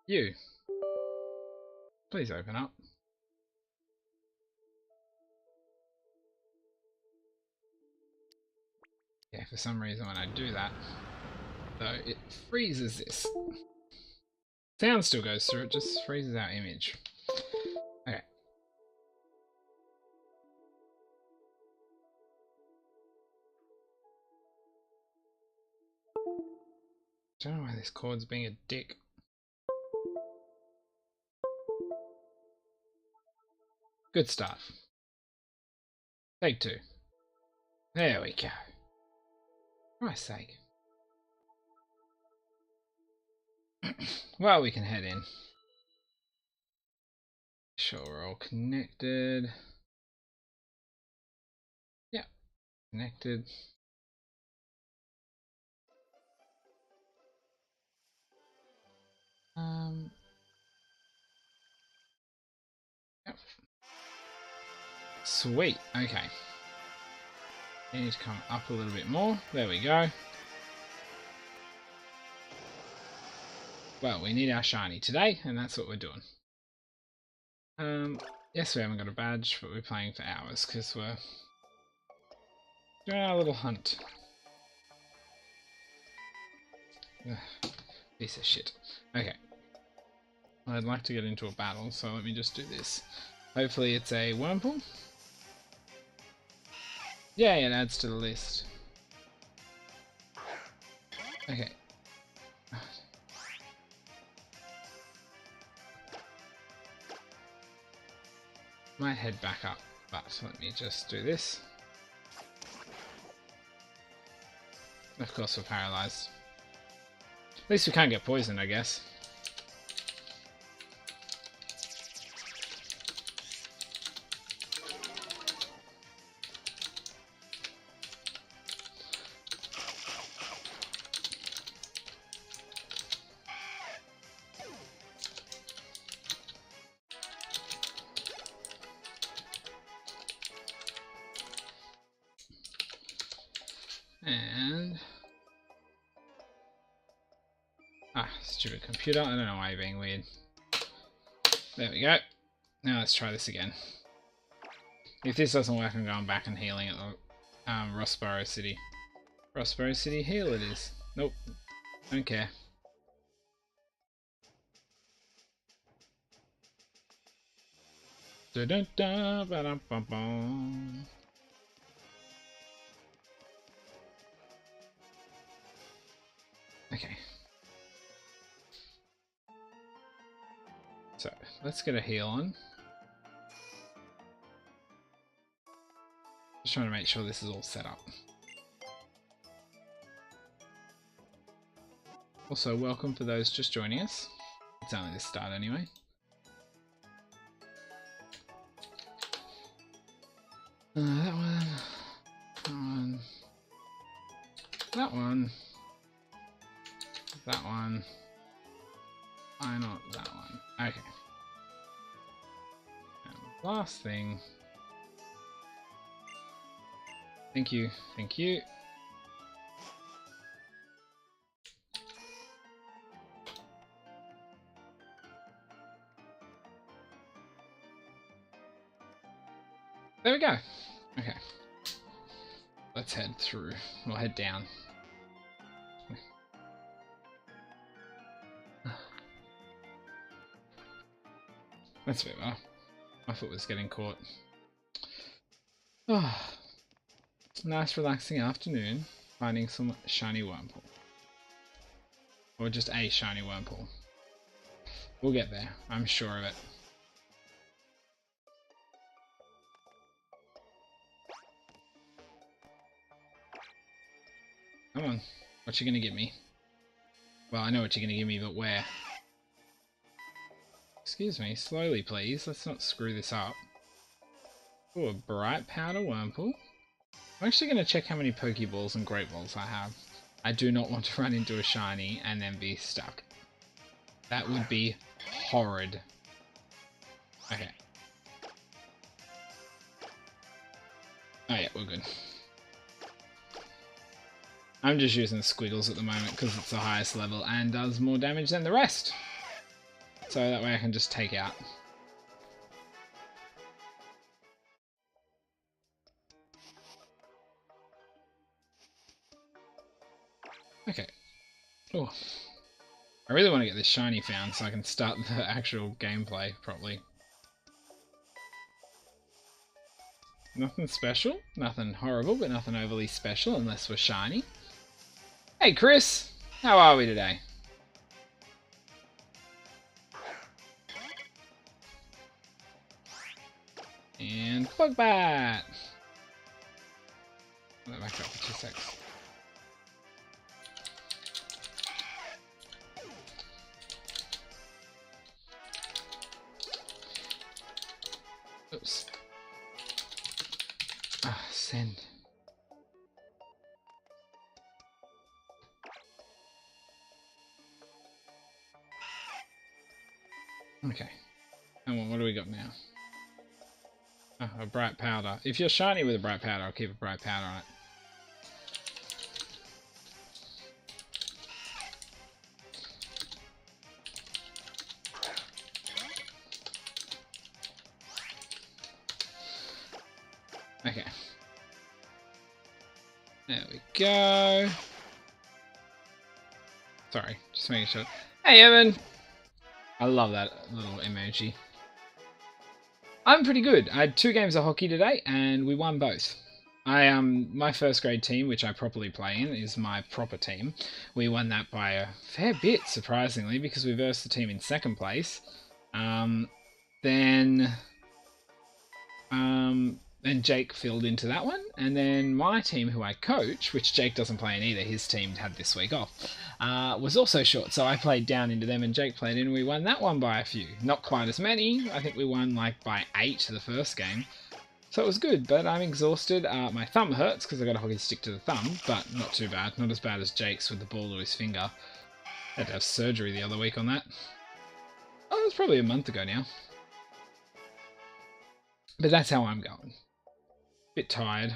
You, please open up. Yeah, for some reason when I do that, though, it freezes this. Sound still goes through, it just freezes our image. Okay. Don't know why this cord's being a dick. Good stuff. Take 2. There we go. For Christ's sake. Well, we can head in. Sure, we're all connected. Yeah, connected. Yep. Sweet. Okay. You need to come up a little bit more. There we go. Well, we need our shiny today, and that's what we're doing. Yes, we haven't got a badge, but we're playing for hours because we're doing our little hunt. Ugh, piece of shit. Okay. I'd like to get into a battle, so let me just do this. Hopefully it's a Wurmple. Yeah, it adds to the list. Okay. Might head back up, but let me just do this. Of course we're paralyzed. At least we can't get poisoned, I guess. And stupid computer, I don't know why you're being weird. There we go. Now let's try this again. If this doesn't work, I'm going back and healing at the Rossborough City. Rossborough City heal it is. Nope. Don't care. Da -da -da, ba -da -ba -ba. Okay. So, let's get a heal on. Just trying to make sure this is all set up. Also, welcome for those just joining us. It's only the start anyway. That one. That one. That one. That one. Why not that one? Okay. And last thing. Thank you. Thank you. There we go. Okay. Let's head through. We'll head down. That's a bit better. My foot was getting caught. Oh, it's a nice relaxing afternoon finding some shiny Wurmple. Or just a shiny Wurmple. We'll get there, I'm sure of it. Come on, what you gonna give me? Well, I know what you're gonna give me, but where? Excuse me, slowly please, let's not screw this up. Oh, a bright powder Wurmple. I'm actually going to check how many Pokeballs and Great Balls I have. I do not want to run into a shiny and then be stuck. That would be horrid. Okay. Oh yeah, we're good. I'm just using the Squiggles at the moment because it's the highest level and does more damage than the rest. so that way I can just take out. Okay. Oh, I really want to get this shiny found so I can start the actual gameplay properly. Nothing special, nothing horrible, but nothing overly special unless we're shiny. Hey Chris, how are we today? And Bugbat! Let back up for 2 secs. Oops. Ah, send. Okay. Come on, what do we got now? Oh, a bright powder. If you're shiny with a bright powder, I'll keep a bright powder on it. Okay. There we go. Sorry, just making sure. Hey Evan! I love that little emoji. I'm pretty good. I had 2 games of hockey today and we won both. My first grade team, which I properly play in, is my proper team. We won that by a fair bit, surprisingly, because we versed the team in 2nd place. Then Jake filled into that one, and then my team, who I coach, which Jake doesn't play in either, his team had this week off, was also short, so I played down into them and Jake played in, and we won that one by a few. Not quite as many, I think we won like by 8 the first game, so it was good, but I'm exhausted. My thumb hurts because I got a hockey stick to the thumb, but not too bad, not as bad as Jake's with the ball to his finger. Had to have surgery the other week on that. Oh, it was probably a month ago now. But that's how I'm going. Bit tired,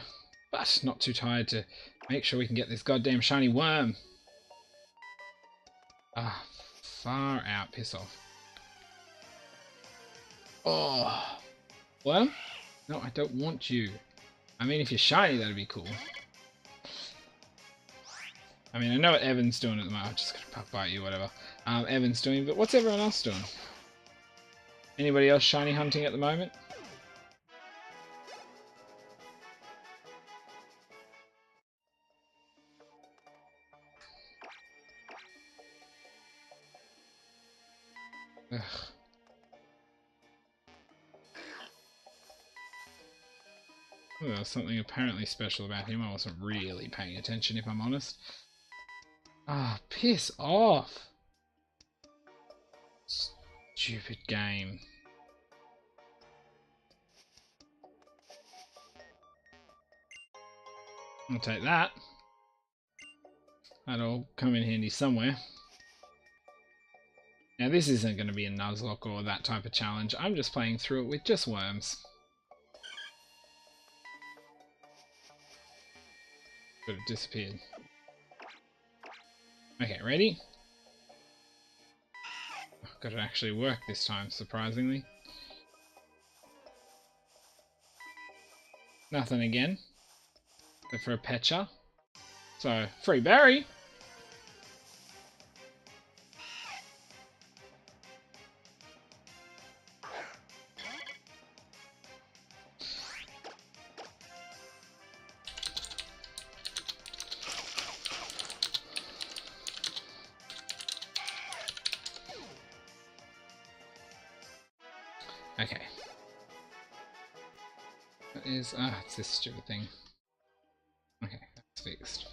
but not too tired to make sure we can get this goddamn shiny worm. Ah, far out, piss off. Oh, worm? No, I don't want you. I mean, if you're shiny, that'd be cool. I mean, I know what Evan's doing at the moment. I'm just gonna bite you, whatever. Evan's doing, but what's everyone else doing? Anybody else shiny hunting at the moment? Ugh. Oh, there was something apparently special about him. I wasn't really paying attention, if I'm honest. Ah, piss off! Stupid game. I'll take that. That'll come in handy somewhere. Now this isn't going to be a Nuzlocke or that type of challenge. I'm just playing through it with just worms. But it disappeared. Okay, ready? Oh, got it actually work this time, surprisingly. Nothing again. But for a Pecha. So, free berry! Okay. That is... ah, it's this stupid thing. Okay, that's fixed.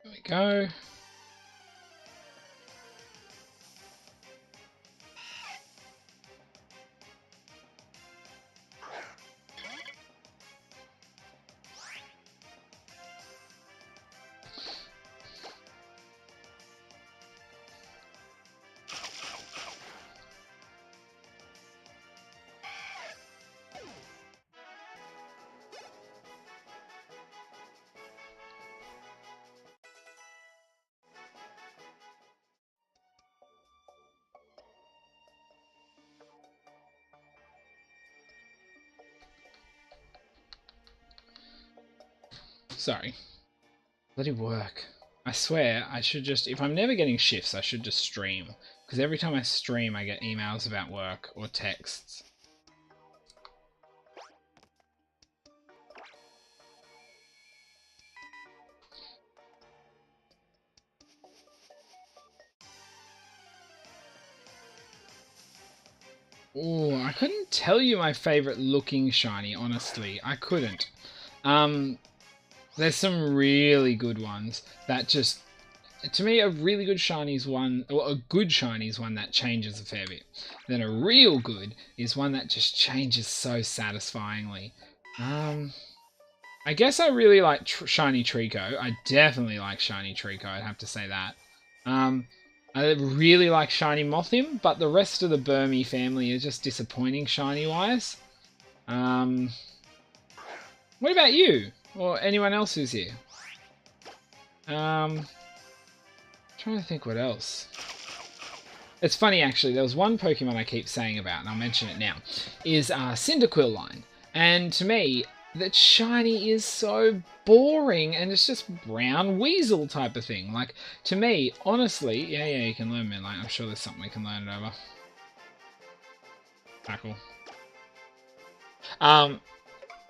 There we go. Sorry. Bloody work. I swear, I should just... If I'm never getting shifts, I should just stream. Because every time I stream, I get emails about work or texts. Oh, I couldn't tell you my favorite looking shiny, honestly. I couldn't. There's some really good ones that just... To me, a really good shiny is one... Or a good shiny is one that changes a fair bit. Then a real good is one that just changes so satisfyingly. I guess I really like shiny Trico. I definitely like shiny Trico, I'd have to say that. I really like shiny Mothim, but the rest of the Burmy family are just disappointing shiny-wise. What about you? Or anyone else who's here? Trying to think what else. It's funny, actually, there was one Pokemon I keep saying about, and I'll mention it now, is Cyndaquil line. And to me, that shiny is so boring, and it's just brown weasel type of thing. Like, to me, honestly, yeah, you can learn Moonlight. I'm sure there's something we can learn it over. Tackle.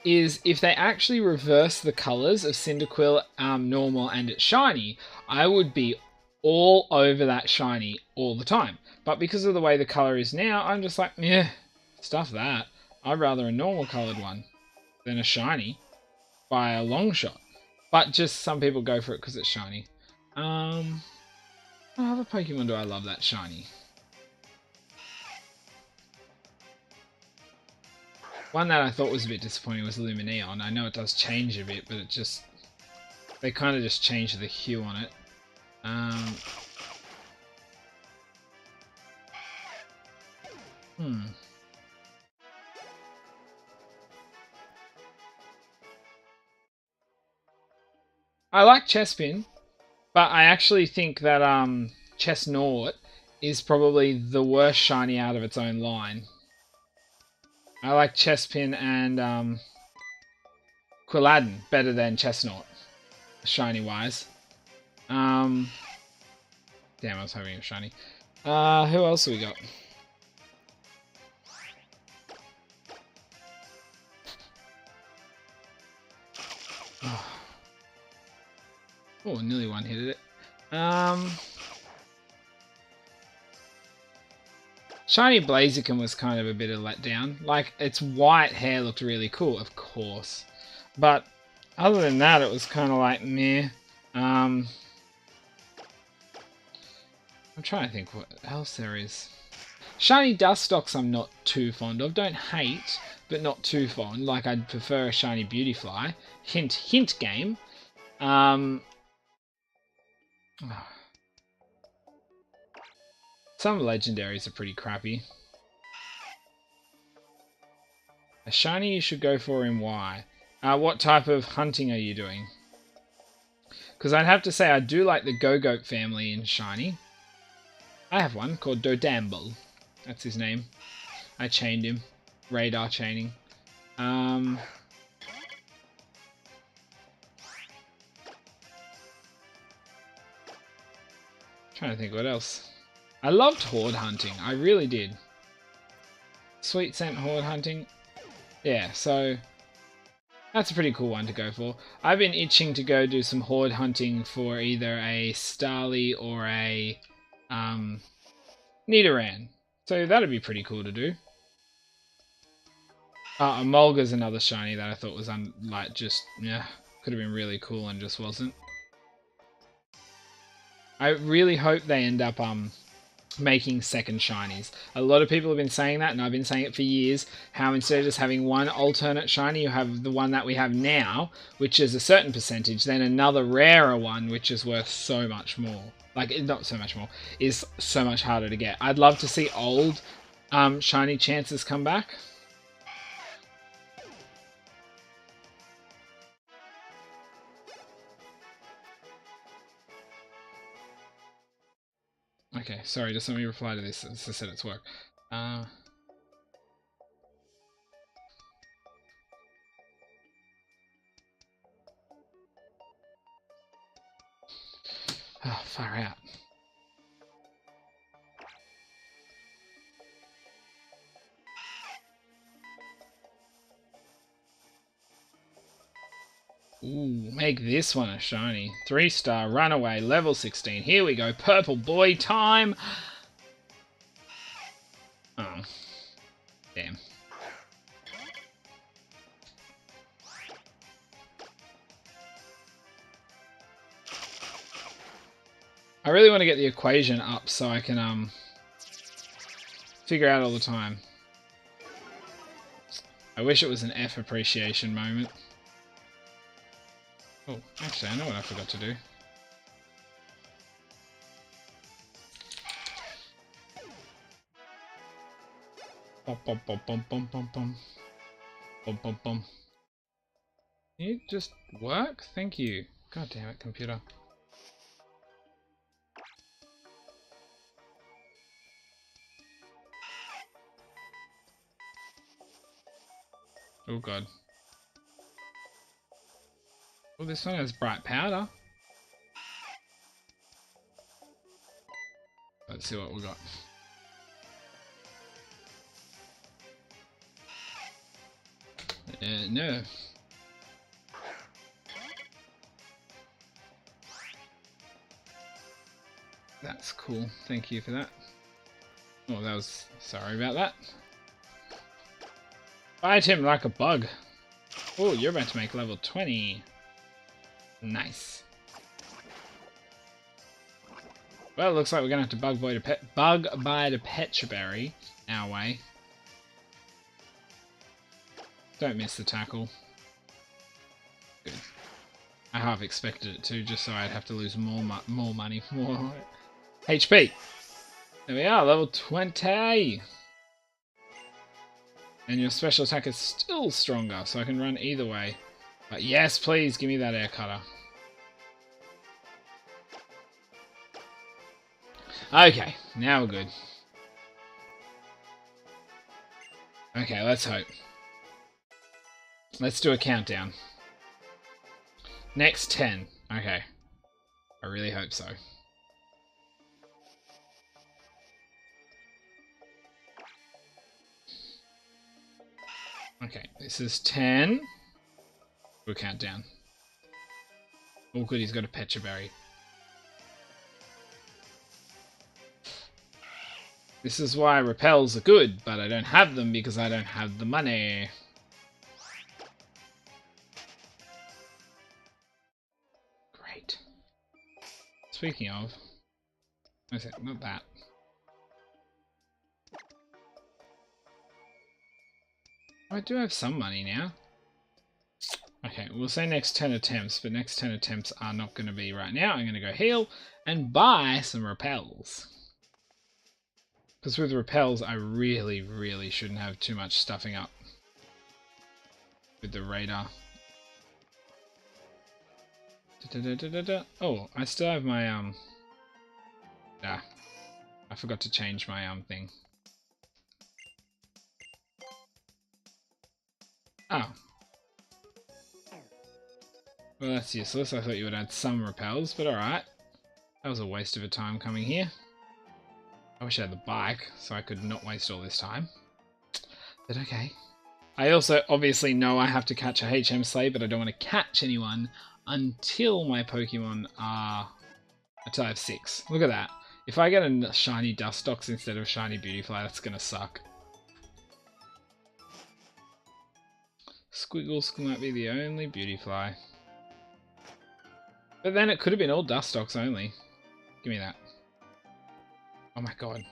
Is if they actually reverse the colours of Cyndaquil, normal, and its shiny, I would be all over that shiny all the time. But because of the way the colour is now, I'm just like, yeah, stuff that. I'd rather a normal coloured one than a shiny by a long shot. But just some people go for it because it's shiny. What other Pokemon do I love that shiny? One that I thought was a bit disappointing was Lumineon. I know it does change a bit, but it just... They kind of just changed the hue on it. I like Chespin, but I actually think that Chesnaught is probably the worst shiny out of its own line. I like Chespin and Quilladin better than Chesnaught, shiny-wise. Damn, I was hoping it was shiny. Who else have we got? Oh, nearly one-hitted it. Shiny Blaziken was kind of a bit of a letdown. Like, its white hair looked really cool, of course. But other than that, it was kind of like, meh. I'm trying to think what else there is. Shiny Dustox I'm not too fond of. Don't hate, but not too fond. Like, I'd prefer a Shiny Beautyfly. Hint, hint game. Some legendaries are pretty crappy. A shiny you should go for in Y. What type of hunting are you doing? Because I'd have to say I do like the Go-Goat family in shiny. I have one called Dodamble. That's his name. I chained him. Radar chaining. Trying to think what else. I loved horde hunting. I really did. Sweet scent horde hunting. Yeah, so that's a pretty cool one to go for. I've been itching to go do some horde hunting for either a Starly or a Nidoran. So that'd be pretty cool to do. Emolga's another shiny that I thought was could have been really cool and just wasn't. I really hope they end up making second shinies. A lot of people have been saying that, and I've been saying it for years, how instead of just having one alternate shiny, you have the one that we have now, which is a certain percentage, then another rarer one, which is worth so much more. Like, not so much more, is so much harder to get. I'd love to see old shiny chances come back. Okay, sorry, just let me reply to this. As I said, it's work. Oh, far out. Ooh, make this one a shiny. 3-star, runaway, level 16. Here we go, purple boy time! Oh. Damn. I really want to get the equation up so I can, figure out all the time. I wish it was an F appreciation moment. Oh, actually, I know what I forgot to do. Bum, bum, bum, bum, bum, bum, bum. Bum, bum, bum. Can you just work? Thank you. God damn it, computer. Oh god. Oh, this one has bright powder. Let's see what we got. No. That's cool. Thank you for that. Oh, that was... Sorry about that. Bite him like a bug. Oh, you're about to make level 20. Nice. Well, it looks like we're going to have to bug bite a Petraberry our way. Don't miss the tackle. Good. I half expected it to, just so I'd have to lose more money, more HP. There we are, level 20. And your special attack is still stronger, so I can run either way. But yes, please, give me that air cutter. Okay, now we're good. Okay, let's hope. Let's do a countdown. Next 10. Okay. I really hope so. Okay, this is 10. We'll count down. Oh good, he's got a Petraberry. This is why repels are good, but I don't have them because I don't have the money. Great. Speaking of... Okay, not that. I do have some money now. Okay, we'll say next 10 attempts, but next 10 attempts are not going to be right now. I'm going to go heal and buy some repels. Because with repels, I really shouldn't have too much stuffing up with the radar. Oh, I still have my, I forgot to change my, thing. Oh. Well, that's useless. I thought you would add some repels, but alright. That was a waste of a time coming here. I wish I had the bike, so I could not waste all this time. But okay. I also obviously know I have to catch a HM Slay, but I don't want to catch anyone until my Pokemon are... until I have 6. Look at that. If I get a shiny Dustox instead of a shiny Beautyfly, that's gonna suck. Squiggles might be the only Beautyfly. But then it could have been all Dustox only. Give me that. Oh my god.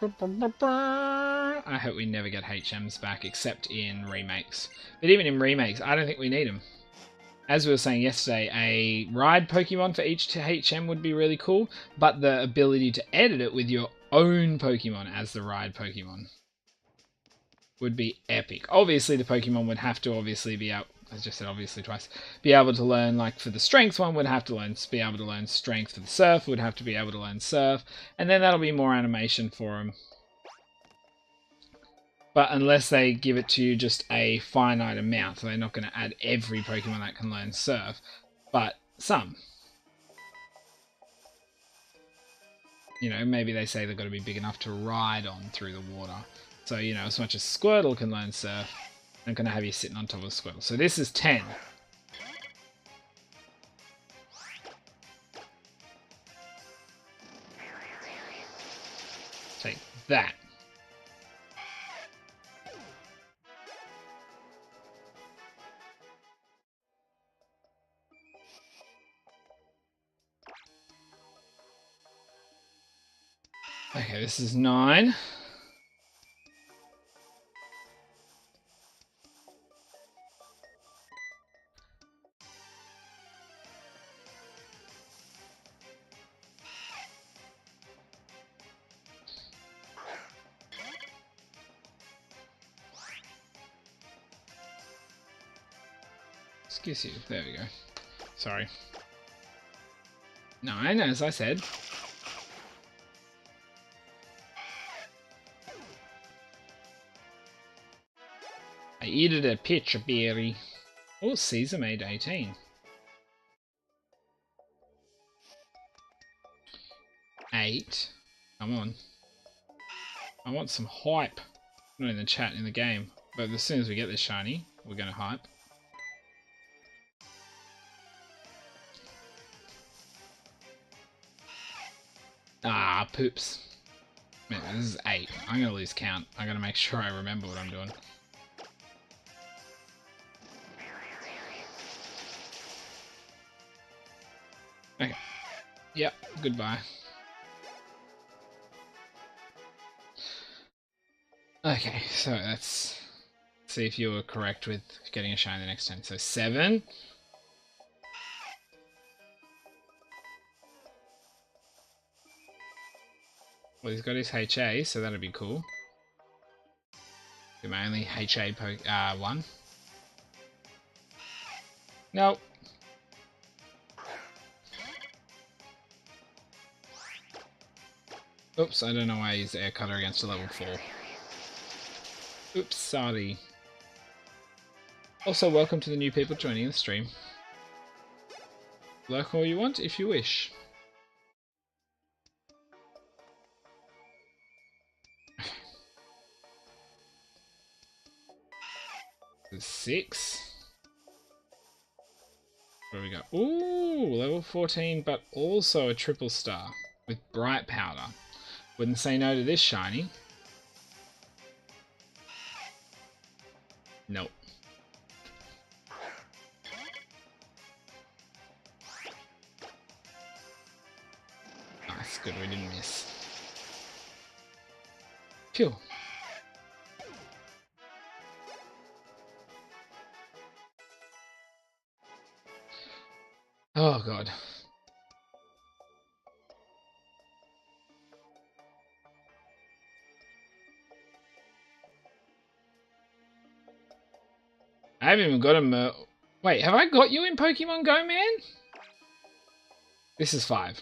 I hope we never get HMs back, except in remakes. But even in remakes, I don't think we need them. As we were saying yesterday, a ride Pokemon for each HM would be really cool, but the ability to edit it with your own Pokemon as the ride Pokemon would be epic. Obviously, the Pokemon would have to obviously be out, as I just said obviously twice, be able to learn, like for the Strength one, would have to be able to learn Strength. For the Surf, would have to be able to learn Surf, and then that'll be more animation for them. But unless they give it to you just a finite amount, so they're not going to add every Pokemon that can learn Surf, but some. You know, maybe they say they've got to be big enough to ride on through the water. So, you know, as much as Squirtle can learn Surf, I'm going to have you sitting on top of Squirtle. So this is 10. Take that. Okay, this is 9. Excuse you. There we go. Sorry. 9, as I said. I eat it a pitch, a berry. Oh, Caesar made 18. 8. Come on. I want some hype. Not in the chat, in the game. But as soon as we get this shiny, we're going to hype. Ah, poops. Man, this is 8. I'm going to lose count. I'm going to make sure I remember what I'm doing. Okay. Yep, goodbye. Okay, so let's see if you were correct with getting a shiny the next time. So 7. Well, he's got his HA, so that'd be cool. My only HA one. Nope. Oops, I don't know why I used the air cutter against a level 4. Oops, sorry. Also, welcome to the new people joining the stream. Lurk all you want if you wish. 6. Where we go? Ooh, level 14, but also a triple star with bright powder. Wouldn't say no to this shiny. Nope. Nice, good, we didn't miss. Phew. Oh god. I haven't even got a Wait, have I got you in Pokemon Go, man? This is 5.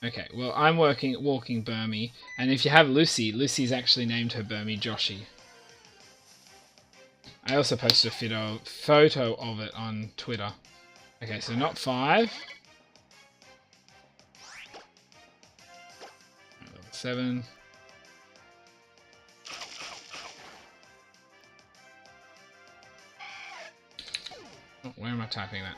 Okay, well, I'm walking Burmy, and if you have Lucy, Lucy's actually named her Burmy Joshi. I also posted a photo of it on Twitter. Okay, so not 5. Level 7. Oh, where am I typing that?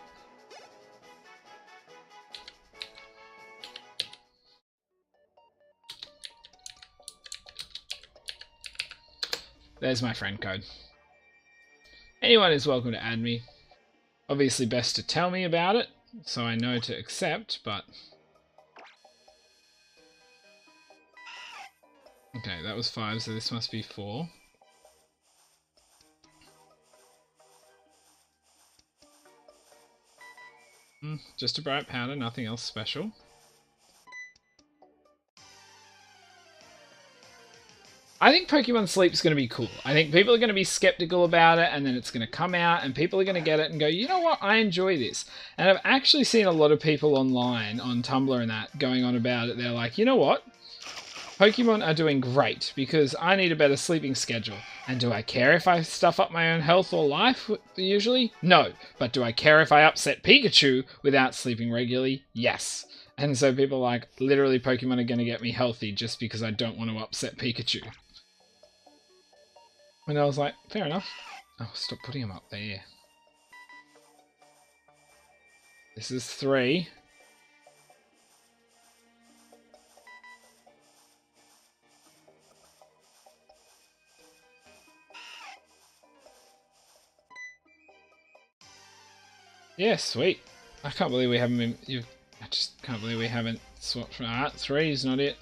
There's my friend code. Anyone is welcome to add me. Obviously best to tell me about it, so I know to accept, but... Okay, that was 5, so this must be 4. Just a bright powder, nothing else special. I think Pokemon Sleep's going to be cool. I think people are going to be skeptical about it, and then it's going to come out, and people are going to get it and go, you know what, I enjoy this. And I've actually seen a lot of people online, on Tumblr and that, going on about it. They're like, you know what? Pokemon are doing great, because I need a better sleeping schedule. And do I care if I stuff up my own health or life, usually? No. But do I care if I upset Pikachu without sleeping regularly? Yes. And so people are like, literally Pokemon are going to get me healthy just because I don't want to upset Pikachu. And I was like, fair enough. Oh, stop putting him up there. This is 3. Yeah, sweet. I can't believe we haven't been... I just can't believe we haven't swapped from... Ah, 3 is not it.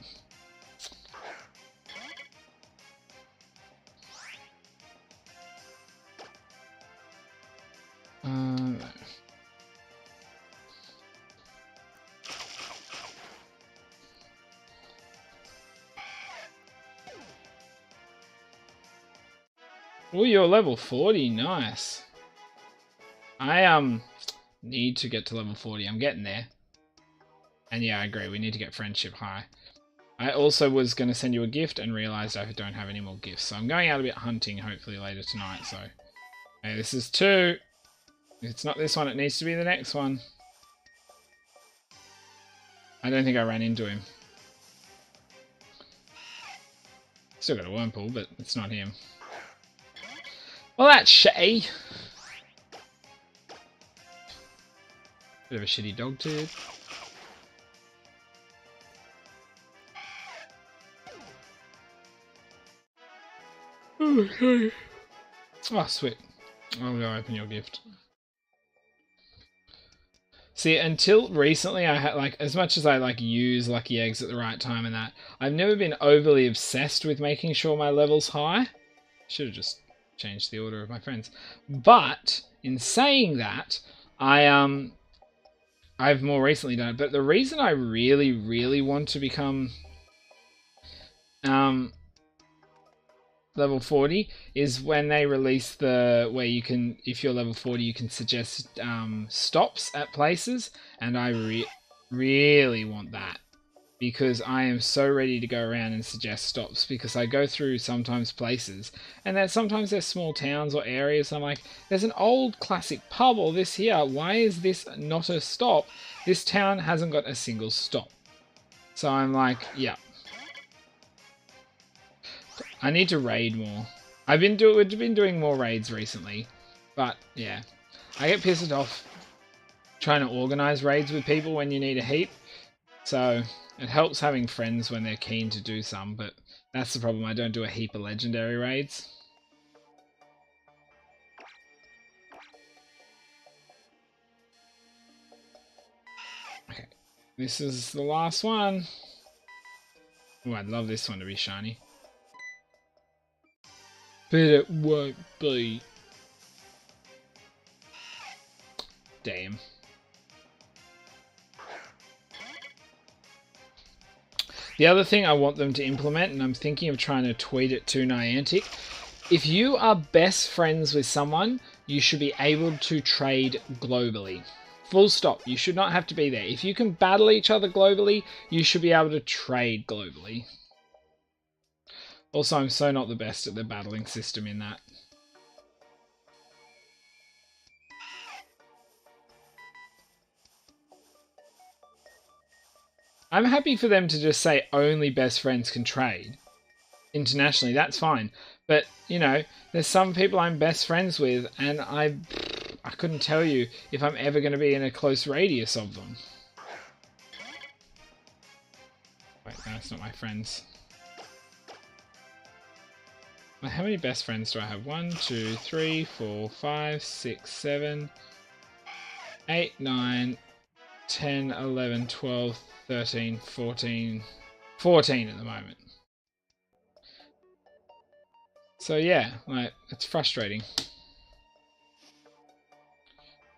Oh, you're level 40. Nice. I need to get to level 40. I'm getting there. And yeah, I agree. We need to get friendship high. I also was going to send you a gift and realised I don't have any more gifts. So I'm going out a bit hunting hopefully later tonight. So, hey, this is 2. If it's not this one, it needs to be the next one. I don't think I ran into him. Still got a Wurmple, but it's not him. Well, that's shitty. Bit of a shitty dog turd. Okay. Oh, sweet. I'll go open your gift. See, until recently, I had like, as much as I like use lucky eggs at the right time and that, I've never been overly obsessed with making sure my level's high. Should have just changed the order of my friends. But in saying that, I've more recently done it. But the reason I really, really want to become level 40 is when they release the where you can, if you're level 40, you can suggest stops at places, and I really want that, because I am so ready to go around and suggest stops, because I go through sometimes places and then sometimes there's small towns or areas, I'm like, there's an old classic pub or this here, why is this not a stop? This town hasn't got a single stop. So I'm like, yeah, I need to raid more. We've been doing more raids recently, but yeah, I get pissed off trying to organize raids with people when you need a heap. So it helps having friends when they're keen to do some, but that's the problem. I don't do a heap of legendary raids. Okay, this is the last one. Oh, I'd love this one to be shiny. But it won't be. Damn. The other thing I want them to implement, and I'm thinking of trying to tweet it to Niantic, if you are best friends with someone, you should be able to trade globally. Full stop. You should not have to be there. If you can battle each other globally, you should be able to trade globally. Also, I'm so not the best at the battling system in that. I'm happy for them to just say only best friends can trade. Internationally, that's fine. But, you know, there's some people I'm best friends with, and I couldn't tell you if I'm ever going to be in a close radius of them. Wait, no, it's not my friends. How many best friends do I have? 1, 2, 3, 4, 5, 6, 7, 8, 9, 10, 11, 12, 13, 14... 14 at the moment. So yeah, like, it's frustrating.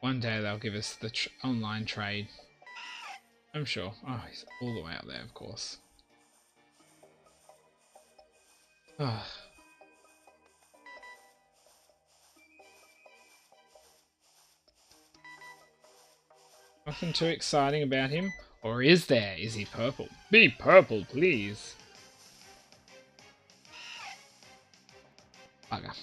One day they'll give us the online trade. I'm sure. Oh, he's all the way up there, of course. Ugh. Nothing too exciting about him. Or is there? Is he purple? Be purple, please. Bugger.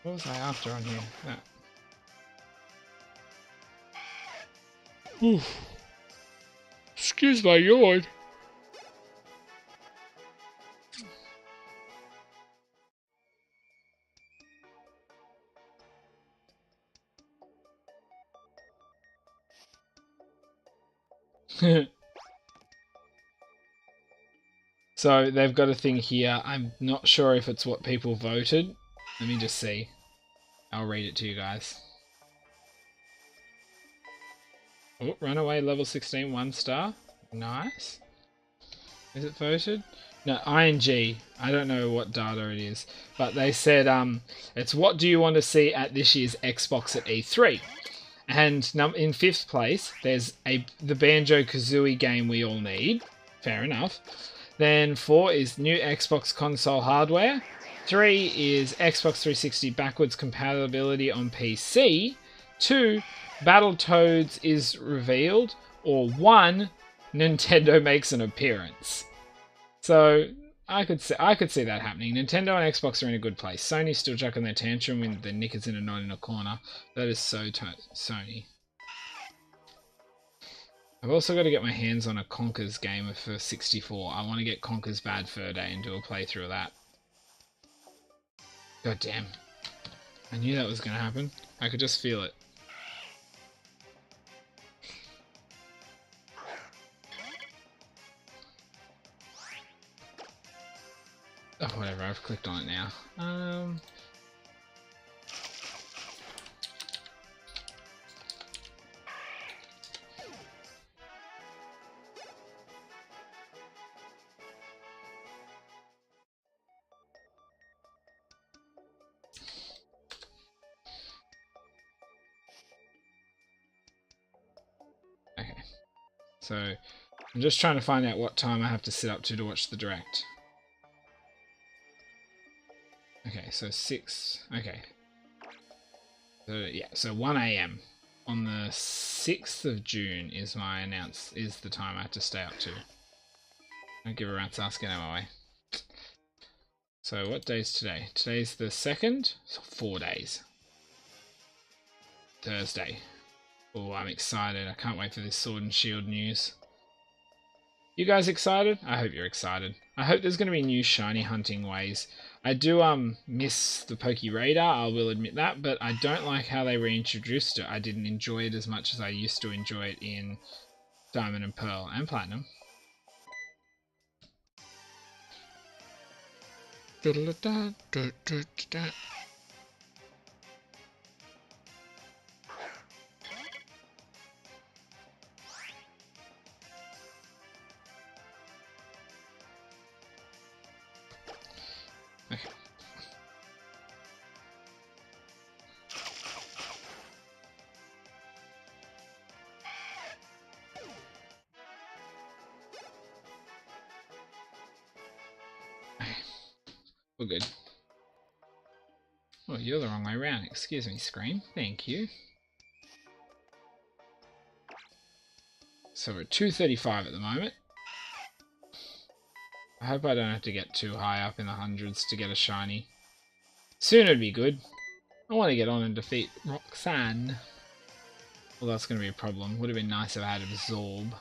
What was I after on here? Oh. Oof. Excuse my yawn. So they've got a thing here. I'm not sure if it's what people voted. Let me just see. I'll read it to you guys. Oh, Runaway level 16, 1 star. Nice. Is it voted? No, ING. I don't know what data it is. But they said it's what do you want to see at this year's Xbox at E3? And in 5th place, there's the Banjo-Kazooie game we all need. Fair enough. Then 4 is new Xbox console hardware. 3 is Xbox 360 backwards compatibility on PC. 2, Battletoads is revealed. Or 1, Nintendo makes an appearance. So I could see that happening. Nintendo and Xbox are in a good place. Sony's still chucking their tantrum with their knickers in a knot in a corner. That is so Sony. I've also got to get my hands on a Conker's game for 64. I want to get Conker's Bad Fur Day and do a playthrough of that. God damn. I knew that was going to happen. I could just feel it. Oh, whatever. I've clicked on it now. Okay. So, I'm just trying to find out what time I have to sit up to watch the direct. Okay, so 6. Okay. So, yeah, so 1 AM on the 6th of June is the time I have to stay up to. Don't give a rat's ass, get out of my way. So what day is today? Today's the 2nd, so 4 days. Thursday. Oh, I'm excited. I can't wait for this Sword and Shield news. You guys excited? I hope you're excited. I hope there's going to be new shiny hunting ways. I do miss the Poke Radar, I will admit that, but I don't like how they reintroduced it. I didn't enjoy it as much as I used to enjoy it in Diamond and Pearl and Platinum. Okay. We're good. Oh, you're the wrong way around. Excuse me, screen. Thank you. So we're at 235 at the moment. I hope I don't have to get too high up in the hundreds to get a shiny. Soon it'd be good. I want to get on and defeat Roxanne. Well, that's going to be a problem. Would have been nice if I had Absorb.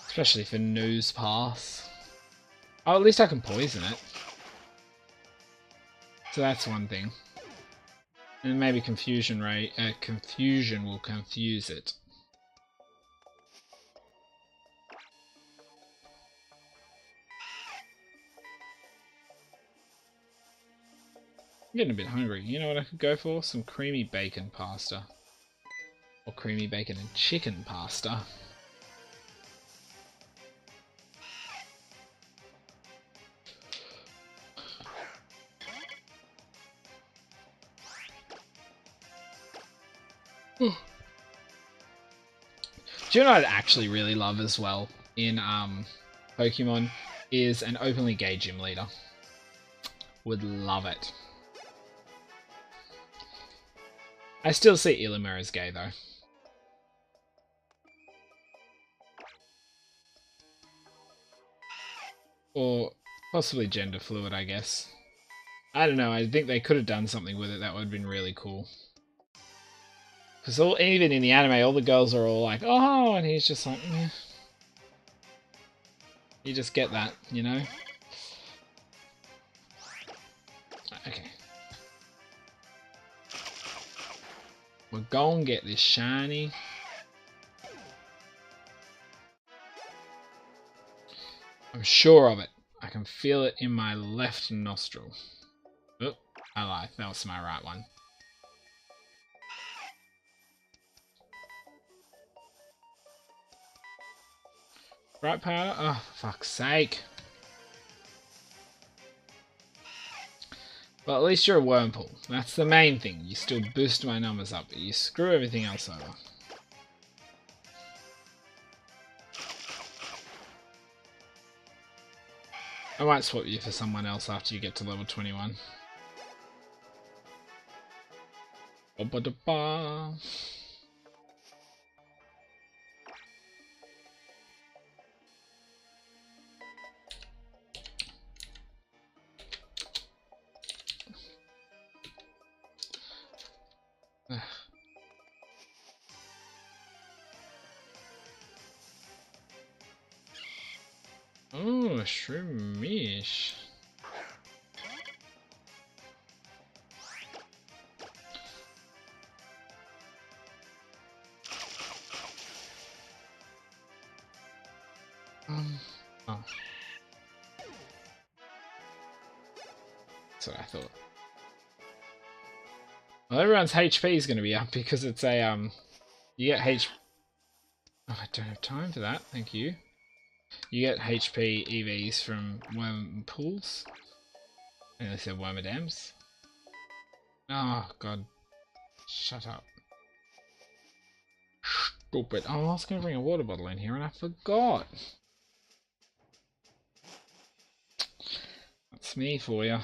Especially for News Pass. Oh, at least I can poison it. So that's one thing. And maybe Confusion will confuse it. I'm getting a bit hungry. You know what I could go for? Some creamy bacon pasta. Or creamy bacon and chicken pasta. Do you know what I'd actually really love as well in Pokemon is an openly gay gym leader. Would love it. I still see Illimer as gay though. Or possibly gender fluid, I guess. I don't know, I think they could have done something with it that would have been really cool. Because even in the anime, all the girls are all like, oh, and he's just like, meh. You just get that, you know? Okay. We're gonna get this shiny. I'm sure of it. I can feel it in my left nostril. Oh, I lied. That was my right one. Right powder? Oh, for fuck's sake. Well, at least you're a Wurmple. That's the main thing. You still boost my numbers up, but you screw everything else over. I might swap you for someone else after you get to level 21. Ba-ba-da-ba. Oh, Shroomish. Oh. That's what I thought. Well, everyone's HP is going to be up because it's a, you get Oh, I don't have time for that, thank you. You get HP EVs from Wurmples. I nearly said Wormadams. Oh, God. Shut up. Stupid. Oh, I was going to bring a water bottle in here and I forgot. That's me for you.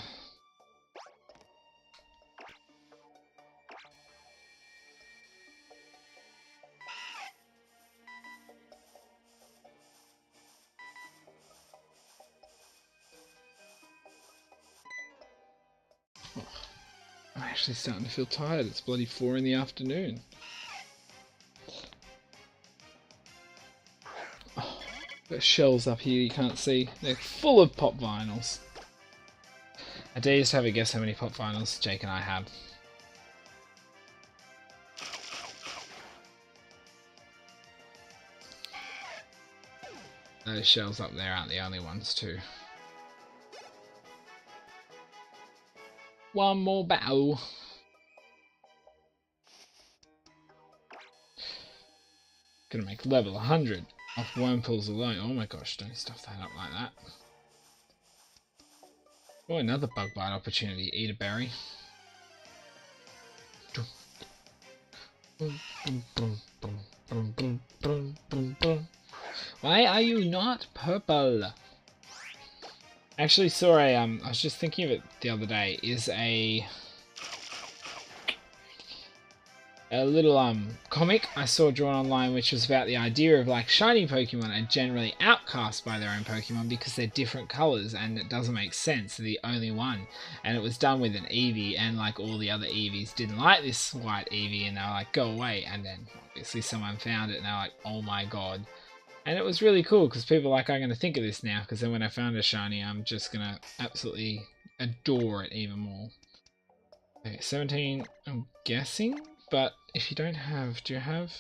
I'm actually starting to feel tired. It's bloody 4 in the afternoon. Oh, got shelves up here you can't see. They're full of pop vinyls. I dare you to have a guess how many pop vinyls Jake and I have. Those shelves up there aren't the only ones too. One more battle. Gonna make level 100 off Wurmples alone. Oh my gosh, don't stuff that up like that. Oh, another bug bite opportunity. Eat a berry. Why are you not purple? I actually saw a, I was just thinking of it the other day, is a little comic I saw drawn online which was about the idea of like shiny Pokemon are generally outcast by their own Pokemon because they're different colours and it doesn't make sense, they're the only one. And it was done with an Eevee and like all the other Eevees didn't like this white Eevee and they were like, go away, and then obviously someone found it and they're like, oh my god. And it was really cool because people are like, I'm going to think of this now because then when I found a shiny I'm just going to absolutely adore it even more. Okay, 17 I'm guessing? But if you don't have, do you have?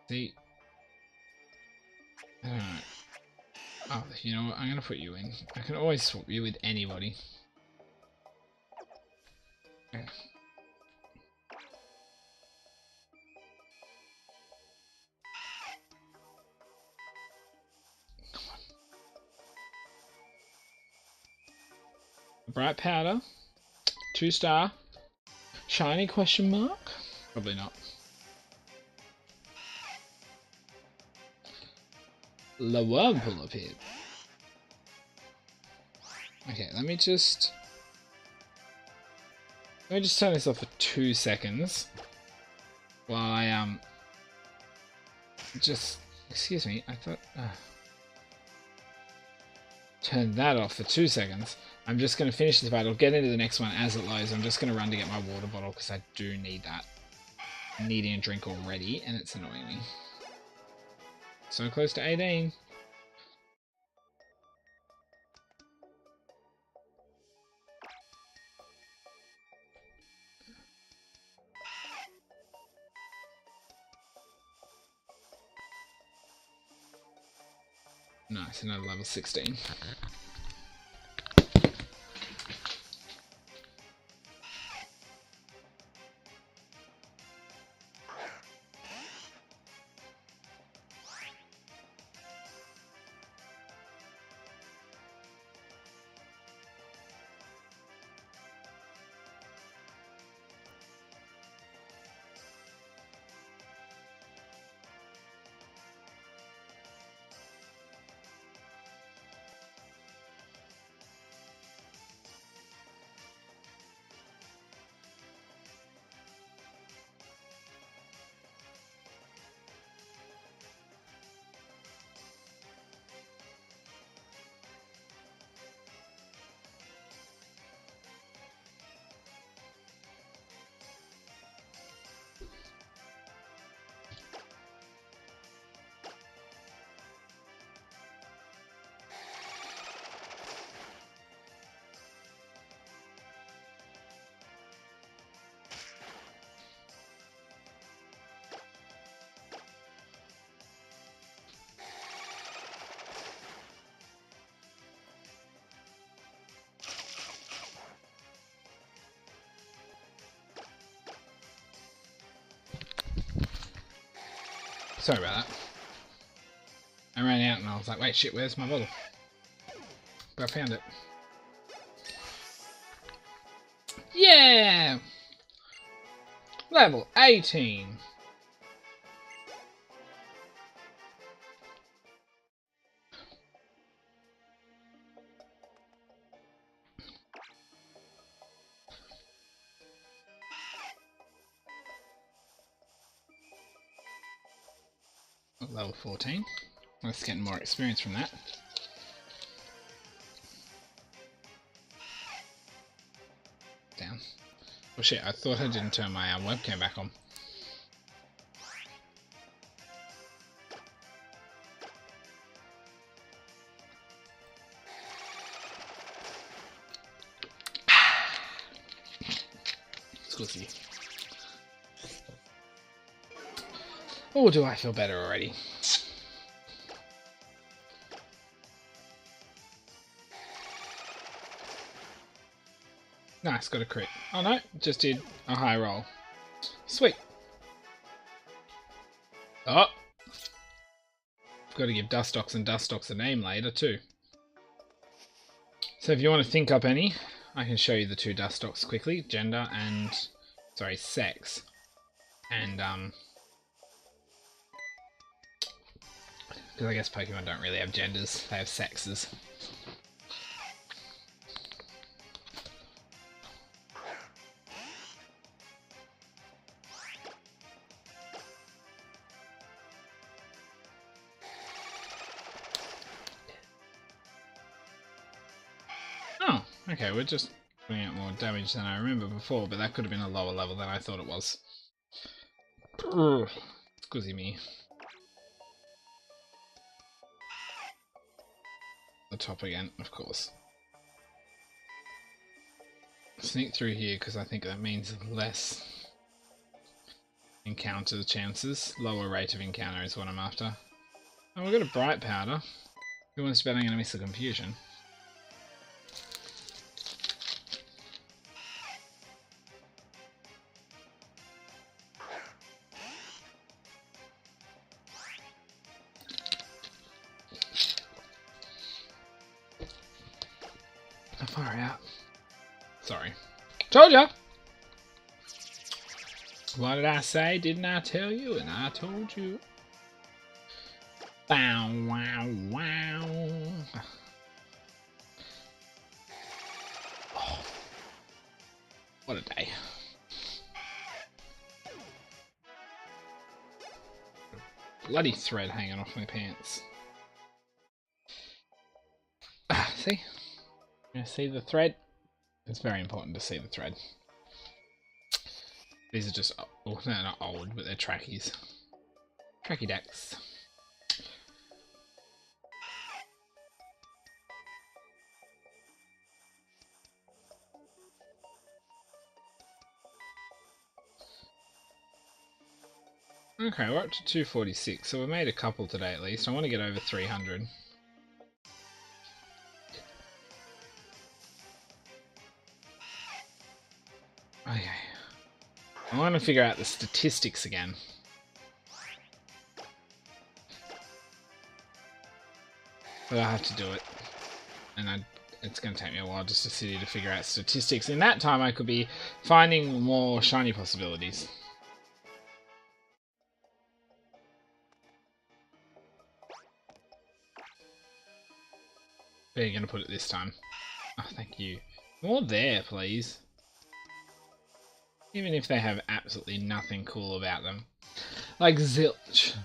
See, I don't know. Oh, you know what? I'm gonna put you in. I can always swap you with anybody. Okay. Come on. Bright powder, 2-star, shiny question mark. Probably not. The Wurmple appeared. Okay, let me just turn this off for 2 seconds while I just excuse me. I thought turn that off for 2 seconds. I'm just going to finish this battle, get into the next one as it loads. I'm just going to run to get my water bottle because I do need that. I'm needing a drink already, and it's annoying me. So close to 18. Nice, another level 16. Sorry about that. I ran out and I was like, wait, shit, where's my bottle? But I found it. Yeah! Level 18. Level 14. Let's get more experience from that. Down. Oh shit, I thought I didn't turn my webcam back on. Squishy. Oh, do I feel better already? Nice, got a crit. Oh no, just did a high roll. Sweet. Oh! Got to give Dustox and Dustox a name later too. So if you want to think up any, I can show you the 2 Dustox quickly. Gender and... sorry, sex. And, because I guess Pokemon don't really have genders, they have sexes. Oh, okay, we're just putting out more damage than I remember before, but that could have been a lower level than I thought it was. Excuse me. The top again, of course. Sneak through here because I think that means less encounter chances. Lower rate of encounter is what I'm after. Oh, we've got a bright powder. Who wants to bet I'm going to miss the confusion? How far out? Sorry. Told ya! What did I say? Didn't I tell you? And I told you. Bow, wow, wow. Oh, what a day. Bloody thread hanging off my pants. See? You see the thread? It's very important to see the thread. These are just, oh, they're not old, but they're trackies. Tracky decks. Okay, we're up to 246, so we made a couple today at least. I want to get over 300. Okay. I want to figure out the statistics again. But I have to do it. And it's going to take me a while just to sit here to figure out statistics. In that time I could be finding more shiny possibilities. Where are you going to put it this time? Oh, thank you. More there, please. Even if they have absolutely nothing cool about them. Like zilch.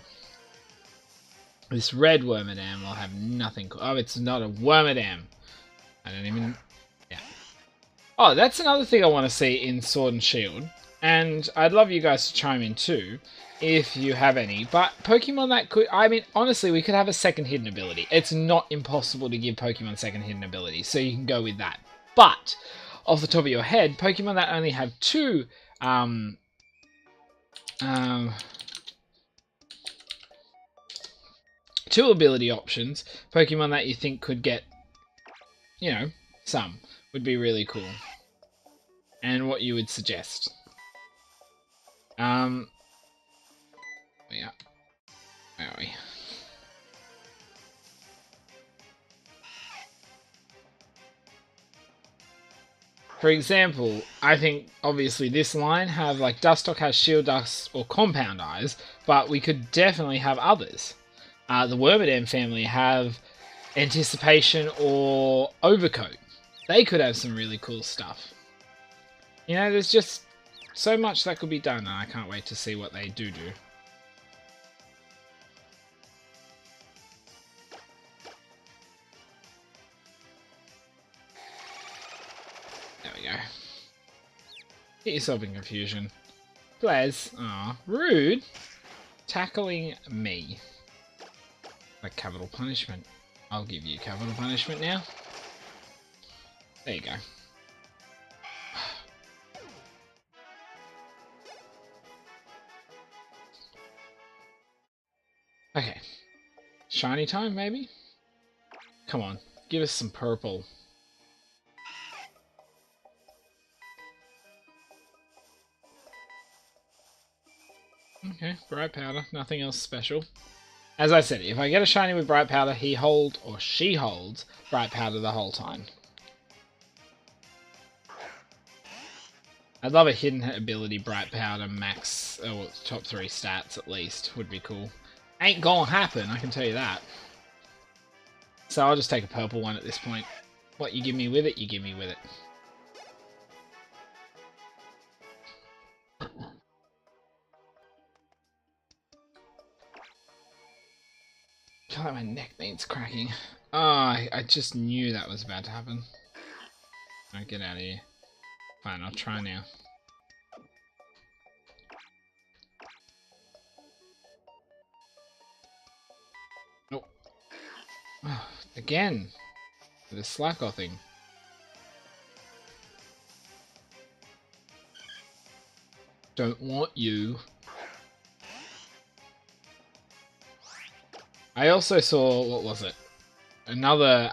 This red Wormadam will have nothing cool. Oh, it's not a Wormadam. I don't even... Yeah. Oh, that's another thing I want to see in Sword and Shield. And I'd love you guys to chime in too, if you have any. But Pokemon that could... I mean, honestly, we could have a second hidden ability. It's not impossible to give Pokemon second hidden ability, so you can go with that. But, off the top of your head, Pokemon that only have two... two ability options, Pokemon that you think could get, you know, some, would be really cool. And what you would suggest. Yeah. Where are we? For example, I think obviously this line have like Dustock has Shield Dust or Compound Eyes, but we could definitely have others. The Wormadam family have Anticipation or Overcoat. They could have some really cool stuff. You know, there's just so much that could be done, and I can't wait to see what they do. There we go. Get yourself in confusion. Blaz, aw, rude. Tackling me. Like capital punishment. I'll give you capital punishment now. There you go. Okay. Shiny time, maybe? Come on, give us some purple. Okay, Bright Powder, nothing else special. As I said, if I get a shiny with Bright Powder, he holds, or she holds, Bright Powder the whole time. I'd love a hidden ability Bright Powder max, or top 3 stats at least, would be cool. Ain't gonna happen, I can tell you that. So I'll just take a purple one at this point. What you give me with it, you give me with it. I feel like my neck needs cracking. Oh, I just knew that was about to happen. Alright, get out of here. Fine, I'll try now. Nope. Oh, again! The Slacker thing. Don't want you. I also saw, what was it? Another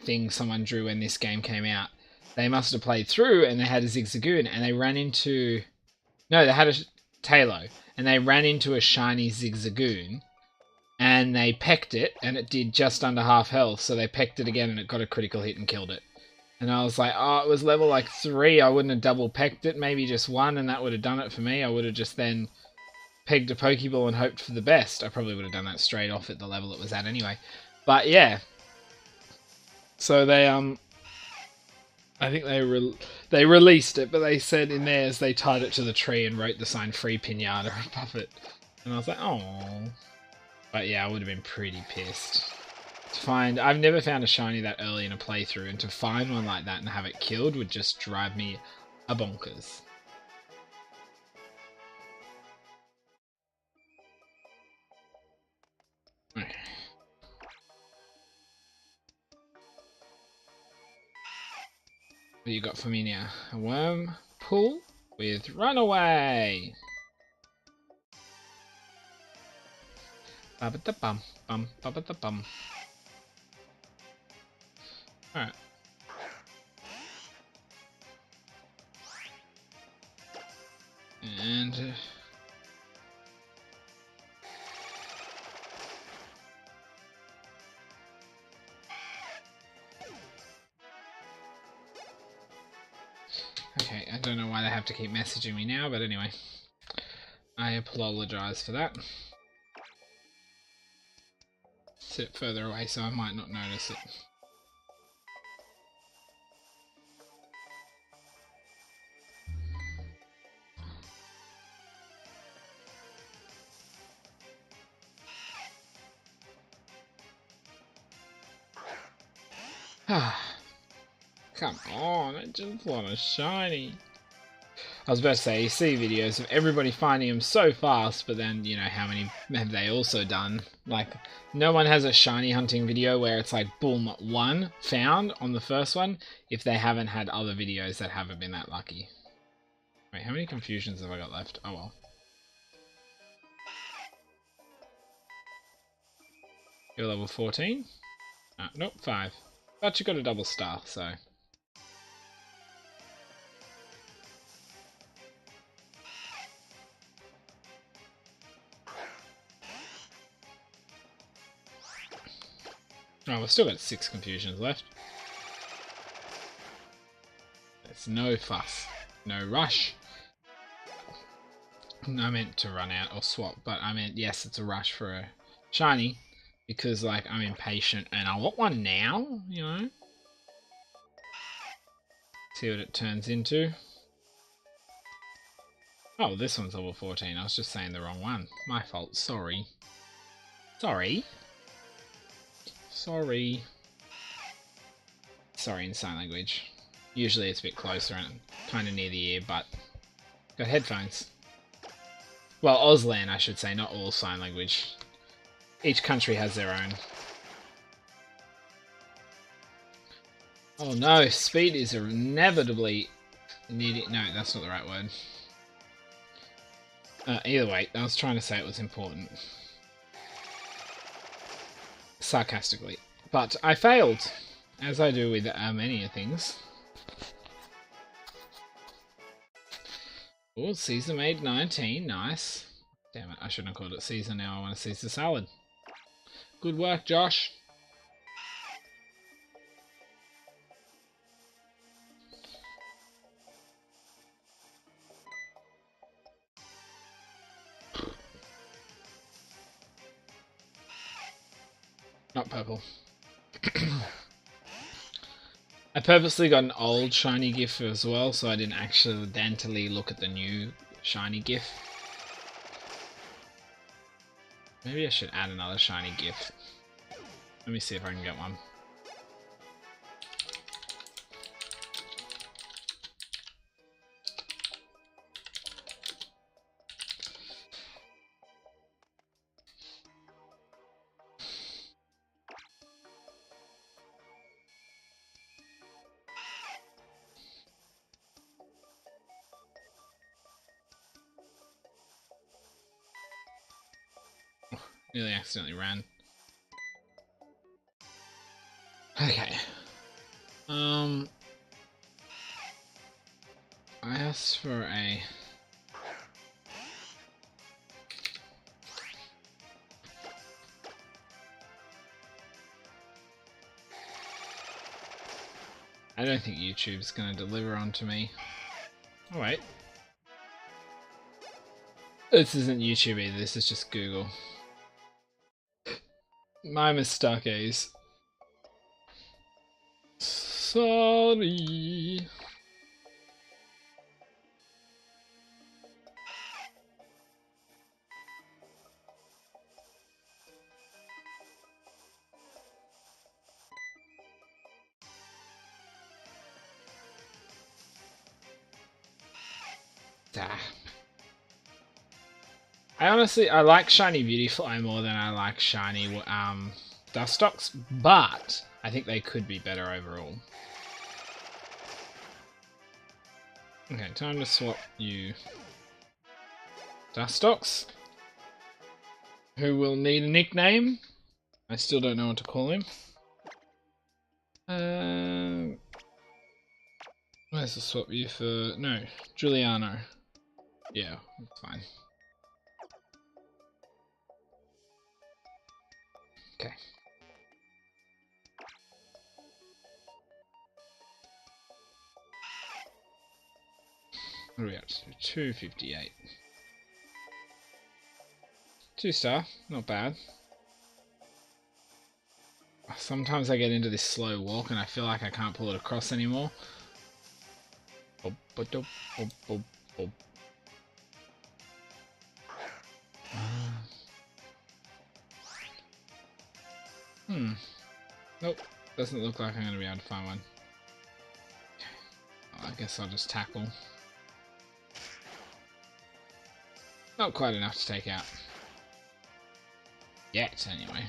thing someone drew when this game came out. They must have played through and they had a Zigzagoon and they ran into... No, they had a Tailo and they ran into a shiny Zigzagoon and they pecked it and it did just under half health, so they pecked it again and it got a critical hit and killed it. And I was like, oh, it was level like 3. I wouldn't have double pegged it, maybe just 1, and that would have done it for me. I would have just then pegged a Pokeball and hoped for the best. I probably would have done that straight off at the level it was at anyway. But yeah. So they I think they released it, but they said in theirs they tied it to the tree and wrote the sign "Free Pinata" above it. And I was like, oh. But yeah, I would have been pretty pissed. I've never found a shiny that early in a playthrough, and to find one like that and have it killed would just drive me a bonkers. Okay. What you got for me now? A Wurmple with Runaway. Ba-ba-da-bum, bum, ba-ba-da-bum. Alright. And okay, I don't know why they have to keep messaging me now, but anyway. I apologise for that. Sit further away so I might not notice it. Come on, I just want a shiny. I was about to say, you see videos of everybody finding them so fast, but then, you know, how many have they also done? Like, no one has a shiny hunting video where it's like, boom, 1 found on the first one, if they haven't had other videos that haven't been that lucky. Wait, how many confusions have I got left? Oh well. You're level 14? Nope, 5. But you got a double star, so... Oh, we've still got 6 confusions left. There's no fuss. No rush. I meant to run out or swap, but I meant, yes, it's a rush for a shiny. Because, like, I'm impatient and I want one now, you know? See what it turns into. Oh, this one's level 14. I was just saying the wrong one. My fault. Sorry. Sorry. Sorry. Sorry in sign language. Usually it's a bit closer and kind of near the ear, but... Got headphones. Well, Auslan, I should say, not all sign language. Each country has their own. Oh no, speed is inevitably needing... No, that's not the right word. Either way, I was trying to say it was important. Sarcastically. But I failed, as I do with many things. Oh, Caesar made 19, nice. Damn it, I shouldn't have called it Caesar now, I want a Caesar salad. Good work, Josh. Not purple. I purposely got an old shiny GIF as well, so I didn't accidentally look at the new shiny GIF. Maybe I should add another shiny GIF. Let me see if I can get one. Nearly accidentally ran. Okay. I asked for a... I don't think YouTube's gonna deliver onto me. Oh wait. This isn't YouTube either, this is just Google. My mistakes. Sorry. I like shiny Beautifly more than I like shiny Dustox, but I think they could be better overall. Okay, time to swap you Dustox, who will need a nickname. I still don't know what to call him. Might as well swap you for... no, Giuliano. Yeah, that's fine. Okay. What are we up to? 258. 2-star, not bad. Sometimes I get into this slow walk and I feel like I can't pull it across anymore. Nope, doesn't look like I'm going to be able to find one. Well, I guess I'll just tackle. Not quite enough to take out. Yet, anyway.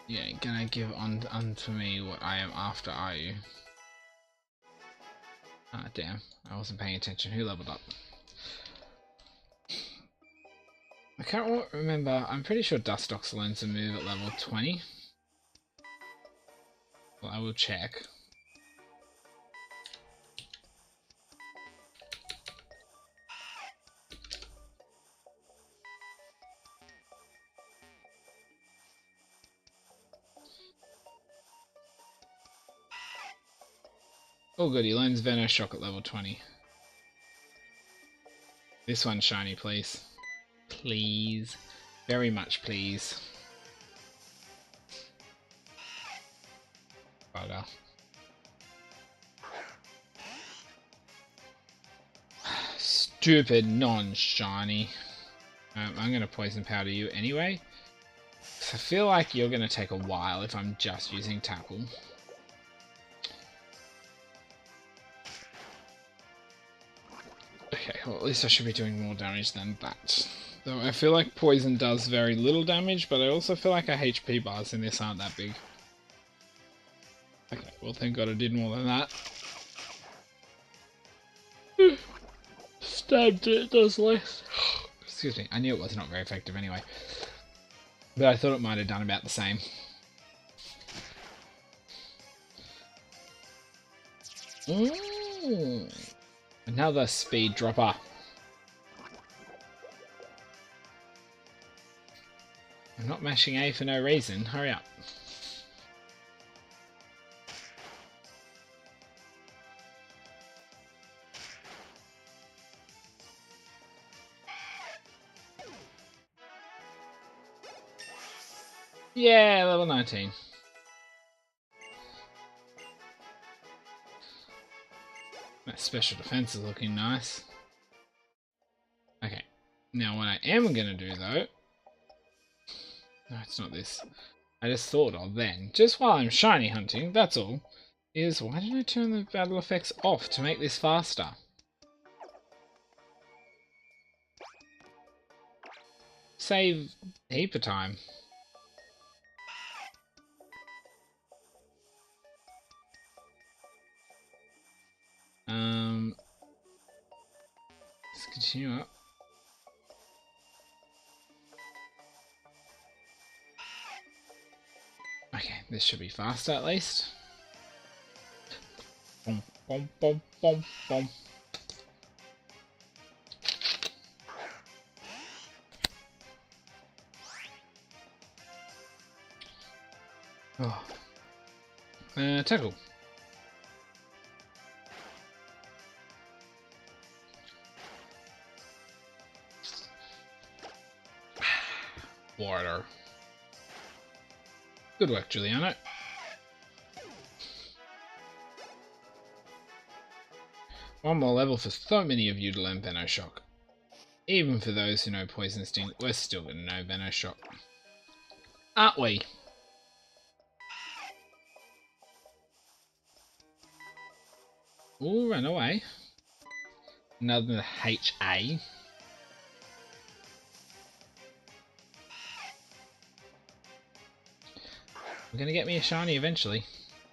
Yeah, gonna give unto me what I am after, are you? Ah, damn. I wasn't paying attention. Who leveled up? I can't remember. I'm pretty sure Dustox learns a move at level 20. Well, I will check. Oh good, he learns Venoshock at level 20. This one's shiny, please. Please. Very much please. Butter. Stupid non-shiny. I'm going to poison powder you anyway. I feel like you're going to take a while if I'm just using tackle. Okay, well at least I should be doing more damage than that. Though I feel like poison does very little damage, but I also feel like our HP bars in this aren't that big. Okay, well thank god I did more than that. Stabbed it, does less. Excuse me, I knew it was not very effective anyway. But I thought it might have done about the same. Ooh, another speed dropper. I'm not mashing A for no reason, hurry up. Yeah, level 19. That special defense is looking nice. Okay, now what I am going to do though... No, it's not this. I just thought of then, just while I'm shiny hunting, that's all, is why didn't I turn the battle effects off to make this faster? Save a heap of time. Let's continue up. Okay, this should be faster at least. Boom, boom, boom, boom, boom. Oh. Tackle. Water. Good work, Giuliano. One more level for so many of you to learn Venoshock. Even for those who know Poison Sting, we're still going to know Venoshock. Aren't we? Ooh, run away. Another HA. We're going to get me a shiny eventually.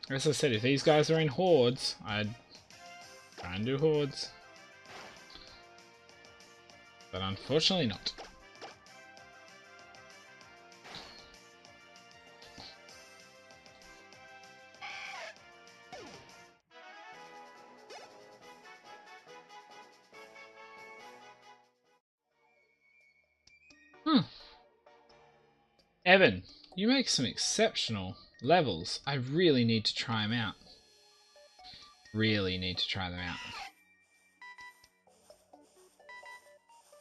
As I said, if these guys are in hordes, I'd try and do hordes. But unfortunately not. Evan, you make some exceptional levels. I really need to try them out. Really need to try them out.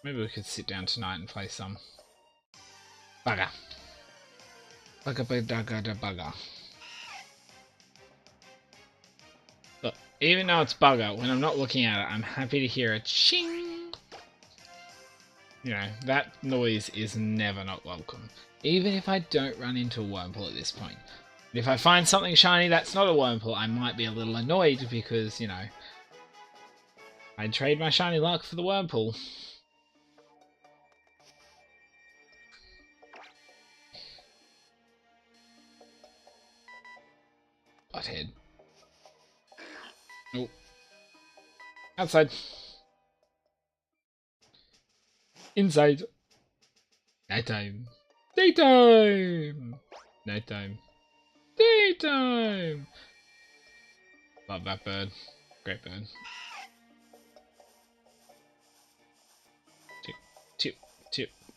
Maybe we could sit down tonight and play some. Bugger. Bugger, bugger, bugger. Look, even though it's bugger, when I'm not looking at it, I'm happy to hear a ching. You know, that noise is never not welcome. Even if I don't run into a Wurmple at this point. If I find something shiny that's not a Wurmple, I might be a little annoyed because, you know, I'd trade my shiny luck for the Wurmple. Butthead. Oh. Outside. Inside. Nighttime. Daytime! Nighttime. Daytime! Love that bird. Great bird.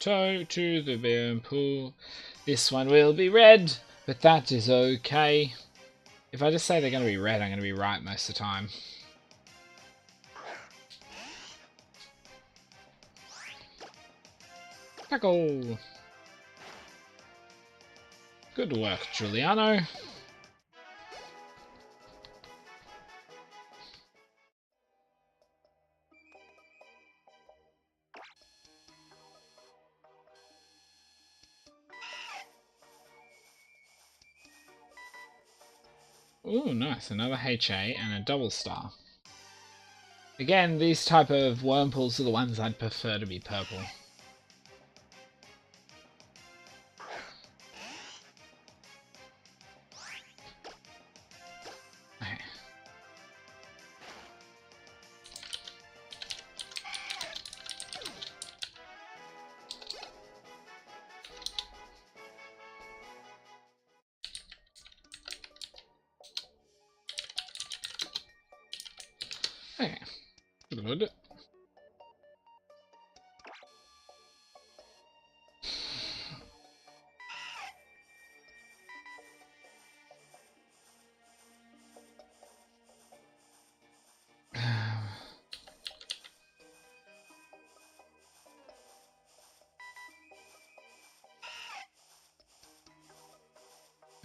Toe to the Wurmple. This one will be red, but that is okay. If I just say they're going to be red, I'm going to be right most of the time. Tackle! Good work, Giuliano. Ooh, nice. Another HA and a double star. Again, these type of Wurmples are the ones I'd prefer to be purple. Okay. Okay. Good.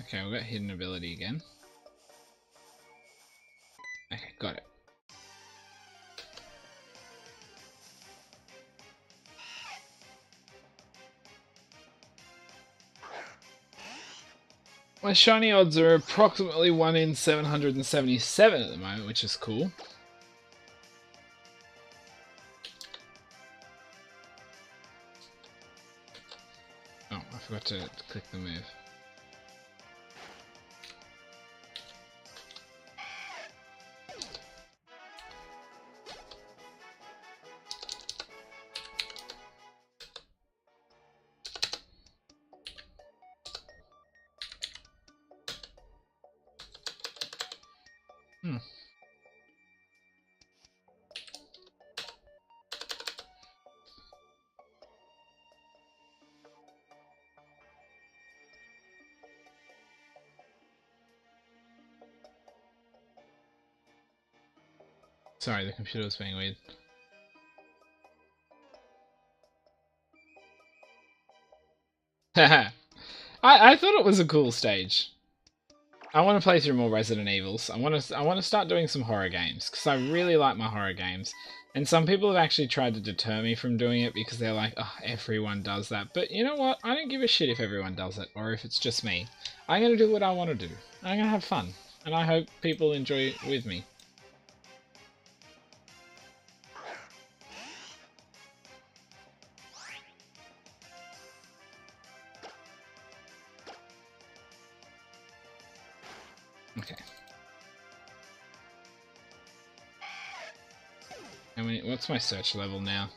Okay, we've got hidden ability again. Okay, got it. My shiny odds are approximately 1 in 777 at the moment, which is cool. Oh, I forgot to click the move. Sorry, the computer was being weird. I thought it was a cool stage. I want to play through more Resident Evils. I want to start doing some horror games because I really like my horror games. And some people have actually tried to deter me from doing it because they're like, oh, everyone does that. But you know what? I don't give a shit if everyone does it or if it's just me. I'm going to do what I want to do. I'm going to have fun. And I hope people enjoy it with me. Okay. What's my search level now?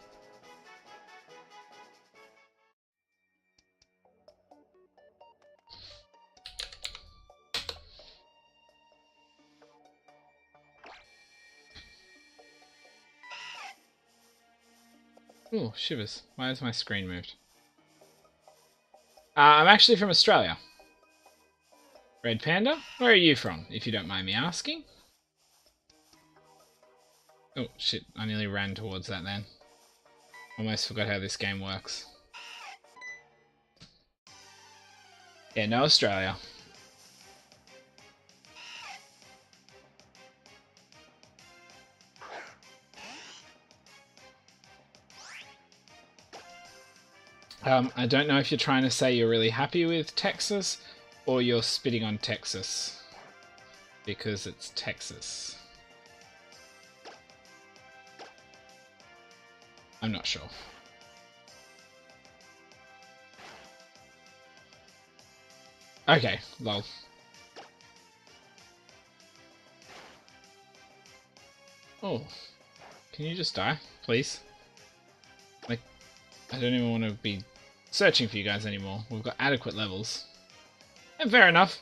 Oh, shivers. Why has my screen moved? I'm actually from Australia. Red Panda? Where are you from, if you don't mind me asking? Oh, shit. I nearly ran towards that then. Almost forgot how this game works. Yeah, no Australia. I don't know if you're trying to say you're really happy with Texas, or you're spitting on Texas. Because it's Texas. I'm not sure. Okay, lol. Oh. Can you just die, please? Like, I don't even want to be searching for you guys anymore. We've got adequate levels. And fair enough.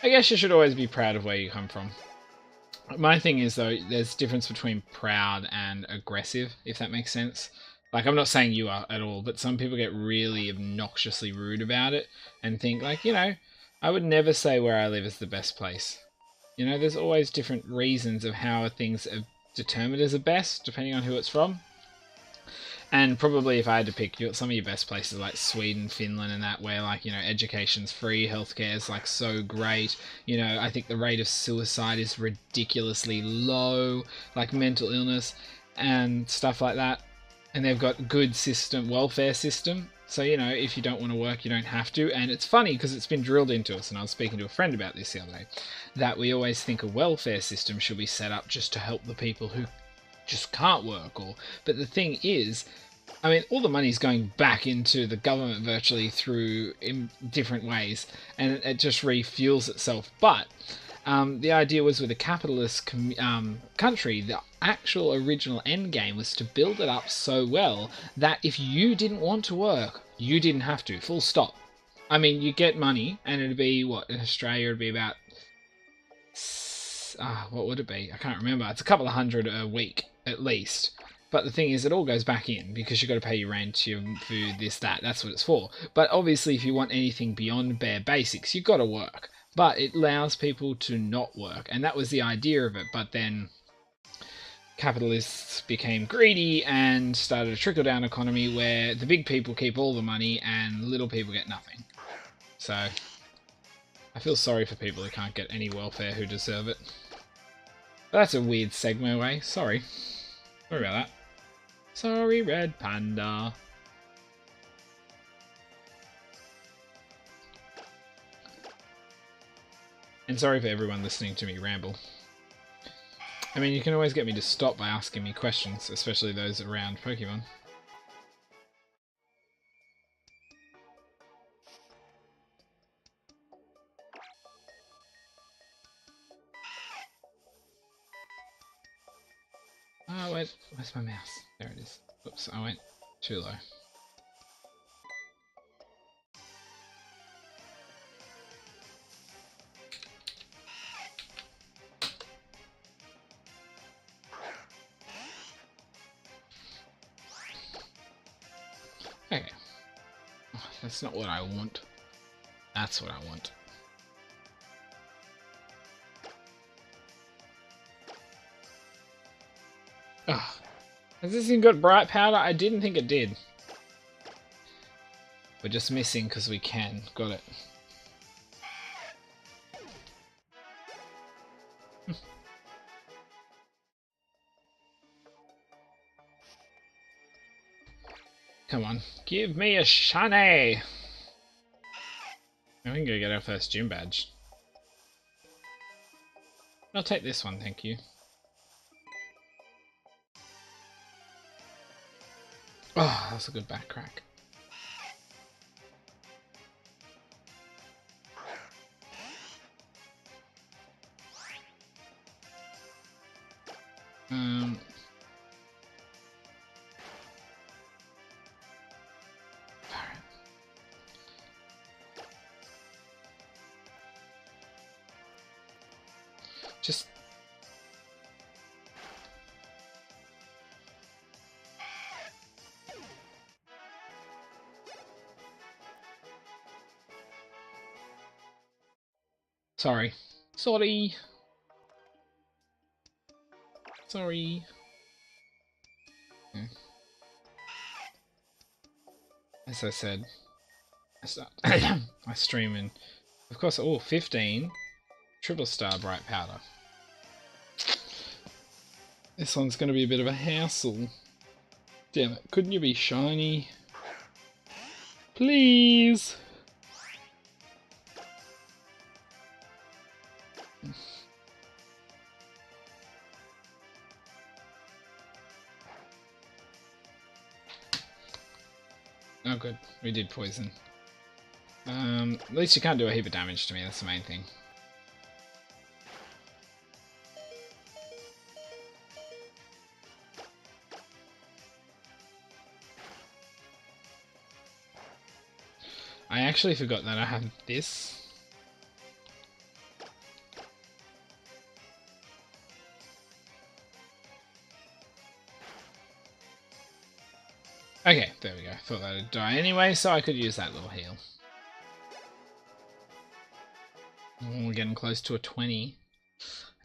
I guess you should always be proud of where you come from. My thing is, though, there's a difference between proud and aggressive, if that makes sense. Like, I'm not saying you are at all, but some people get really obnoxiously rude about it and think, like, you know, I would never say where I live is the best place. You know, there's always different reasons of how things are determined as the best, depending on who it's from. And probably if I had to pick some of your best places like Sweden, Finland and that, where like, you know, education's free, healthcare is like so great, you know, I think the rate of suicide is ridiculously low, like mental illness and stuff like that. And they've got good welfare system. So, you know, if you don't want to work, you don't have to. And it's funny because it's been drilled into us, and I was speaking to a friend about this the other day, that we always think a welfare system should be set up just to help the people who just can't work. But the thing is, I mean, all the money's going back into the government virtually through in different ways, and it just refuels itself. But the idea was with a capitalist country, the actual original end game was to build it up so well that if you didn't want to work, you didn't have to. Full stop. I mean, you get money, and it'd be what in Australia it'd be about. What would it be? I can't remember. It's a couple of hundred a week at least. But the thing is, it all goes back in because you've got to pay your rent, your food, this, that. That's what it's for. But obviously, if you want anything beyond bare basics, you've got to work. But it allows people to not work. And that was the idea of it. But then capitalists became greedy and started a trickle-down economy where the big people keep all the money and little people get nothing. So I feel sorry for people who can't get any welfare who deserve it. But that's a weird segue way. Sorry. Sorry about that. Sorry, Red Panda. And sorry for everyone listening to me ramble. I mean, you can always get me to stop by asking me questions, especially those around Pokemon. Oh, wait, where's my mouse? There it is. Oops, I went too low. Okay. Oh, that's not what I want. That's what I want. Ugh. Has this thing got bright powder? I didn't think it did. We're just missing because we can. Got it. Come on. Give me a shiny! I can go get our first gym badge. I'll take this one, thank you. Oh, that's a good back crack. Just... Sorry. Sorry. Sorry. As I said, I stream in, of course, 15 triple star bright powder. This one's going to be a bit of a hassle. Damn it, couldn't you be shiny? Please! Oh good, we did poison. At least you can't do a heap of damage to me, that's the main thing. I actually forgot that I have this. Okay, there we go. Thought that'd die anyway, so I could use that little heal. We're getting close to a 20.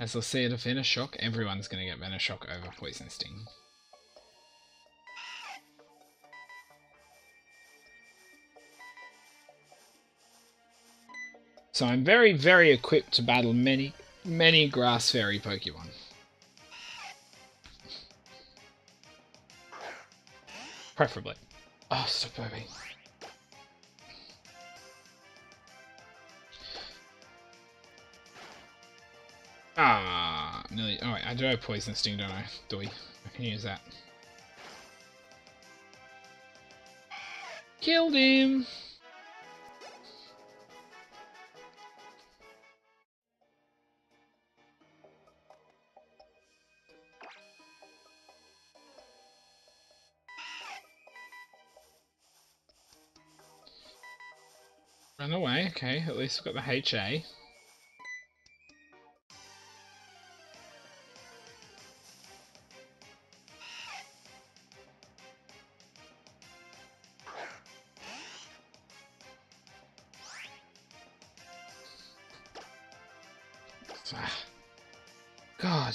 As we'll see at a Venoshock, everyone's going to get Venoshock over Poison Sting. So I'm very, very equipped to battle many, many Grass Fairy Pokemon. Preferably. Oh, stop moving. Ah, nearly. Oh, wait, I do have Poison Sting, don't I? Doi. I can use that. Killed him! Run away, okay, at least we've got the HA. God.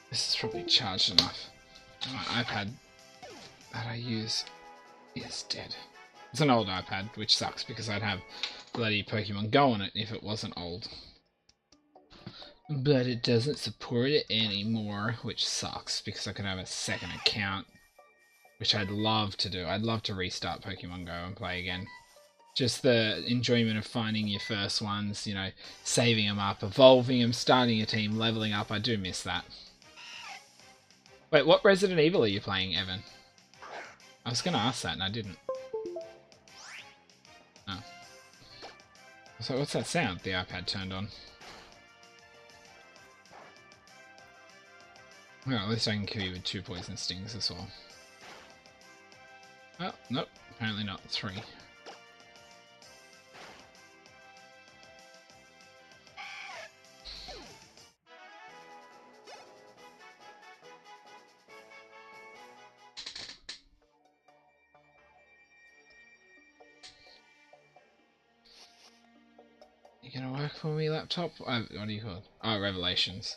This is probably charged enough. My iPad that I use is dead. It's an old iPad, which sucks because I'd have bloody Pokemon Go on it if it wasn't old. But it doesn't support it anymore, which sucks because I could have a second account, which I'd love to do. I'd love to restart Pokemon Go and play again. Just the enjoyment of finding your first ones, you know, saving them up, evolving them, starting a team, leveling up. I do miss that. Wait, what Resident Evil are you playing, Evan? I was going to ask that and I didn't. Oh. So what's that sound? The iPad turned on. Well, at least I can kill you with 2 poison stings as well. Oh, nope. Apparently not. 3. You gonna work for me, laptop? What do you call it? Oh, Revelations.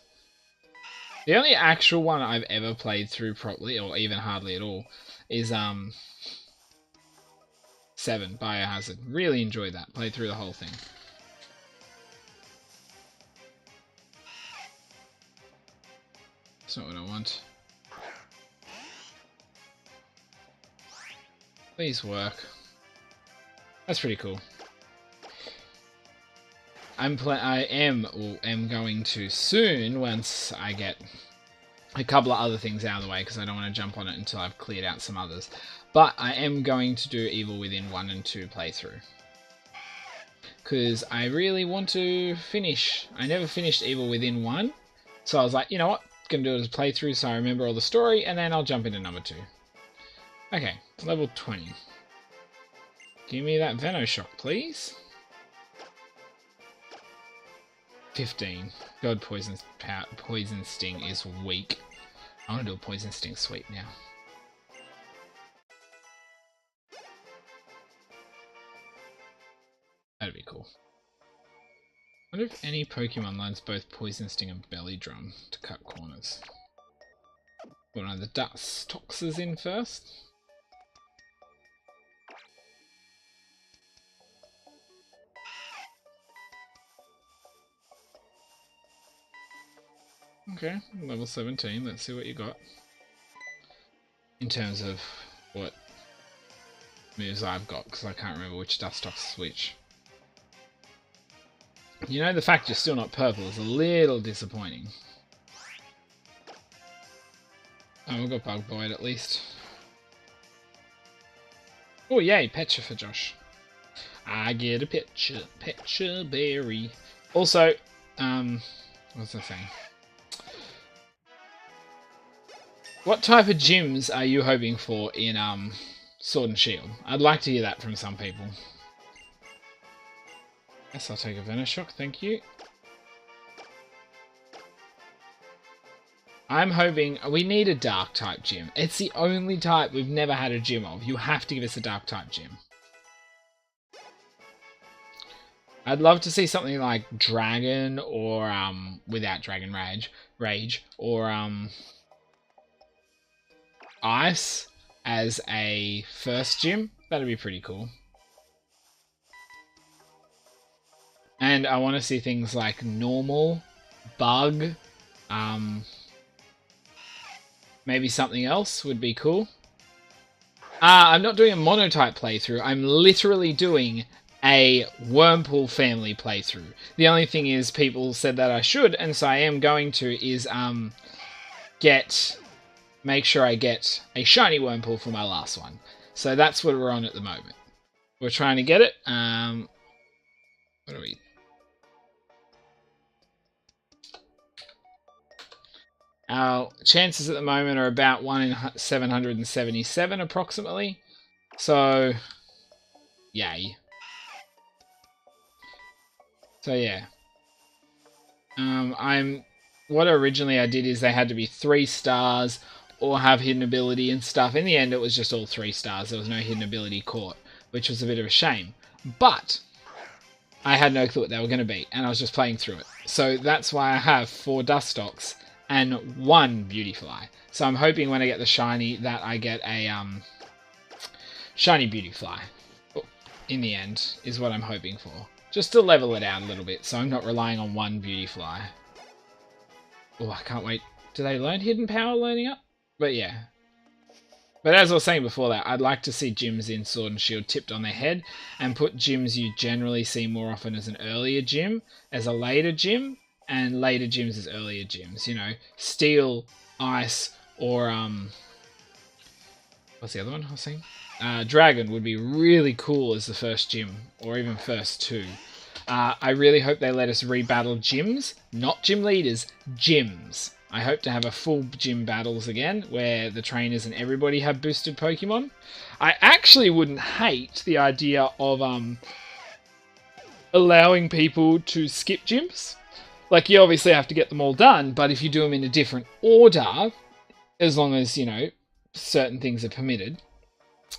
The only actual one I've ever played through properly, or even hardly at all, is 7, Biohazard. Really enjoyed that. Played through the whole thing. That's not what I want. Please work. That's pretty cool. I am going to soon, once I get a couple of other things out of the way, because I don't want to jump on it until I've cleared out some others. But I am going to do Evil Within 1 and 2 playthrough. Because I really want to finish. I never finished Evil Within 1. So I was like, you know what? Going to do it as a playthrough so I remember all the story, and then I'll jump into number 2. Okay, level 20. Give me that Venoshock, please. 15. God, Poison Sting is weak. I want to do a Poison Sting sweep now. That'd be cool. I wonder if any Pokemon learns both Poison Sting and Belly Drum to cut corners. Put one of the Dustoxes in first. Okay, level 17, let's see what you got. In terms of what moves I've got, because I can't remember which Dustox is which. You know, the fact you're still not purple is a little disappointing. Oh, we've got Bug Boyd at least. Oh, yay, Pecha for Josh. I get a Pecha Berry. Also, what's I saying? What type of gyms are you hoping for in Sword and Shield? I'd like to hear that from some people. Yes, I'll take a Venoshock, thank you. I'm hoping... We need a Dark type gym. It's the only type we've never had a gym of. You have to give us a Dark type gym. I'd love to see something like Dragon or, without Dragon Rage, or, Ice as a first gym. That'd be pretty cool. And I want to see things like Normal, Bug, maybe something else would be cool. I'm not doing a Monotype playthrough. I'm literally doing a Wurmple family playthrough. The only thing is people said that I should, and so I am going to, is make sure I get a shiny Wurmple for my last one. So that's what we're on at the moment. We're trying to get it. What are we? Our chances at the moment are about 1 in 777 approximately. So, yay. So yeah. What originally I did is they had to be 3 stars or have hidden ability and stuff. In the end, it was just all 3 stars. There was no hidden ability caught, which was a bit of a shame. But I had no clue what they were going to be, and I was just playing through it. So that's why I have 4 Dustox and 1 Beautyfly. So I'm hoping when I get the shiny that I get a shiny Beautyfly. In the end, is what I'm hoping for. Just to level it out a little bit, so I'm not relying on 1 Beautyfly. Oh, I can't wait. Do they learn Hidden Power learning up? But yeah. But as I was saying before that, I'd like to see gyms in Sword and Shield tipped on their head and put gyms you generally see more often as an earlier gym, as a later gym, and later gyms as earlier gyms. You know, Steel, Ice, or what's the other one I was saying? Dragon would be really cool as the first gym, or even first 2. I really hope they let us rebattle gyms, not gym leaders, gyms. I hope to have a full gym battles again, where the trainers and everybody have boosted Pokemon. I actually wouldn't hate the idea of allowing people to skip gyms. Like, you obviously have to get them all done, but if you do them in a different order, as long as, you know, certain things are permitted,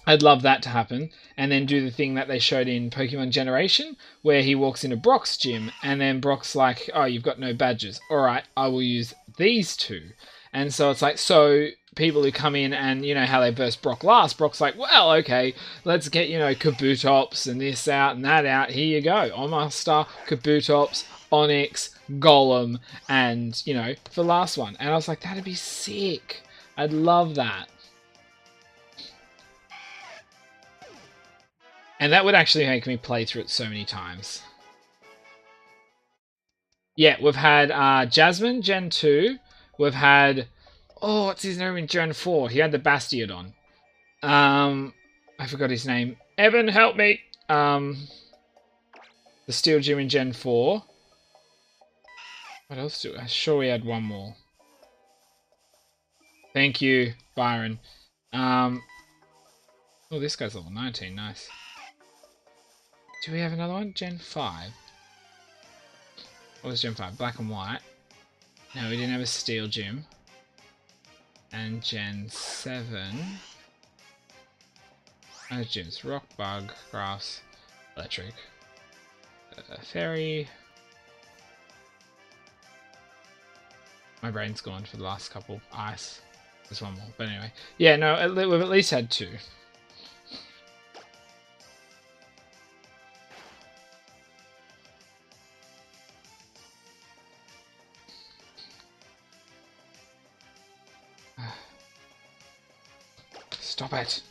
I'd love that to happen, and then do the thing that they showed in Pokemon Generation, where he walks into Brock's gym, and then Brock's like, "Oh, you've got no badges. All right, I will use these two." And so it's like, so people who come in and, you know, how they burst Brock last, Brock's like, well, okay, let's get, you know, Kabutops and this out and that out. Here you go. Omastar, Kabutops, Onyx, Golem, and, you know, for the last one. And I was like, that'd be sick. I'd love that. And that would actually make me play through it so many times. Yeah, we've had Jasmine, Gen 2. We've had... Oh, what's his name in Gen 4? He had the Bastiodon. I forgot his name. Evan, help me! The Steel Gym in Gen 4. What else do... I'm sure we had one more. Thank you, Byron. Oh, this guy's level 19. Nice. Do we have another one? Gen 5. What was Gen 5? Black and White. No, we didn't have a Steel Gym. And Gen 7. Those gyms. Rock, Bug, Grass, Electric. Fairy. My brain's gone for the last couple. Ice. There's one more. But anyway. Yeah, no, we've at least had 2. Stop it.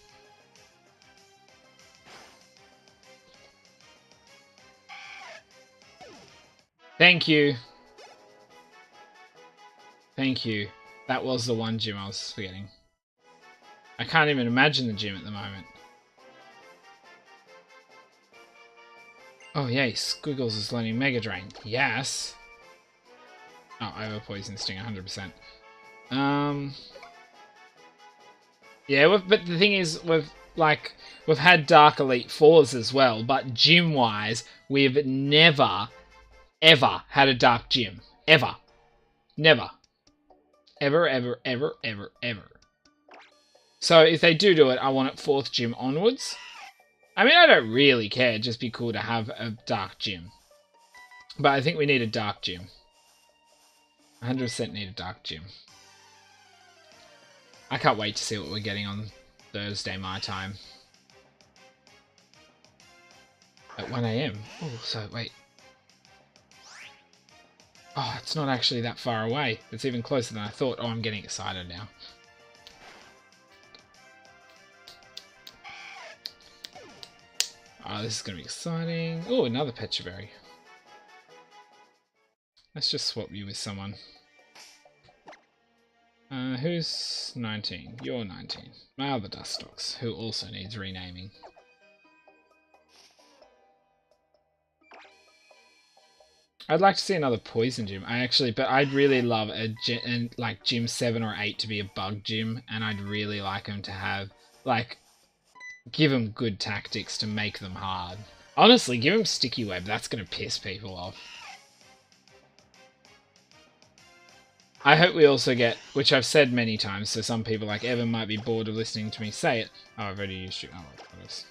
Thank you. Thank you. That was the one gym I was forgetting. I can't even imagine the gym at the moment. Oh yay, Squiggles is learning Mega Drain. Yes. Oh, over Poison Sting 100%. Yeah, but the thing is, we've had Dark Elite 4s as well, but gym-wise, we've never, ever had a Dark Gym. Ever. Never. Ever, ever, ever, ever, ever. So if they do it, I want it 4th Gym onwards. I mean, I don't really care, it'd just be cool to have a Dark Gym. But I think we need a Dark Gym. 100% need a Dark Gym. I can't wait to see what we're getting on Thursday, my time. At 1 AM. Oh, so, wait. Oh, it's not actually that far away. It's even closer than I thought. Oh, I'm getting excited now. Oh, this is going to be exciting. Oh, another Petraberry. Let's just swap you with someone. Who's 19? You're 19. My other Dustox, who also needs renaming. I'd like to see another Poison Gym. But I'd really love like Gym 7 or 8 to be a Bug Gym, and I'd really like them to have, like, give them good tactics to make them hard. Honestly, give them Sticky Web. That's going to piss people off. I hope we also get, which I've said many times, so some people like Evan might be bored of listening to me say it. Oh, I've already used you. Oh, what else?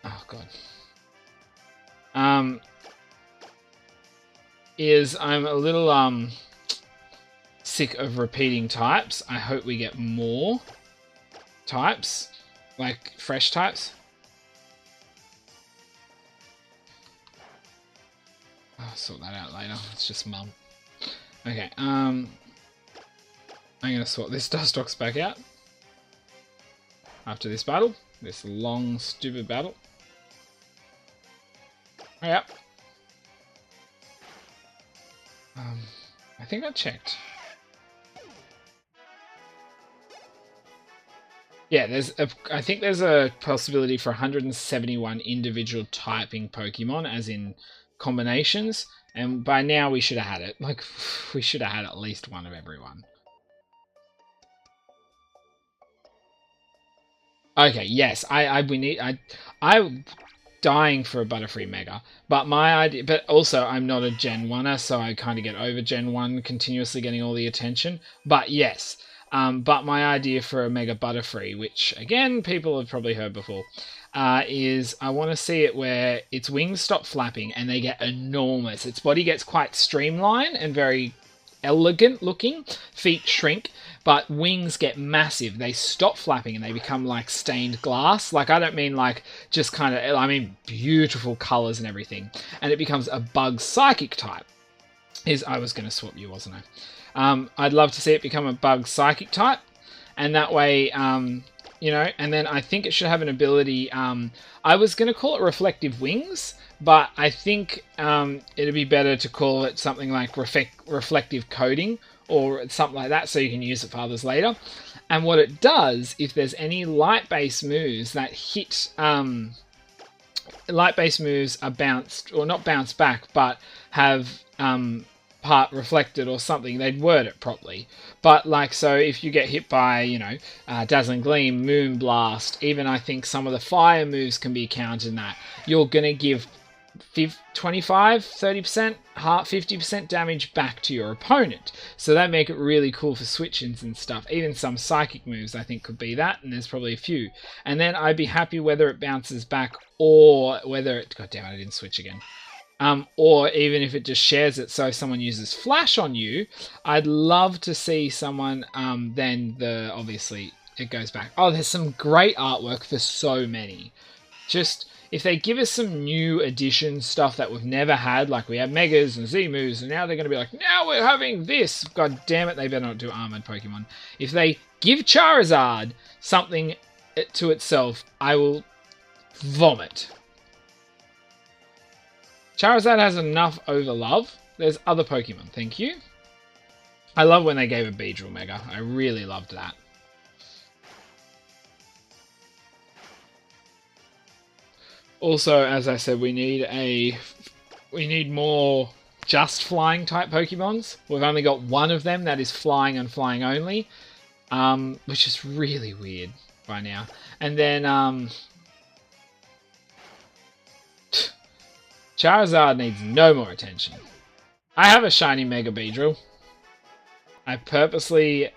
Oh god. Is I'm a little sick of repeating types. I hope we get more types, like fresh types. I'll sort that out later. It's just mum. Okay, I'm gonna swap this Dustox back out after this battle, this long, stupid battle. Hurry up. I think I checked. Yeah, I think there's a possibility for 171 individual typing Pokemon, as in combinations. And by now we should have had it. Like, we should have had at least one of everyone. Okay, yes, I'm dying for a Butterfree Mega. But my idea, but also I'm not a Gen 1er, so I kind of get over Gen 1 continuously getting all the attention. But yes, But my idea for a Mega Butterfree, which again people have probably heard before, is I want to see it where its wings stop flapping and they get enormous. Its body gets quite streamlined and very elegant looking. Feet shrink, but wings get massive. They stop flapping and they become like stained glass. Like, I don't mean like just kind of, I mean beautiful colors and everything. And it becomes a bug psychic type. I was going to swap you, wasn't I? I'd love to see it become a bug psychic type. And that way, you know, and then I think it should have an ability. I was going to call it reflective wings, but I think it'd be better to call it something like reflective coating or something like that, so you can use it for others later. And what it does, if there's any light-based moves that hit, light-based moves are bounced, or not bounced back, but have part reflected or something, they'd word it properly. But like, so if you get hit by, you know, Dazzling Gleam, Moon Blast, even I think some of the fire moves can be countered in that, you're going to give 25, 30%, 50% damage back to your opponent. So that make it really cool for switch-ins and stuff. Even some psychic moves I think could be that, and there's probably a few. And then I'd be happy whether it bounces back or whether it... God damn it, I didn't switch again. Or even if it just shares it, so if someone uses Flash on you, I'd love to see someone, then obviously it goes back. Oh, there's some great artwork for so many. Just, if they give us some new addition stuff that we've never had, like we had Megas and Z-moves, and now they're going to be like, now we're having this. God damn it, they better not do Armored Pokemon. If they give Charizard something to itself, I will vomit. Charizard has enough over love. There's other Pokemon, thank you. I love when they gave a Beedrill Mega. I really loved that. Also, as I said, we need more just flying type Pokemons. We've only got one of them that is flying and flying only, which is really weird by now. And then Charizard needs no more attention. I have a shiny Mega Beedrill. I purposely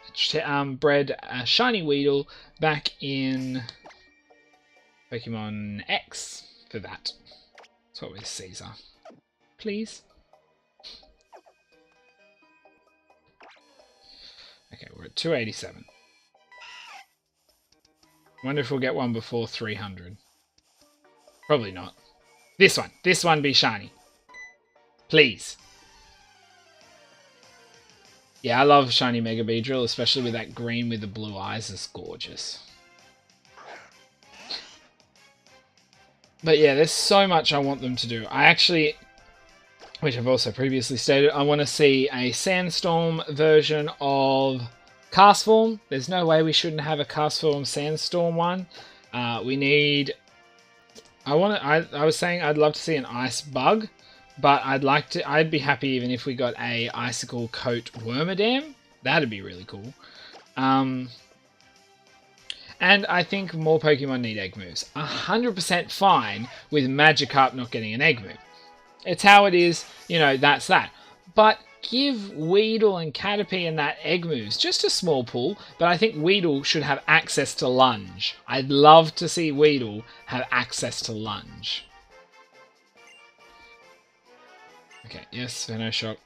bred a shiny Weedle back in Pokemon X for that. So with Caesar. Please. Okay, we're at 287. Wonder if we'll get one before 300. Probably not. This one be shiny. Please. Yeah, I love shiny Mega Beedrill, especially with that green with the blue eyes. It's gorgeous. But yeah, there's so much I want them to do. I actually, which I've also previously stated, I want to see a Sandstorm version of Castform. There's no way we shouldn't have a Castform Sandstorm one. We need... I was saying I'd love to see an Ice Bug, but I'd be happy even if we got a Icicle Coat Wormadam. That'd be really cool. And I think more Pokemon need egg moves. 100% fine with Magikarp not getting an egg move. It's how it is, you know, that's that. But give Weedle and Caterpie and that egg moves. Just a small pool, but I think Weedle should have access to Lunge. I'd love to see Weedle have access to Lunge. Okay, yes, Venoshock.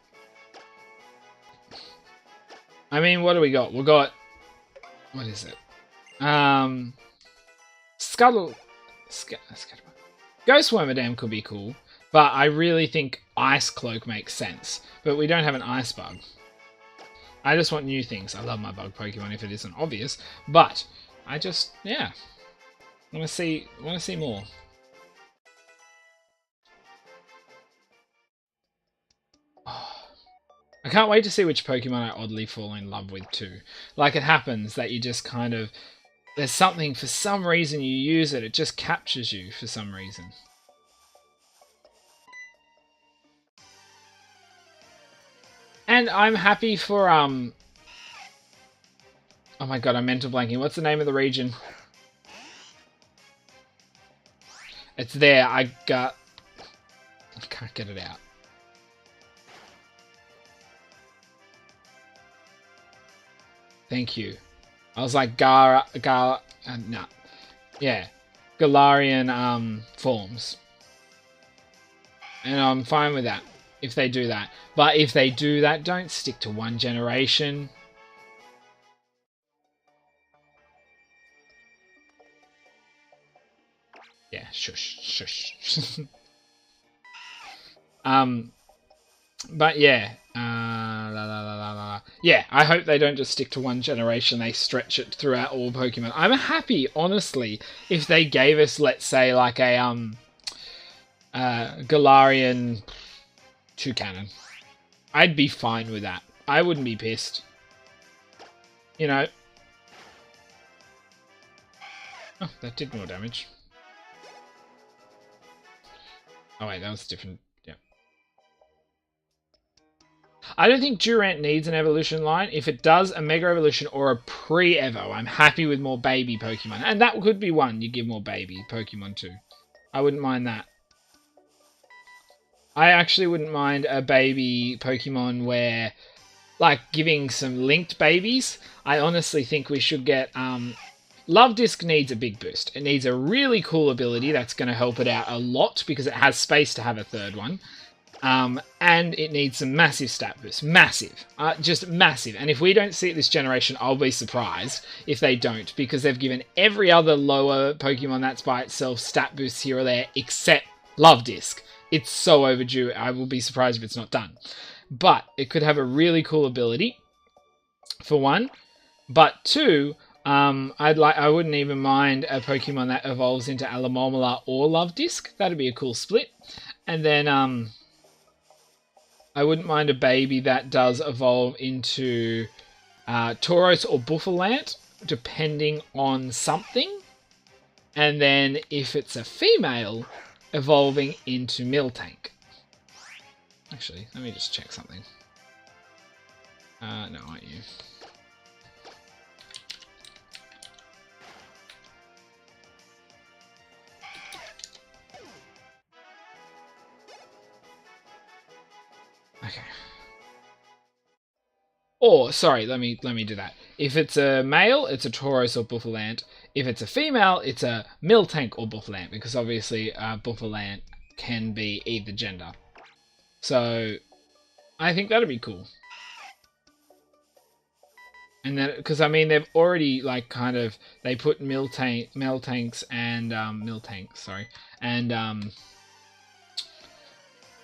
I mean, what do we got? We've got... What is it? Scuttle... Ghost Wormadam could be cool, but I really think Ice Cloak makes sense. But we don't have an Ice Bug. I just want new things. I love my bug Pokemon if it isn't obvious, but I just, yeah, want to see more. I can't wait to see which Pokemon I oddly fall in love with too. Like, it happens that you just kind of, there's something, for some reason you use it, it just captures you for some reason. And I'm happy for, oh my god, I'm mental blanking. What's the name of the region? It's there, I can't get it out. Thank you. I was like no. Yeah. Galarian forms. And I'm fine with that if they do that. But if they do that, don't stick to one generation. Yeah, shush. But yeah, yeah. I hope they don't just stick to one generation. They stretch it throughout all Pokemon. I'm happy, honestly, if they gave us, let's say, like a Galarian Toucannon. I'd be fine with that. I wouldn't be pissed. You know. Oh, that did more damage. Oh wait, that was different. Yeah. I don't think Durant needs an evolution line. If it does, a Mega Evolution or a pre-Evo, I'm happy with more baby Pokemon. And that could be one you give more baby Pokemon to. I wouldn't mind that. I actually wouldn't mind a baby Pokemon where, like, giving some linked babies. I honestly think we should get... Love Disc needs a big boost. It needs a really cool ability that's going to help it out a lot because it has space to have a third one. And it needs some massive stat boost. Massive. Just massive. And if we don't see it this generation, I'll be surprised if they don't, because they've given every other lower Pokemon that's by itself stat boosts here or there, except Love Disc. It's so overdue. I will be surprised if it's not done. But it could have a really cool ability, for one. But two, I wouldn't even mind a Pokemon that evolves into Alomomola or Love Disc. That'd be a cool split. And then, I wouldn't mind a baby that does evolve into Tauros or Buffalante, depending on something. And then if it's a female, evolving into Miltank. Actually, let me just check something. No, aren't you? Okay. Or, sorry, let me do that. If it's a male, it's a Tauros or Buffalante. If it's a female, it's a Miltank or Buffalante, because obviously Buffalante can be either gender. So, I think that'd be cool. And then, because I mean, they've already like kind of they put Miltanks and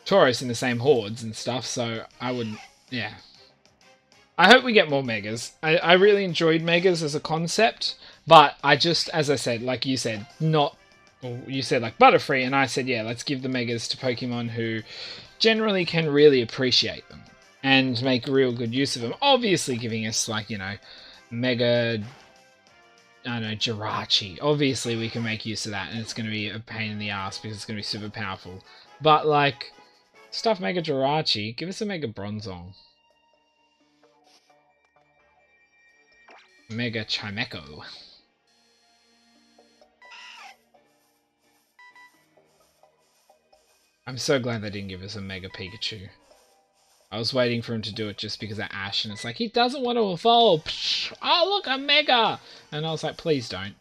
Tauros in the same hordes and stuff. So I wouldn't, yeah. I hope we get more Megas. I really enjoyed Megas as a concept, but I just, as I said, like you said, not. Well, you said like Butterfree, and I said, yeah, let's give the Megas to Pokemon who generally can really appreciate them and make real good use of them. Obviously giving us, like, you know, Mega, I don't know, Jirachi. Obviously we can make use of that, and it's going to be a pain in the ass because it's going to be super powerful. But, like, stuff Mega Jirachi, give us a Mega Bronzong. Mega Chimecho. I'm so glad they didn't give us a Mega Pikachu. I was waiting for him to do it just because of Ash, and it's like, he doesn't want to evolve. Psh, oh, look, a Mega! And I was like, please don't.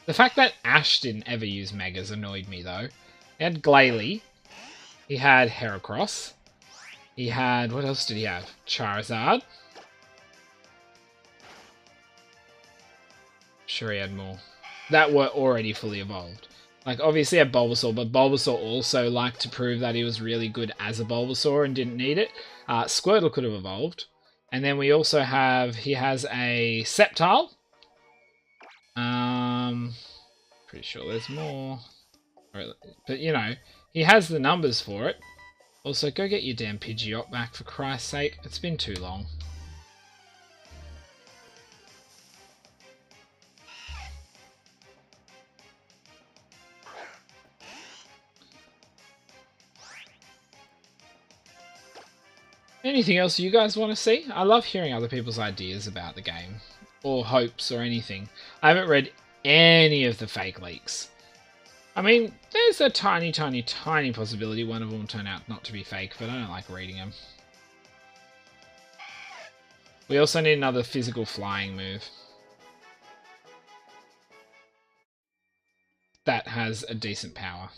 The fact that Ash didn't ever use Megas annoyed me, though. He had Glalie. He had Heracross. He had... what else did he have? Charizard. Sure, he had more. That were already fully evolved. Like, obviously he had Bulbasaur, but Bulbasaur also liked to prove that he was really good as a Bulbasaur and didn't need it. Squirtle could have evolved. And then we also have... he has a Sceptile. Pretty sure there's more. But, you know, he has the numbers for it. Also, go get your damn Pidgeot back, for Christ's sake. It's been too long. Anything else you guys want to see? I love hearing other people's ideas about the game. Or hopes or anything. I haven't read any of the fake leaks. I mean, there's a tiny possibility one of them will turn out not to be fake, but I don't like reading them. We also need another physical flying move that has a decent power.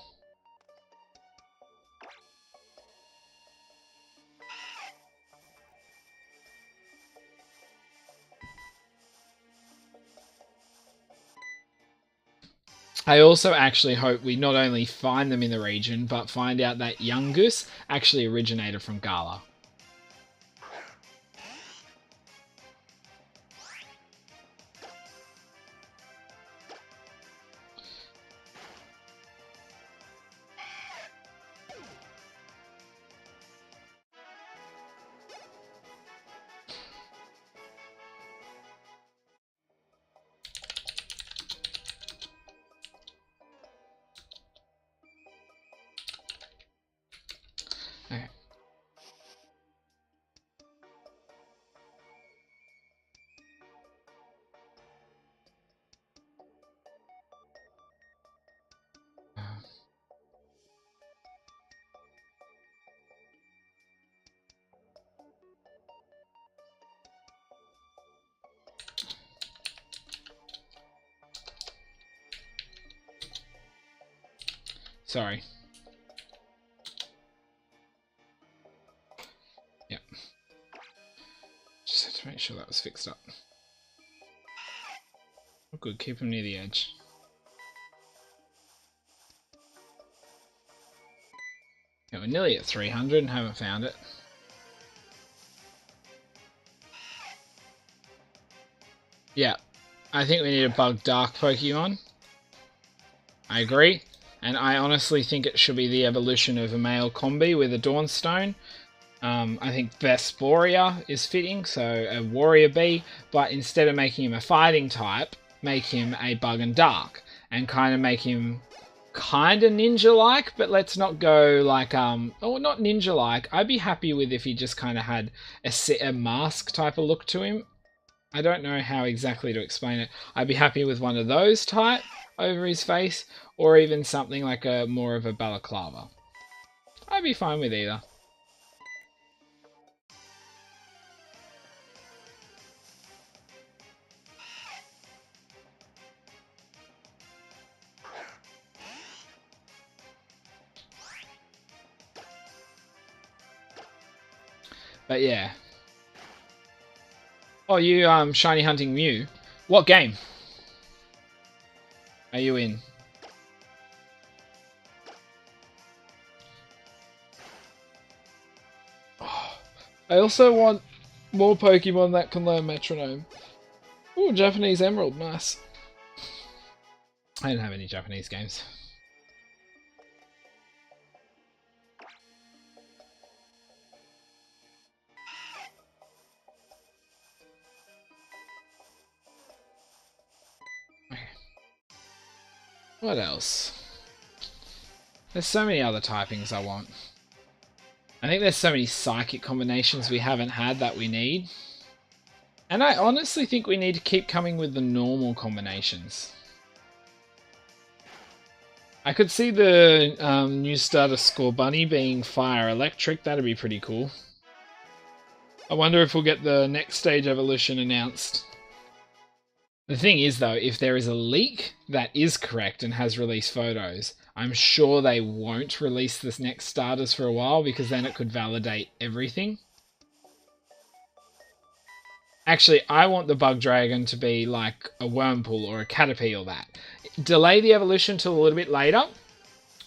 I also actually hope we not only find them in the region, but find out that Yungus actually originated from Gala. Okay. Sorry. Yep. Just had to make sure that was fixed up. Oh, good, keep him near the edge. Okay, we're nearly at 300 and haven't found it. Yeah, I think we need a bug dark Pokemon. I agree. And I honestly think it should be the evolution of a male combi with a Dawnstone. I think Vesporia is fitting, so a Warrior Bee, but instead of making him a fighting type, make him a Bug and Dark, and kind of make him kind of ninja-like, but let's not go like, oh, not ninja-like. I'd be happy with if he just kind of had a mask type of look to him. I don't know how exactly to explain it. I'd be happy with one of those type over his face, or even something like a more of a balaclava. I'd be fine with either. But yeah. Oh, you shiny hunting Mew. What game are you in? I also want more Pokemon that can learn Metronome. Ooh, Japanese Emerald, nice. I don't have any Japanese games. Okay. What else? There's so many other typings I want. I think there's so many psychic combinations we haven't had that we need. And I honestly think we need to keep coming with the normal combinations. I could see the new starter Scorbunny being fire electric. That'd be pretty cool. I wonder if we'll get the next stage evolution announced. The thing is though, if there is a leak that is correct and has released photos, I'm sure they won't release this next starters for a while because then it could validate everything. Actually, I want the Bug Dragon to be like a Wurmple or a Caterpie or that. Delay the evolution till a little bit later.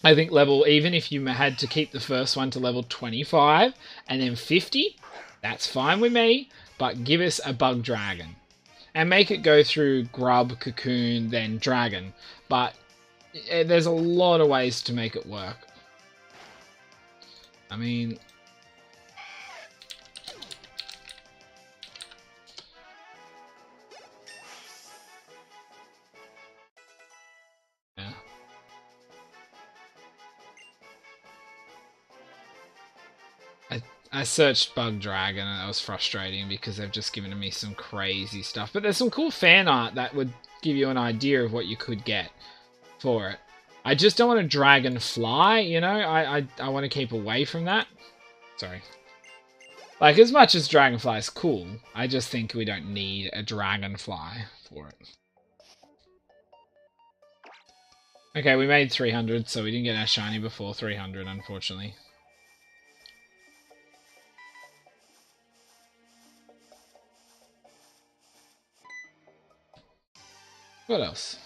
I think level, even if you had to keep the first one to level 25 and then 50, that's fine with me, but give us a Bug Dragon. And make it go through Grub, Cocoon, then Dragon. But there's a lot of ways to make it work. I mean... yeah. I searched Bug Dragon and that was frustrating because they've just given me some crazy stuff. But there's some cool fan art that would give you an idea of what you could get for it. I just don't want a dragon fly, you know? I want to keep away from that. Sorry. Like, as much as Dragonfly is cool, I just think we don't need a Dragonfly for it. Okay, we made 300, so we didn't get our shiny before 300, unfortunately. What else?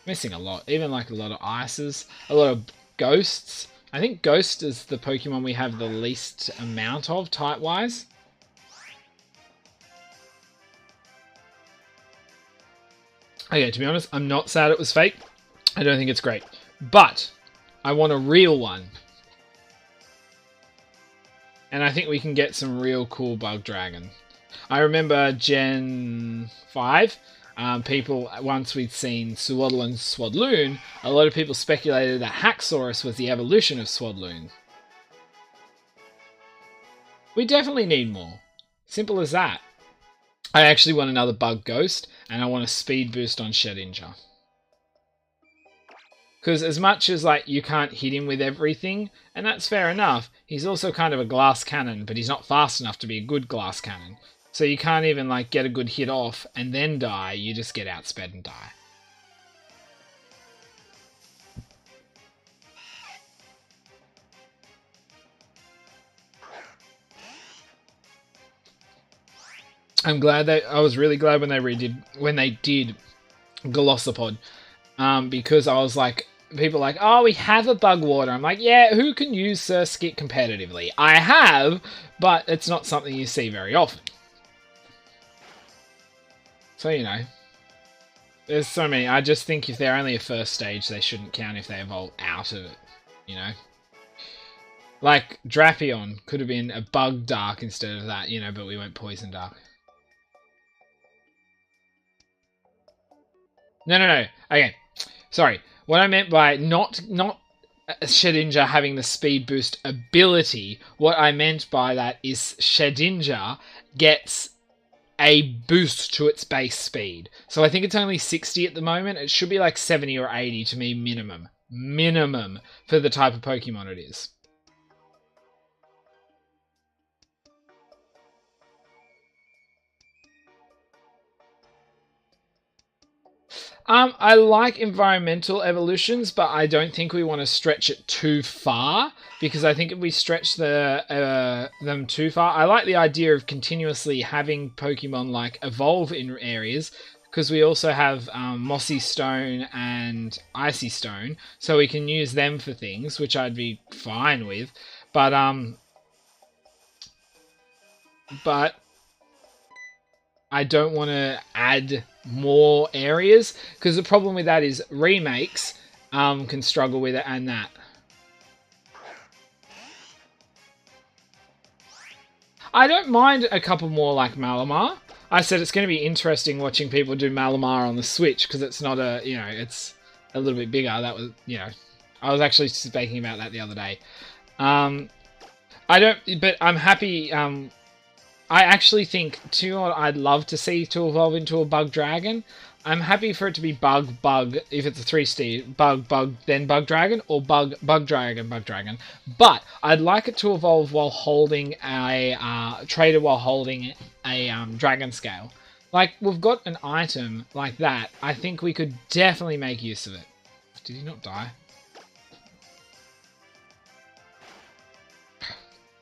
Missing a lot. Even like a lot of ices, a lot of ghosts. I think Ghost is the Pokemon we have the least amount of, type-wise. Okay, to be honest, I'm not sad it was fake. I don't think it's great. But I want a real one. And I think we can get some real cool Bug Dragon. I remember Gen 5, people, once we'd seen Swaddle and Swadloon, a lot of people speculated that Haxorus was the evolution of Swadloon. We definitely need more. Simple as that. I actually want another Bug Ghost, and I want a speed boost on Shedinja. Because as much as like you can't hit him with everything, and that's fair enough, he's also kind of a glass cannon, but he's not fast enough to be a good glass cannon. So you can't even like get a good hit off and then die, you just get outsped and die. I was really glad when they did Glossopod, because I was like, people are like, oh, we have a Bug Water. I'm like, yeah, who can use Surskit competitively? I have, but it's not something you see very often. So, you know, there's so many. I just think if they're only a first stage, they shouldn't count if they evolve out of it, you know? Like, Drapion could have been a Bug Dark instead of that, you know, but we went Poison Dark. No. Okay, sorry. What I meant by not Shedinja having the speed boost ability, what I meant by that is Shedinja gets a boost to its base speed. So I think it's only 60 at the moment. It should be like 70 or 80 to me minimum. Minimum for the type of Pokemon it is. I like environmental evolutions, but I don't think we want to stretch it too far, because I think if we stretch them too far, I like the idea of continuously having Pokemon like evolve in areas, because we also have Mossy Stone and Icy Stone, so we can use them for things, which I'd be fine with, but I don't want to add more areas, because the problem with that is remakes can struggle with it and that. I don't mind a couple more like Malamar. I said it's going to be interesting watching people do Malamar on the Switch, because it's not a, you know, it's a little bit bigger. That was, you know, I was actually speaking about that the other day. But I'm happy. I actually think, too, what I'd love to see to evolve into a Bug Dragon. I'm happy for it to be Bug, if it's a 3-stage, Bug, then Bug Dragon, or Bug, Dragon. But I'd like it to evolve while holding a, traded while holding a Dragon Scale. Like, we've got an item like that. I think we could definitely make use of it. Did he not die?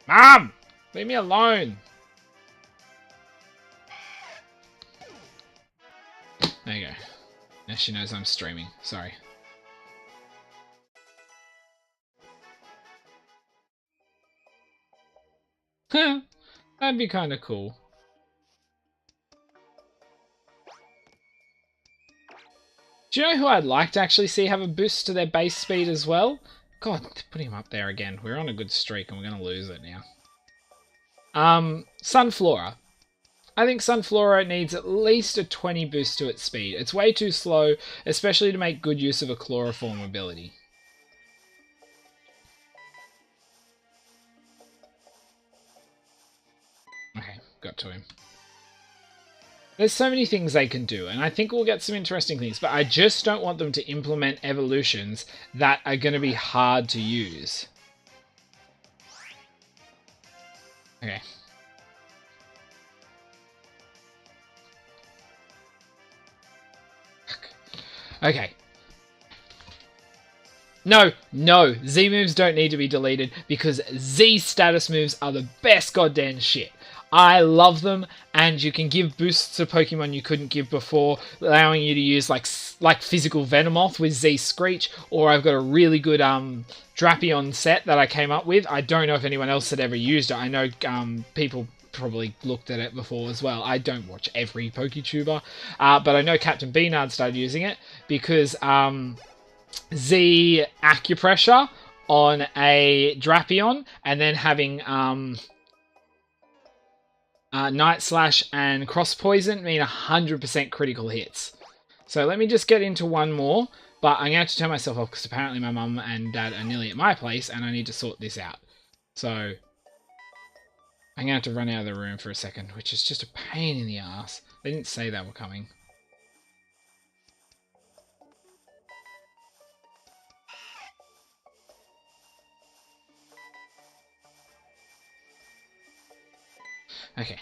Mom! Leave me alone! There you go. Now she knows I'm streaming. Sorry. That'd be kind of cool. Do you know who I'd like to actually see have a boost to their base speed as well? God, put him up there again. We're on a good streak and we're going to lose it now. Sunflora. I think Sunflora needs at least a 20 boost to its speed. It's way too slow, especially to make good use of a Chloroform ability. Okay, got to him. There's so many things they can do, and I think we'll get some interesting things, but I just don't want them to implement evolutions that are going to be hard to use. Okay. Okay. No, no, Z moves don't need to be deleted because Z status moves are the best goddamn shit. I love them, and you can give boosts to Pokemon you couldn't give before, allowing you to use like physical Venomoth with Z Screech, or I've got a really good Drapion set that I came up with. I don't know if anyone else had ever used it. I know people probably looked at it before as well. I don't watch every PokeTuber, but I know Captain Beanard started using it because Z Acupressure on a Drapion, and then having Night Slash and Cross Poison mean 100% critical hits. So let me just get into one more, but I'm going to have to turn myself off because apparently my mum and dad are nearly at my place and I need to sort this out. So I'm going to have to run out of the room for a second, which is just a pain in the ass. They didn't say they were coming. Okay.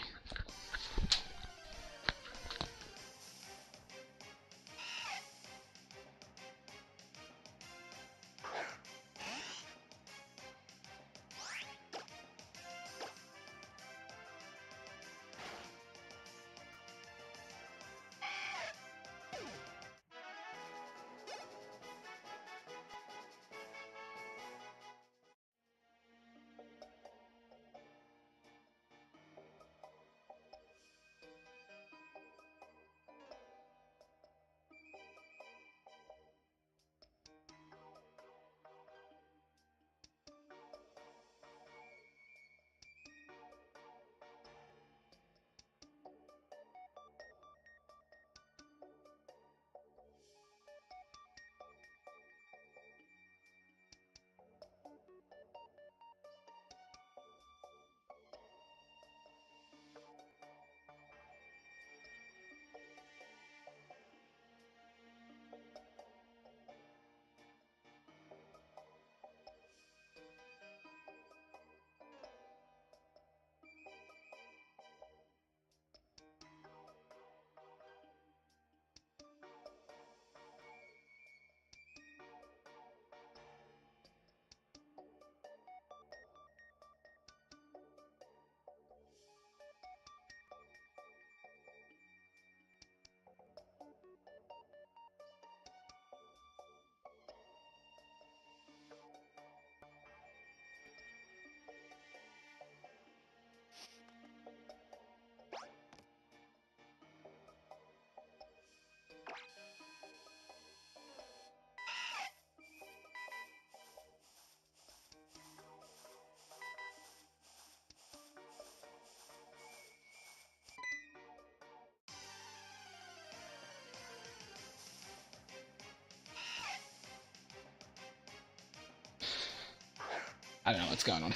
I don't know what's going on.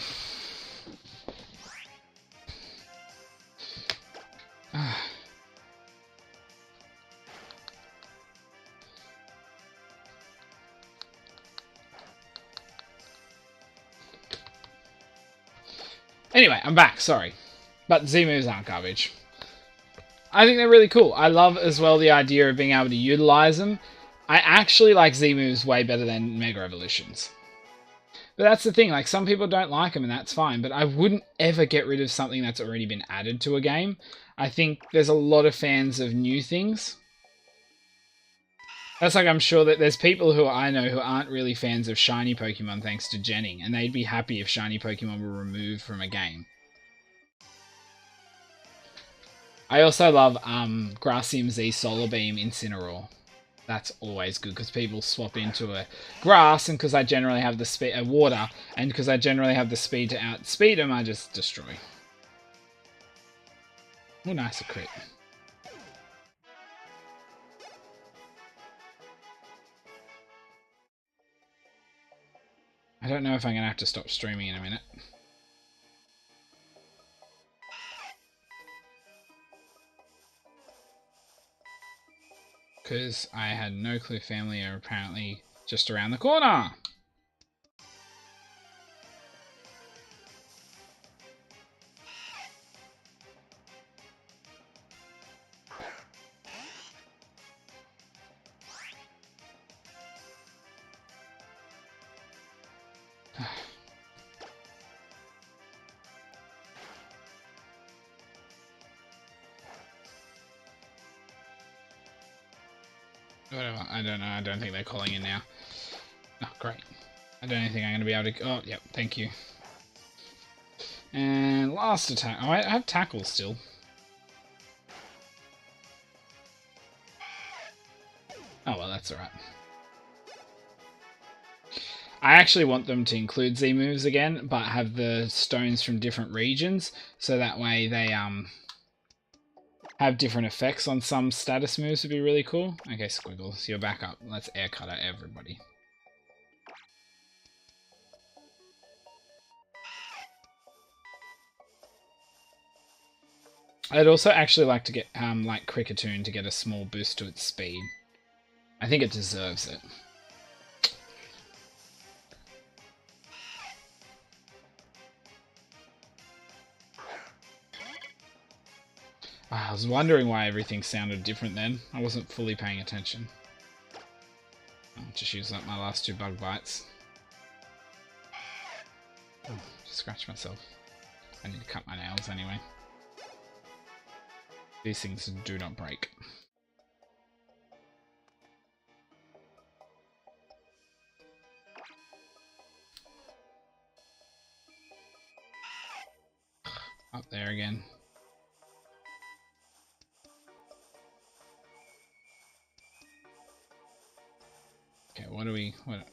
Anyway, I'm back, sorry. But Z-moves aren't garbage. I think they're really cool. I love as well the idea of being able to utilize them. I actually like Z-moves way better than Mega Evolutions. But that's the thing, like, some people don't like them and that's fine, but I wouldn't ever get rid of something that's already been added to a game. I think there's a lot of fans of new things. That's like, I'm sure that there's people who I know who aren't really fans of shiny Pokemon thanks to genning, and they'd be happy if shiny Pokemon were removed from a game. I also love Gracium Z Solar Beam Incineroar. That's always good because people swap into a grass, and because I generally have the speed, water, and because I generally have the speed to outspeed them, I just destroy. Oh, nice, a crit. I don't know if I'm gonna have to stop streaming in a minute. Because I had no clue family are apparently just around the corner. Whatever. I don't know. I don't think they're calling in now. Oh, great. I don't think I'm going to be able to... Oh, yep. Thank you. And last attack. Oh, I have tackle still. Oh, well, that's alright. I actually want them to include Z moves again, but have the stones from different regions, so that way they have different effects on some status moves would be really cool. Okay, Squiggles, you're back up. Let's air cutter everybody. I'd also actually like to get like Cricketoon to get a small boost to its speed. I think it deserves it. I was wondering why everything sounded different then. I wasn't fully paying attention. I'll just use up my last 2 bug bites. Oh, just scratch myself. I need to cut my nails anyway. These things do not break. Up there again. Okay, what do we... What?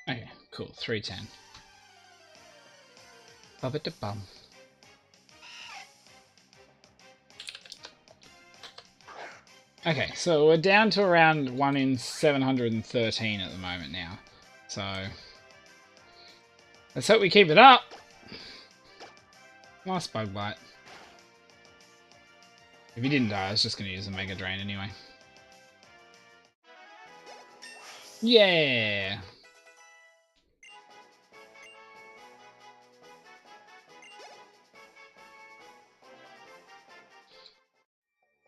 Okay, cool. 310. Bum. Okay, so we're down to around 1 in 713 at the moment now. So let's hope we keep it up. Last bug bite. If he didn't die, I was just going to use a Mega Drain anyway. Yeah!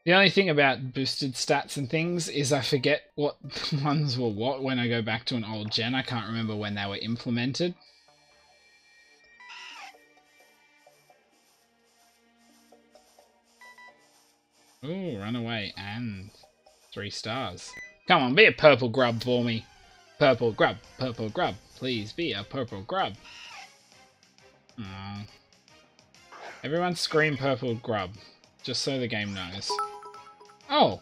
The only thing about boosted stats and things is I forget what ones were what when I go back to an old gen. I can't remember when they were implemented. Ooh, run away and 3 stars. Come on, be a purple grub for me. Purple grub, please be a purple grub. Aww. Everyone scream purple grub, just so the game knows. Oh!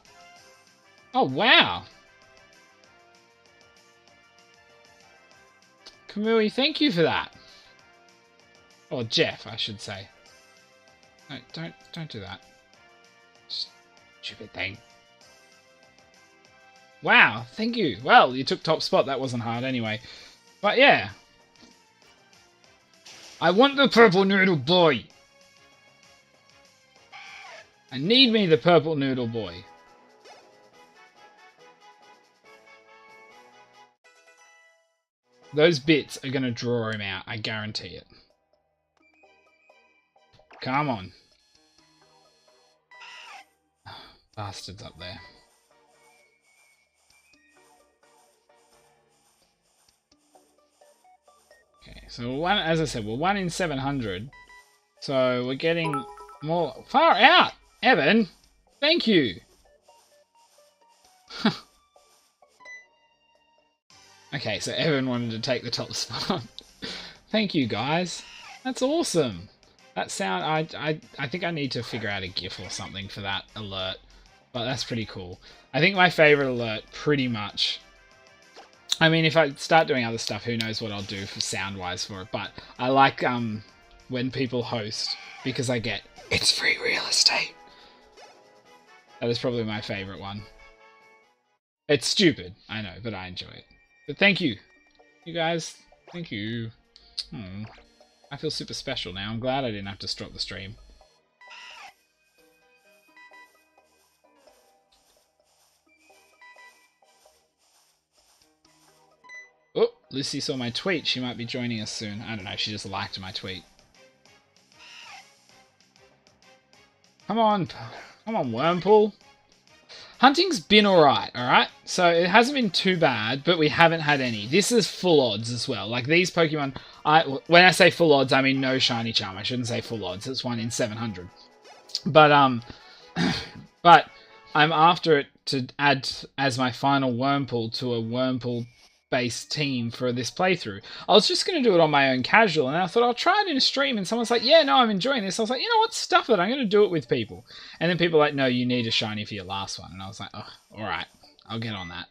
Oh, wow! Kamui, thank you for that. Or Jeff, I should say. No, don't do that. Stupid thing. Wow, thank you. Well, you took top spot. That wasn't hard anyway. But yeah. I want the purple noodle boy. I need me the purple noodle boy. Those bits are going to draw him out. I guarantee it. Come on. Bastards up there. Okay, so one, as I said, we're 1 in 700. So we're getting more... Far out! Evan! Thank you! Okay, so Evan wanted to take the top spot. Thank you, guys. That's awesome. That sound... I think I need to figure out a GIF or something for that alert. But that's pretty cool. I think my favorite alert, pretty much... I mean, if I start doing other stuff, who knows what I'll do for sound-wise for it. But I like when people host, because I get, it's free real estate. That is probably my favorite one. It's stupid, I know, but I enjoy it. But thank you. You guys, thank you. I feel super special now. I'm glad I didn't have to stop the stream. Oh, Lucy saw my tweet. She might be joining us soon. I don't know. She just liked my tweet. Come on. Come on, Wurmple. Hunting's been alright, alright? So it hasn't been too bad, but we haven't had any. This is full odds as well. Like these Pokemon, when I say full odds, I mean no shiny charm. I shouldn't say full odds. It's 1 in 700. But but I'm after it to add as my final Wurmple to a Wurmple based team for this playthrough. I was just going to do it on my own casual, and I thought I'll try it in a stream, and someone's like, yeah, no, I'm enjoying this. I was like, you know what, stuff it, I'm going to do it with people. And then people were like, no, you need a shiny for your last one. And I was like, oh, alright, I'll get on that.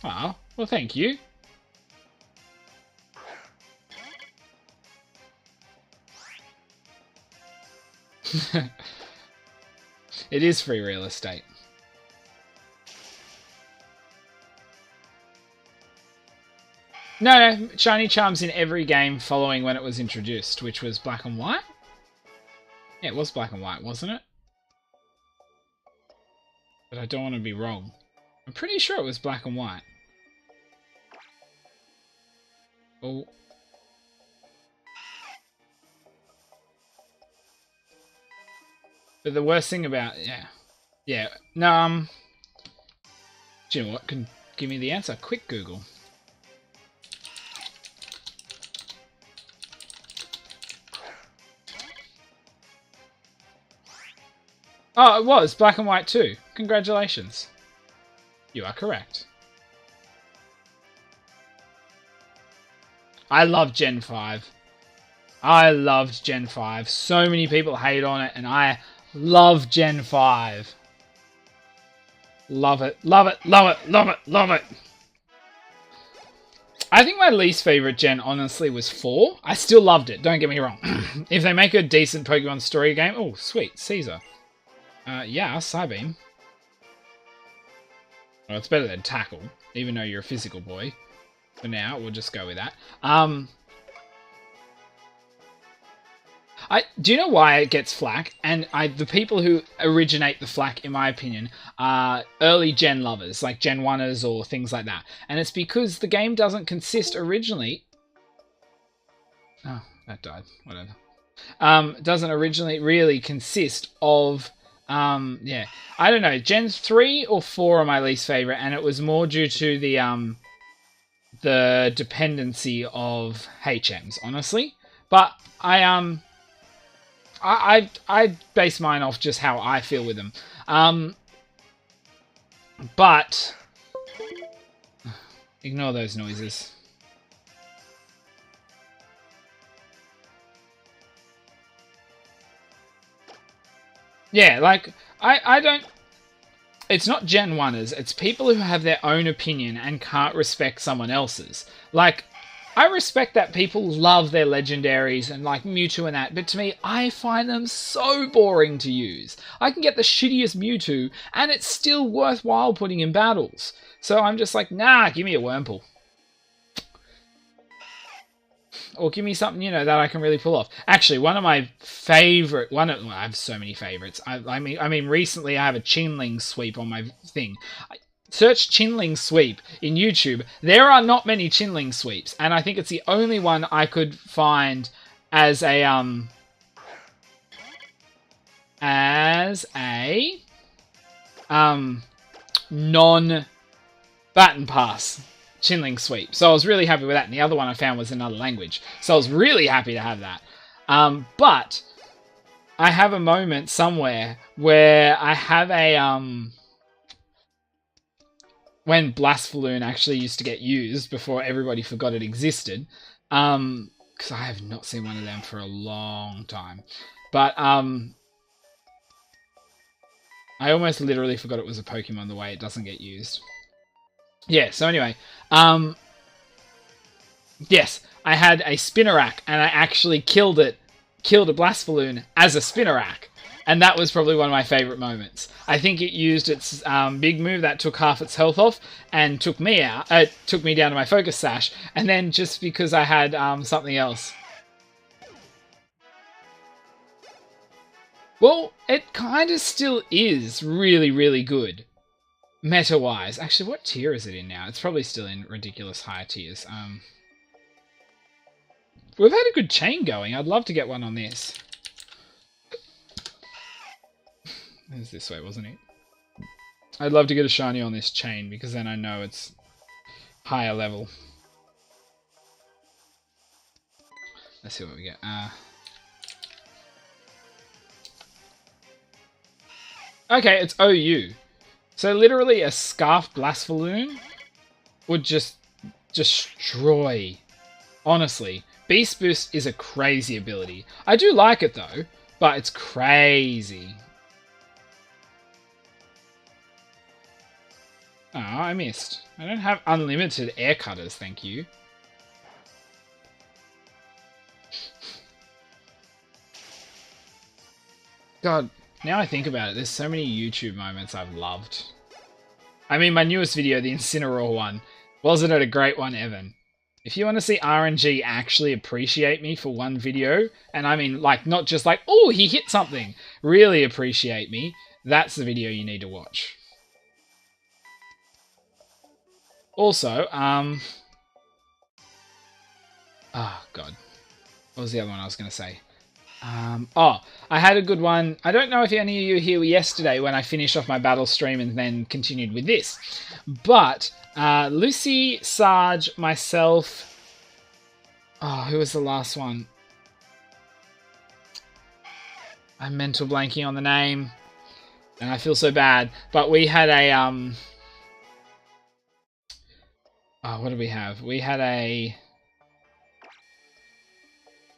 Oh, well, thank you. It is free real estate. No, shiny charms in every game following when it was introduced, which was black and white? Yeah, it was black and white, wasn't it? But I don't want to be wrong. I'm pretty sure it was black and white. Oh. But the worst thing about... Yeah. No, do you know what? Can give me the answer. Quick Google. Oh, it was black and white too. Congratulations. You are correct. I love Gen 5. I loved Gen 5. So many people hate on it, and I love Gen 5. Love it, love it, love it, love it, love it. I think my least favorite gen, honestly, was 4. I still loved it, don't get me wrong. If they make a decent Pokemon story game... Oh, sweet, Caesar. Yeah, Psybeam. Well, it's better than Tackle, even though you're a physical boy. For now, we'll just go with that. Do you know why it gets flack? And the people who originate the flack, in my opinion, are early gen lovers, like Gen 1ers or things like that. And it's because the game doesn't consist originally... Oh, that died. Whatever. Doesn't originally really consist of... yeah. I don't know. Gen 3 or 4 are my least favorite, and it was more due to the dependency of HMs, honestly. But I base mine off just how I feel with them. But ignore those noises. Yeah, like I don't... It's not Gen 1ers, it's people who have their own opinion and can't respect someone else's. Like, I respect that people love their legendaries and like Mewtwo and that, but to me, I find them so boring to use. I can get the shittiest Mewtwo, and it's still worthwhile putting in battles. So I'm just like, nah, give me a Wurmple. Or give me something, you know, that I can really pull off. Actually, one of my favorite... Well, I have so many favorites. I mean, recently I have a Chinling sweep on my thing. Search Chinling sweep in YouTube. There are not many Chinling sweeps, and I think it's the only one I could find as a non-Baton Pass Chinling sweep. So I was really happy with that, and the other one I found was another language. So I was really happy to have that. But I have a moment somewhere where I have a when Blastfalloon actually used to get used before everybody forgot it existed. Because I have not seen one of them for a long time. But I almost literally forgot it was a Pokemon the way it doesn't get used. Yeah, so anyway, yes, I had a Spinarak, and I actually killed a Blastfalloon as a Spinarak, and that was probably one of my favourite moments. I think it used its big move that took half its health off and took me out. Took me down to my Focus Sash, and then just because I had something else. Well, it kind of still is really, really good. Meta-wise. Actually, what tier is it in now? It's probably still in ridiculous high tiers. We've had a good chain going. I'd love to get one on this. It was this way, wasn't it? I'd love to get a shiny on this chain, because then I know it's higher level. Let's see what we get. Okay, it's OU. So literally a Scarf Blastfalloon would just destroy. Honestly, Beast Boost is a crazy ability. I do like it though, but it's crazy. Oh, I missed. I don't have unlimited air cutters, thank you. God, now I think about it, there's so many YouTube moments I've loved. I mean, my newest video, the Incineroar one, wasn't it a great one, Evan? If you want to see RNG actually appreciate me for one video, and I mean, like, not just like, oh, he hit something, really appreciate me, that's the video you need to watch. Also, oh, God. What was the other one I was going to say? Oh, I had a good one. I don't know if any of you were here yesterday when I finished off my battle stream and then continued with this. But Lucy, Sarge, myself... Oh, who was the last one? I'm mental blanking on the name. And I feel so bad. But we had a... Oh, what did we have? We had a...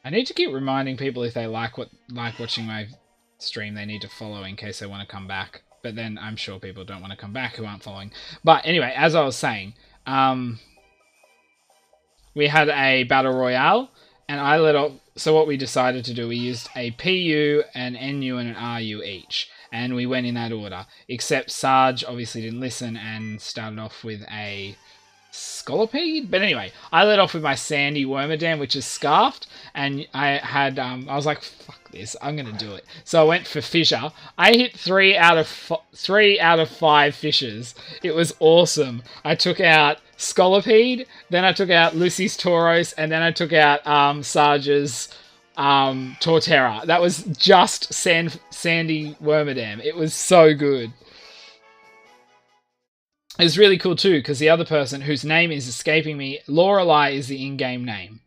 I need to keep reminding people if they like watching my stream, they need to follow in case they want to come back. But then I'm sure people don't want to come back who aren't following. But anyway, as I was saying, we had a battle royale, and I let off. So what we decided to do, we used a PU, an NU, and an RU each, and we went in that order. Except Sarge obviously didn't listen and started off with a Scolipede? But anyway, I led off with my Sandy Wormadam, which is Scarfed, and I had, I was like, fuck this, I'm gonna do it. So I went for Fissure. I hit 3 out of 5 fishes. It was awesome. I took out Scolipede, then I took out Lucy's Tauros, and then I took out Sarge's Torterra. That was just Sandy Wormadam. It was so good. It's really cool too, because the other person whose name is escaping me, Lorelei is the in-game name.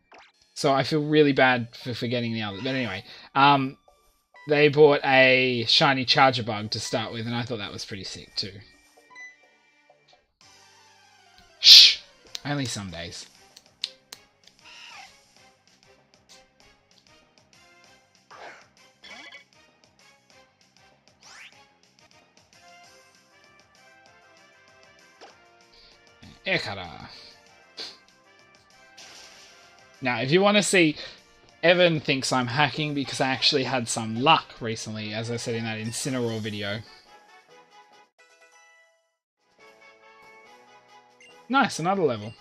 So I feel really bad for forgetting the other. But anyway, they bought a shiny Charger Bug to start with, and I thought that was pretty sick too. Shh! Only some days. Air cutter. Now, if you want to see, Evan thinks I'm hacking because I actually had some luck recently, as I said in that Incineroar video. Nice, another level.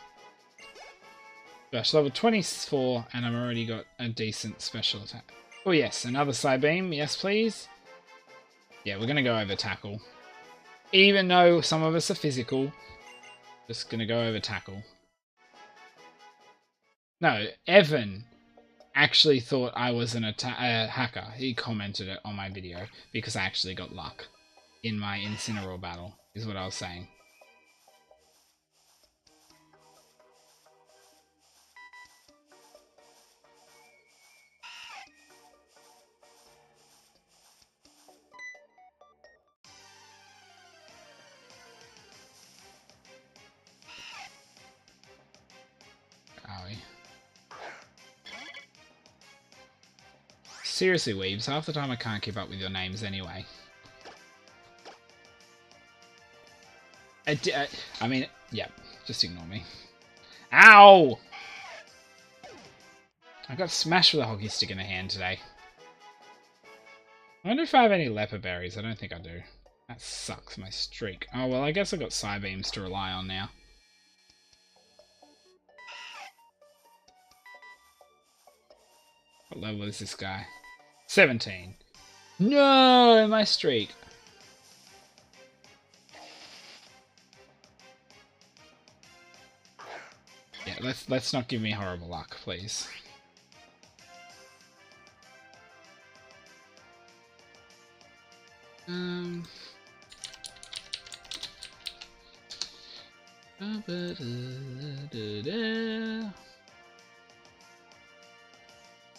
Gosh, level 24, and I've already got a decent special attack. Oh yes, another Psybeam, yes please. Yeah, we're going to go over Tackle. Even though some of us are physical, just going to go over Tackle. No, Evan actually thought I was a hacker. He commented it on my video because I actually got luck in my Incineroar battle, is what I was saying. Are we? Seriously, Weebs, half the time I can't keep up with your names anyway. I mean, yeah, just ignore me. Ow! I got smashed with a hockey stick in the hand today. I wonder if I have any leper berries. I don't think I do. That sucks, my streak. Oh, well, I guess I've got Psybeams to rely on now. What level is this guy? 17. No, my streak. Yeah, let's not give me horrible luck, please.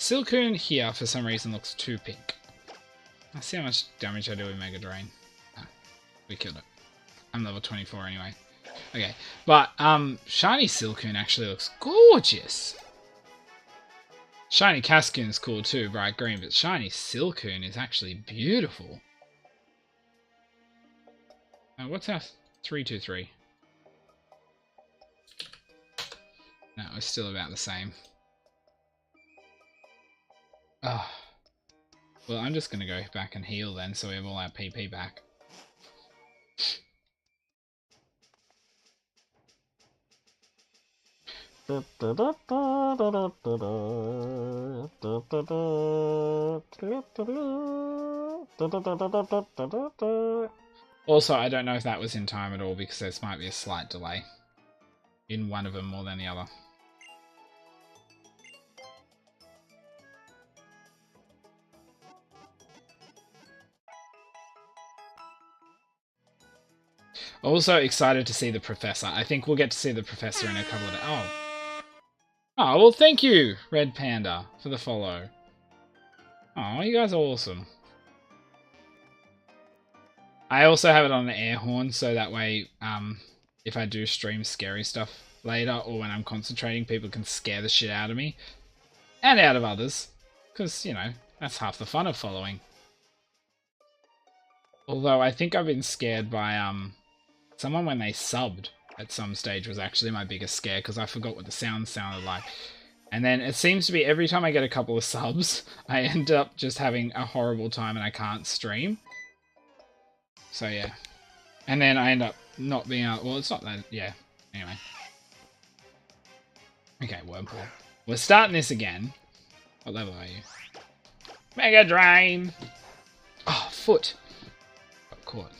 Silcoon here, for some reason, looks too pink. Let's see how much damage I do with Mega Drain. Ah, we killed it. I'm level 24 anyway. Okay, but Shiny Silcoon actually looks gorgeous. Shiny Cascoon's cool too, bright green, but Shiny Silcoon is actually beautiful. What's our 323? No, it's still about the same. Oh. Well, I'm just going to go back and heal then, so we have all our PP back. Also, I don't know if that was in time at all, because there might be a slight delay in one of them more than the other. Also excited to see the Professor. I think we'll get to see the Professor in a couple of days. Oh. Oh, well thank you, Red Panda, for the follow. Oh, you guys are awesome. I also have it on the air horn, so that way, if I do stream scary stuff later, or when I'm concentrating, people can scare the shit out of me. And out of others. Because, you know, that's half the fun of following. Although, I think I've been scared by, someone when they subbed at some stage was actually my biggest scare, because I forgot what the sound sounded like. And then it seems to be every time I get a couple of subs, I end up just having a horrible time and I can't stream. So yeah. And then I end up not being able... Well, it's not that... Yeah. Anyway. Okay, Wurmple. We're starting this again. What level are you? Mega Drain! Oh, foot. Got caught.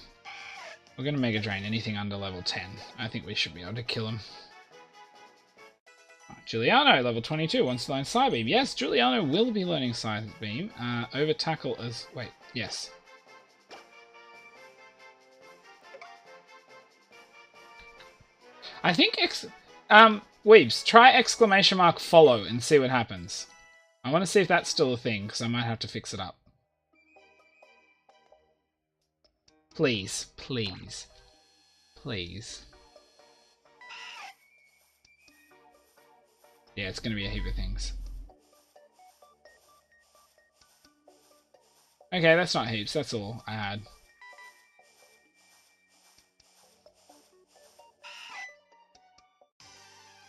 We're going to Mega Drain anything under level 10. I think we should be able to kill him. Giuliano, level 22, wants to learn Psybeam. Yes, Giuliano will be learning Psybeam. Over Tackle as... Wait, yes. I think... Weebs, try exclamation mark follow and see what happens. I want to see if that's still a thing, because I might have to fix it up. Please, please, please. Yeah, it's going to be a heap of things. Okay, that's not heaps, that's all I had.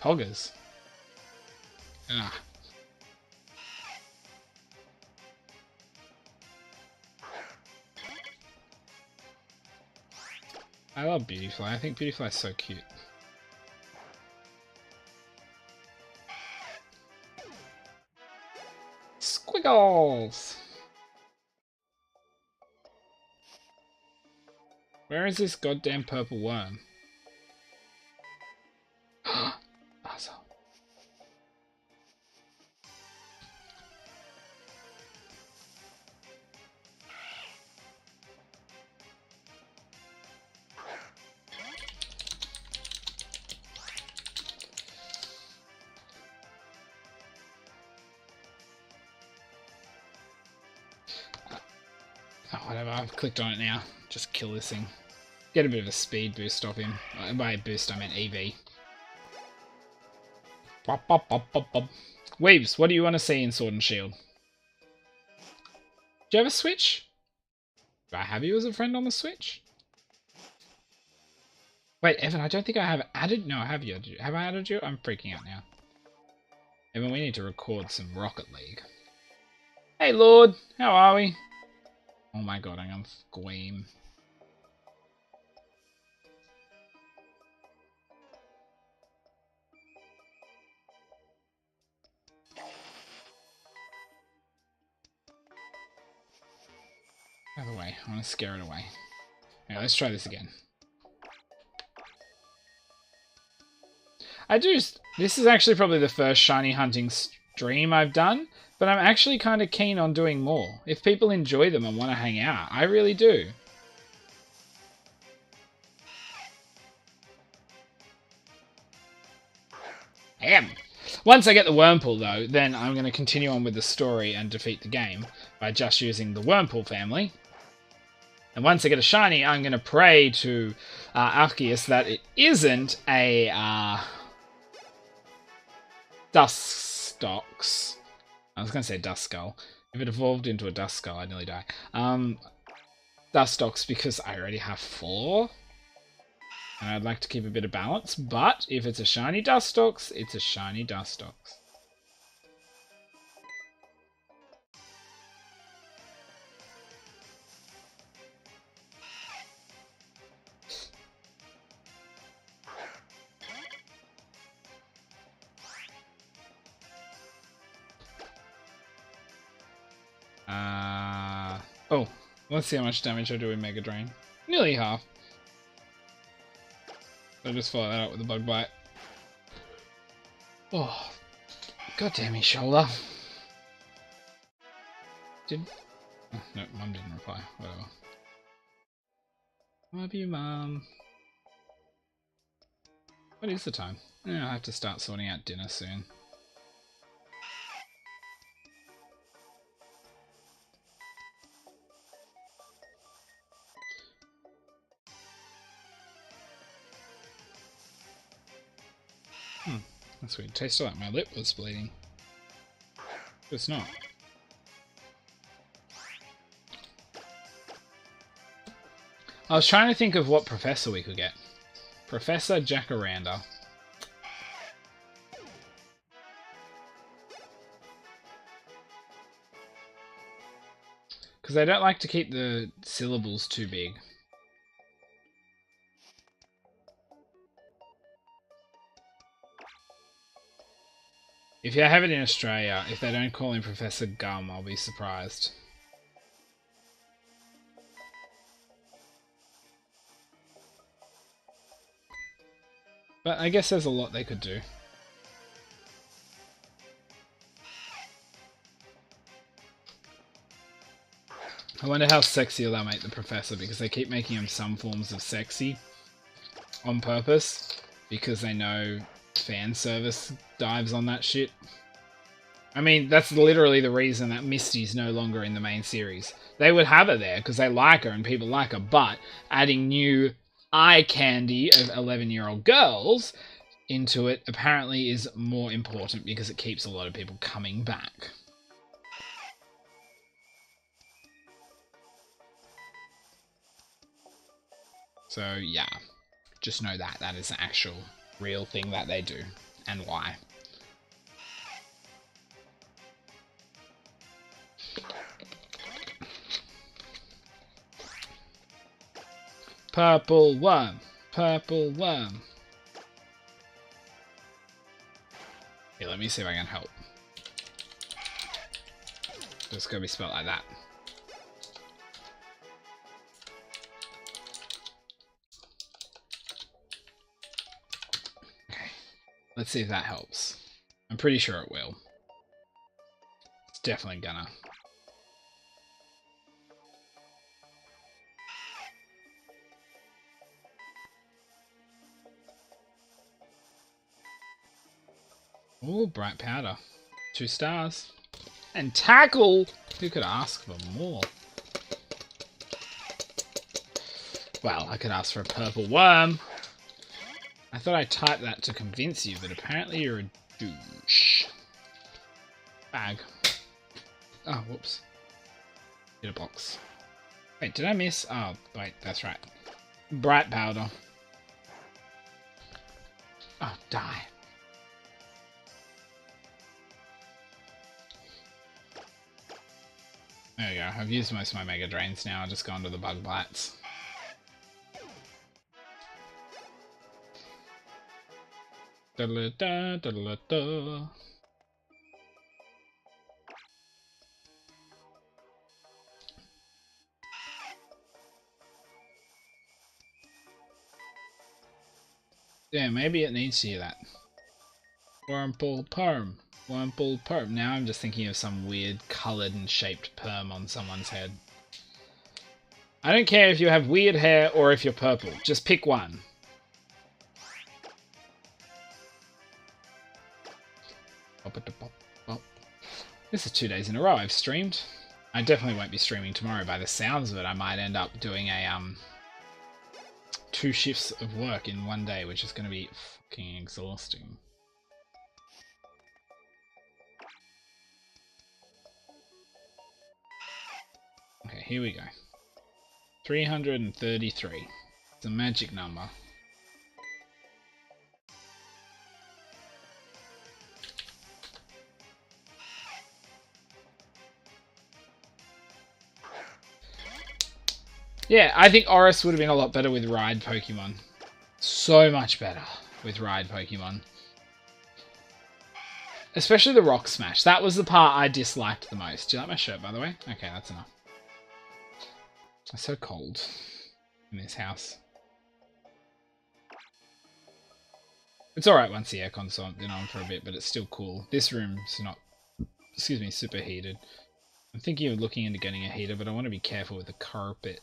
Poggers. Ah. I love Beautyfly. I think Beautyfly is so cute. Squiggles! Where is this goddamn purple worm? Asshole. Oh, whatever, I've clicked on it now. Just kill this thing. Get a bit of a speed boost off him. By boost, I meant EV. Bop, bop, bop, bop, bop. Weebs, what do you want to see in Sword and Shield? Do you have a Switch? Do I have you as a friend on the Switch? Wait, Evan, I don't think I have added... No, I have you. Have I added you? I'm freaking out now. Evan, we need to record some Rocket League. Hey, Lord. How are we? Oh my god, I'm gonna squeam. Out of the way. I want to scare it away. Okay, let's try this again. This is actually probably the first shiny hunting stream I've done, but I'm actually kind of keen on doing more. If people enjoy them and want to hang out, I really do. Once I get the Wurmple, though, then I'm going to continue on with the story and defeat the game by just using the Wurmple family. And once I get a shiny, I'm going to pray to Arceus that it isn't a Dustox. I was going to say Duskull. If it evolved into a Duskull, I'd nearly die. Dustox, because I already have 4. And I'd like to keep a bit of balance. But if it's a shiny Dustox, it's a shiny Dustox. Oh, let's see how much damage I do in Mega Drain. Nearly half. I'll just follow that up with a Bug Bite. Oh, god damn me, shoulder. Oh, no, Mum didn't reply. Whatever. Love you, Mum. What is the time? Yeah, I have to start sorting out dinner soon. That's weird. Tasted like my lip was bleeding. But it's not. I was trying to think of what professor we could get. Professor Jacaranda. Because I don't like to keep the syllables too big. If you have it in Australia, if they don't call him Professor Gum, I'll be surprised. But I guess there's a lot they could do. I wonder how sexy they'll make the Professor, because they keep making him some forms of sexy on purpose, because they know fan service dives on that shit. I mean, that's literally the reason that Misty's no longer in the main series. They would have her there because they like her and people like her, but adding new eye candy of 11-year-old girls into it apparently is more important because it keeps a lot of people coming back. So yeah, just know that that is an actual real thing that they do and why. Purple worm, purple worm. Here, let me see if I can help. It's gonna be spelled like that. Okay, let's see if that helps. I'm pretty sure it will. It's definitely gonna. Ooh, bright powder. 2 stars. And tackle! Who could ask for more? Well, I could ask for a purple worm. I thought I typed that to convince you, but apparently you're a douche. Bag. Oh, whoops. Hit a box. Wait, did I miss? Oh, wait, that's right. Bright powder. Oh, die. There we go. I've used most of my Mega Drains now. I'll just go onto the Bug Bites. Da-da-da, da-da-da. Yeah, maybe it needs to hear that. Wurmple perm. Wurmple perm. Now I'm just thinking of some weird coloured and shaped perm on someone's head. I don't care if you have weird hair or if you're purple. Just pick one. This is 2 days in a row I've streamed. I definitely won't be streaming tomorrow. By the sounds of it, I might end up doing a 2 shifts of work in 1 day, which is going to be fucking exhausting. Okay, here we go. 333. It's a magic number. Yeah, I think Oris would have been a lot better with Ride Pokemon. So much better with Ride Pokemon. Especially the Rock Smash. That was the part I disliked the most. Do you like my shirt, by the way? Okay, that's enough. It's so cold in this house. It's alright once the aircon's been on for a bit, but it's still cool. This room's not, excuse me, super heated. I'm thinking of looking into getting a heater, but I want to be careful with the carpet.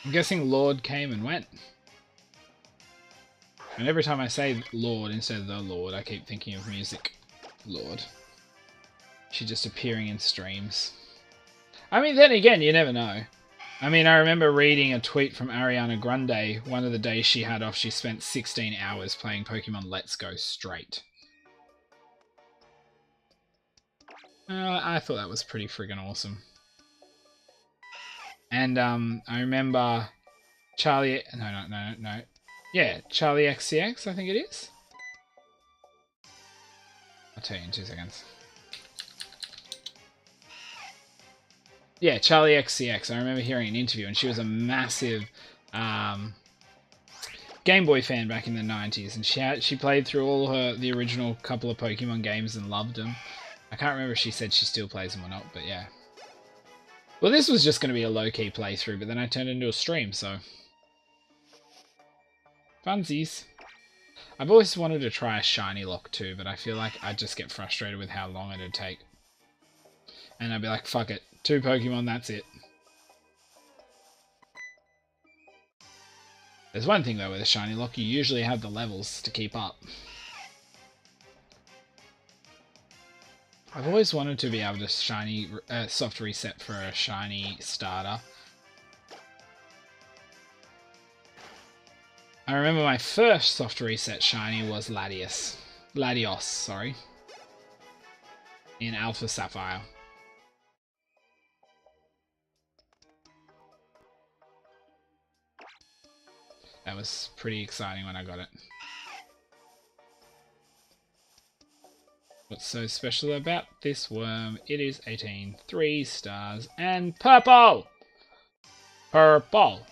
I'm guessing Lord came and went. And every time I say Lord instead of the Lord, I keep thinking of Music Lord. She's just appearing in streams. I mean, then again, you never know. I mean, I remember reading a tweet from Ariana Grande. One of the days she had off, she spent 16 hours playing Pokemon Let's Go straight. I thought that was pretty friggin' awesome. And I remember Charlie... No. Yeah, Charlie XCX, I think it is. I'll tell you in 2 seconds. Yeah, Charlie XCX. I remember hearing an interview, and she was a massive Game Boy fan back in the 90s, and she played through all the original couple of Pokemon games and loved them. I can't remember if she said she still plays them or not, but yeah. Well, this was just going to be a low-key playthrough, but then I turned it into a stream, so... Funsies. I've always wanted to try a shiny lock too, but I feel like I'd just get frustrated with how long it'd take. And I'd be like, fuck it. 2 Pokemon, that's it. There's one thing though with a shiny lock, you usually have the levels to keep up. I've always wanted to be able to soft reset for a shiny starter. I remember my first soft reset shiny was Latios, sorry. In Alpha Sapphire. That was pretty exciting when I got it. What's so special about this worm? It is 18, 3 stars, and purple! Purple.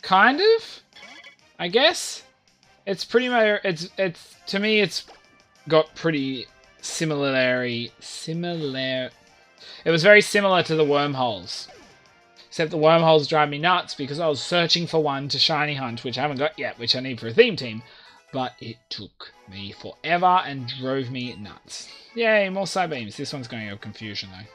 Kind of, I guess. It's pretty much, it's to me it's got pretty similar. It was very similar to the wormholes. Except the wormholes drive me nuts because I was searching for one to shiny hunt, which I haven't got yet, which I need for a theme team. But it took me forever and drove me nuts. Yay, more Psybeams. This one's going to have confusion though.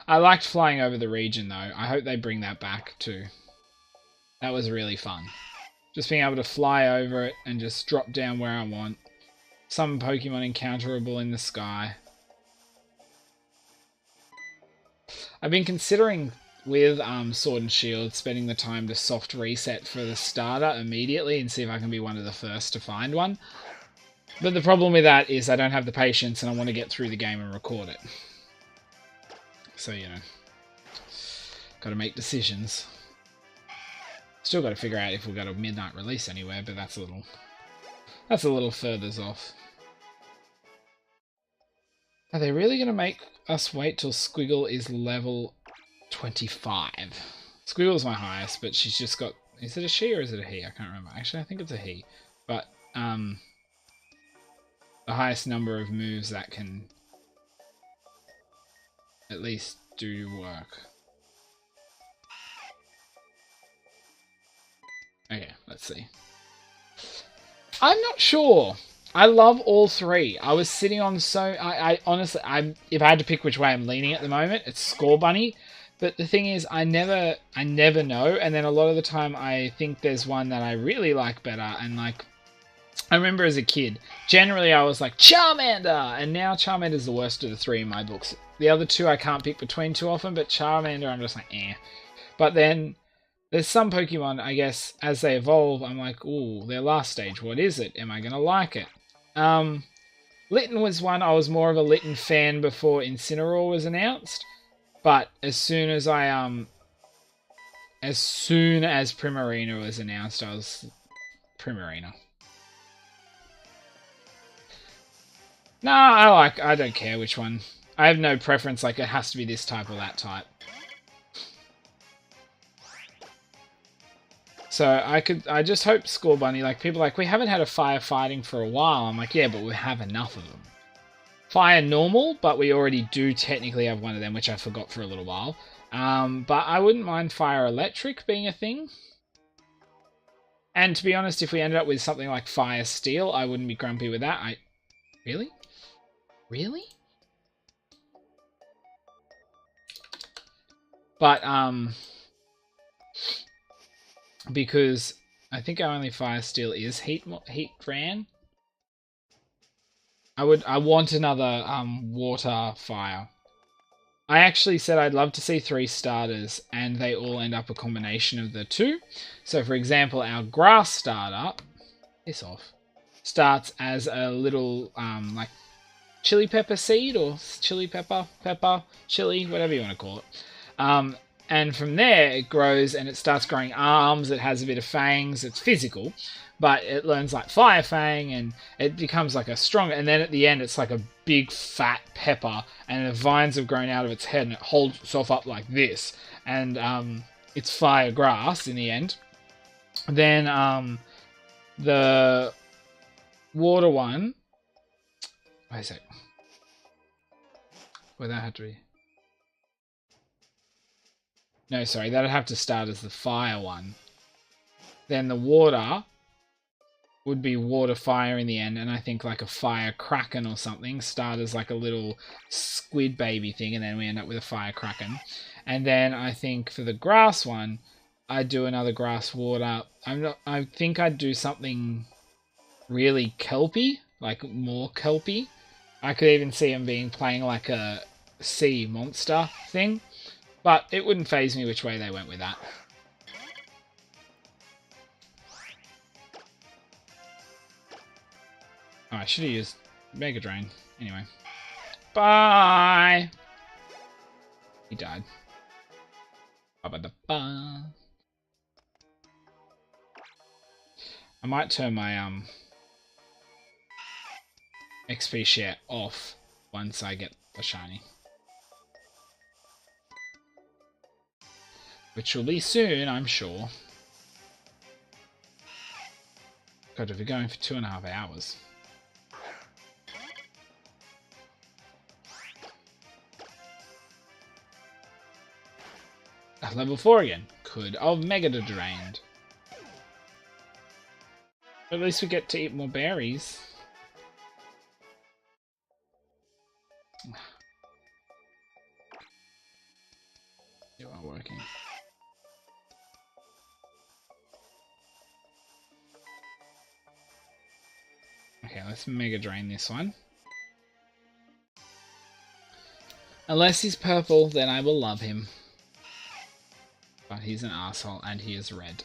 I liked flying over the region though. I hope they bring that back too. That was really fun. Just being able to fly over it and just drop down where I want. Some Pokemon encounterable in the sky. I've been considering with Sword and Shield spending the time to soft reset for the starter immediately and see if I can be one of the first to find one. But the problem with that is I don't have the patience and I want to get through the game and record it. So, you know, got to make decisions. Still got to figure out if we'll go to midnight release anywhere, but that's a little further off. Are they really going to make us wait till Squiggle is level 25? Squiggle's my highest, but she's just got... Is it a she or is it a he? I can't remember. Actually, I think it's a he. But, the highest number of moves that can at least do work. Okay, let's see. I'm not sure. I love all three. I was sitting on I honestly, if I had to pick which way I'm leaning at the moment, it's Score Bunny. But the thing is, I never know. And then a lot of the time, I think there's one that I really like better. And like, I remember as a kid, generally I was like Charmander, and now Charmander's the worst of the three in my books. The other two I can't pick between too often, but Charmander I'm just like eh. But then there's some Pokemon, I guess, as they evolve, I'm like, ooh, their last stage, what is it? Am I gonna like it? Litten was one I was more of a Litten fan before Incineroar was announced, but as soon as Primarina was announced, I was Primarina. No, I don't care which one. I have no preference, like it has to be this type or that type. So I just hope Score Bunny, like people like, we haven't had a fire fighting for a while. I'm like, yeah, but we have enough of them. Fire normal, but we already do technically have one of them, which I forgot for a little while. But I wouldn't mind fire electric being a thing. And to be honest, if we ended up with something like fire steel, I wouldn't be grumpy with that. Really? Really? But, because I think our only fire steel is heat ran. I want another, water fire. I actually said I'd love to see 3 starters, and they all end up a combination of the 2. So, for example, our grass starter, piss off, starts as a little, like, chili pepper seed, or chili pepper, chili, whatever you want to call it. And from there, it grows, and it starts growing arms, it has a bit of fangs, it's physical, but it learns, like, Fire Fang, and it becomes, like, a strong, and then at the end, it's like a big, fat pepper, and the vines have grown out of its head, and it holds itself up like this, and, it's fire grass in the end. Then, the water one, wait a sec, well, that had to be, no, sorry, that'd have to start as the fire one. Then the water would be water fire in the end, and I think like a fire kraken or something start as like a little squid baby thing, and then we end up with a fire kraken. And then I think for the grass one, I'd do another grass water. I think I'd do something really kelpy, like more kelpy. I could even see him playing like a sea monster thing, but it wouldn't phase me which way they went with that. Oh, I should have used Mega Drain. Anyway. Bye! He died. Ba-ba-da-ba. I might turn my XP share off once I get the shiny. Which will be soon, I'm sure. God, if we're going for 2.5 hours. Level 4 again. Could have Mega Drained. But at least we get to eat more berries. You are working. Okay, let's Mega Drain this one. Unless he's purple, then I will love him. But he's an asshole, and he is red.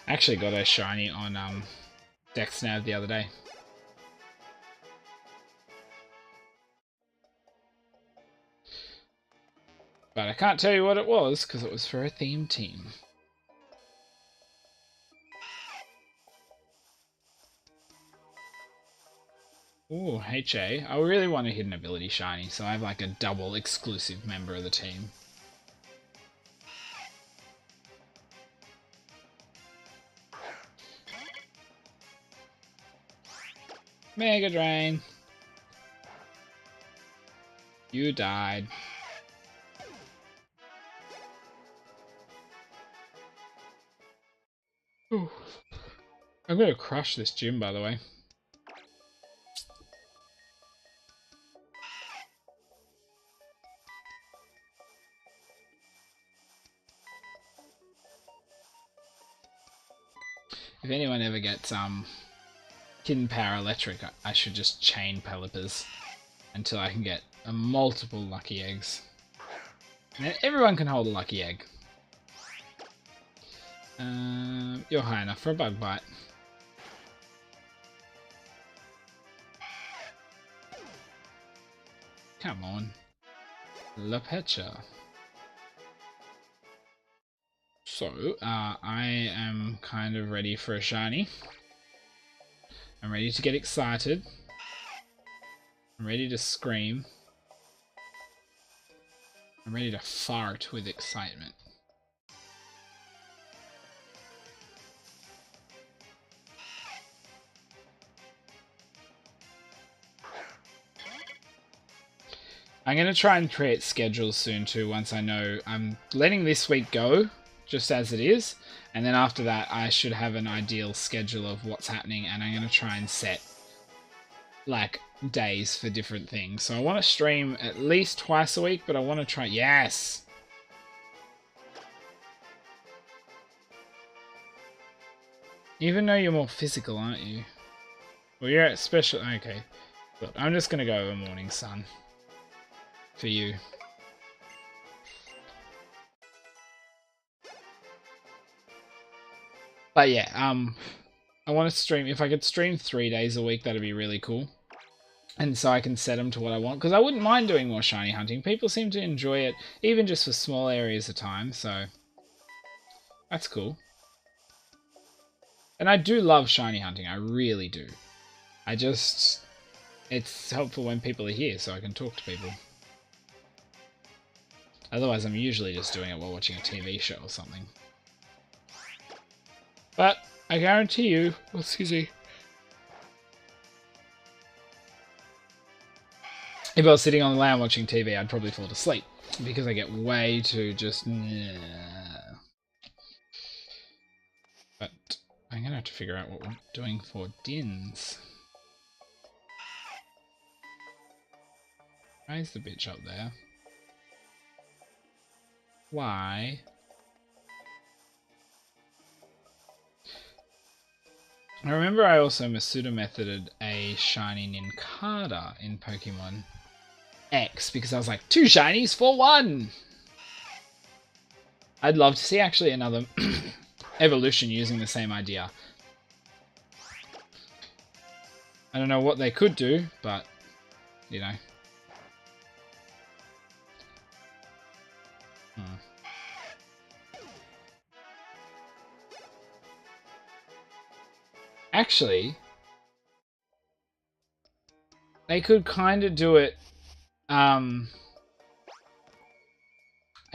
I actually got a shiny on DexNav the other day. But I can't tell you what it was, because it was for a theme team. Ooh, HA. I really want a hidden ability shiny, so I have like a double exclusive member of the team. Mega Drain. You died. Ooh. I'm gonna crush this gym, by the way. If anyone ever gets Hidden Power Electric, I should just chain Pelipper's until I can get multiple lucky eggs. And then everyone can hold a lucky egg. You're high enough for a bug bite. Come on. La Pecha. So, I am kind of ready for a shiny. I'm ready to get excited. I'm ready to scream. I'm ready to fart with excitement. I'm going to try and create schedules soon too, once I know I'm letting this week go, just as it is, and then after that I should have an ideal schedule of what's happening, and I'm going to try and set like days for different things. So I want to stream at least twice a week, but I want to try... Yes! Even though you're more physical, aren't you? Well, you're at special... Okay. Look, I'm just going to go over Morning Sun. For you. But yeah, I want to stream... If I could stream 3 days a week, that'd be really cool. And so I can set them to what I want. Because I wouldn't mind doing more shiny hunting. People seem to enjoy it, even just for small areas of time, so... That's cool. And I do love shiny hunting, I really do. I just... It's helpful when people are here, so I can talk to people. Otherwise, I'm usually just doing it while watching a TV show or something. But I guarantee you... Oh, excuse me. If I was sitting on the lounge watching TV, I'd probably fall asleep. Because I get way too just... But I'm going to have to figure out what we're doing for Dins. Why is the bitch up there? Why? I remember I also Masuda methoded a shiny Nincada in Pokemon X because I was like, 2 shinies for 1! I'd love to see actually another evolution using the same idea. I don't know what they could do, but, you know. Actually, they could kind of do it, I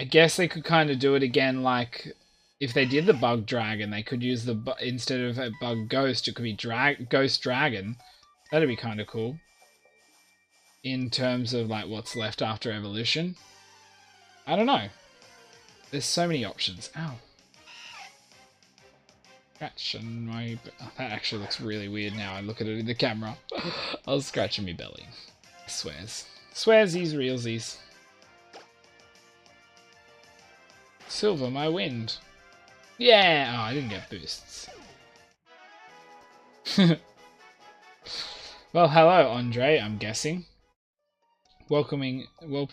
guess they could kind of do it again, like, if they did the Bug Dragon, they could use the, instead of a Bug Ghost, it could be Ghost Dragon. That'd be kind of cool. In terms of, like, what's left after evolution. I don't know. There's so many options. Ow. Scratching my... That actually looks really weird now I look at it in the camera. I was scratching my belly. Swears. Swearsies, realsies. Silver, my wind. Yeah! Oh, I didn't get boosts. Well, hello, Andre, I'm guessing. Welcoming... Well,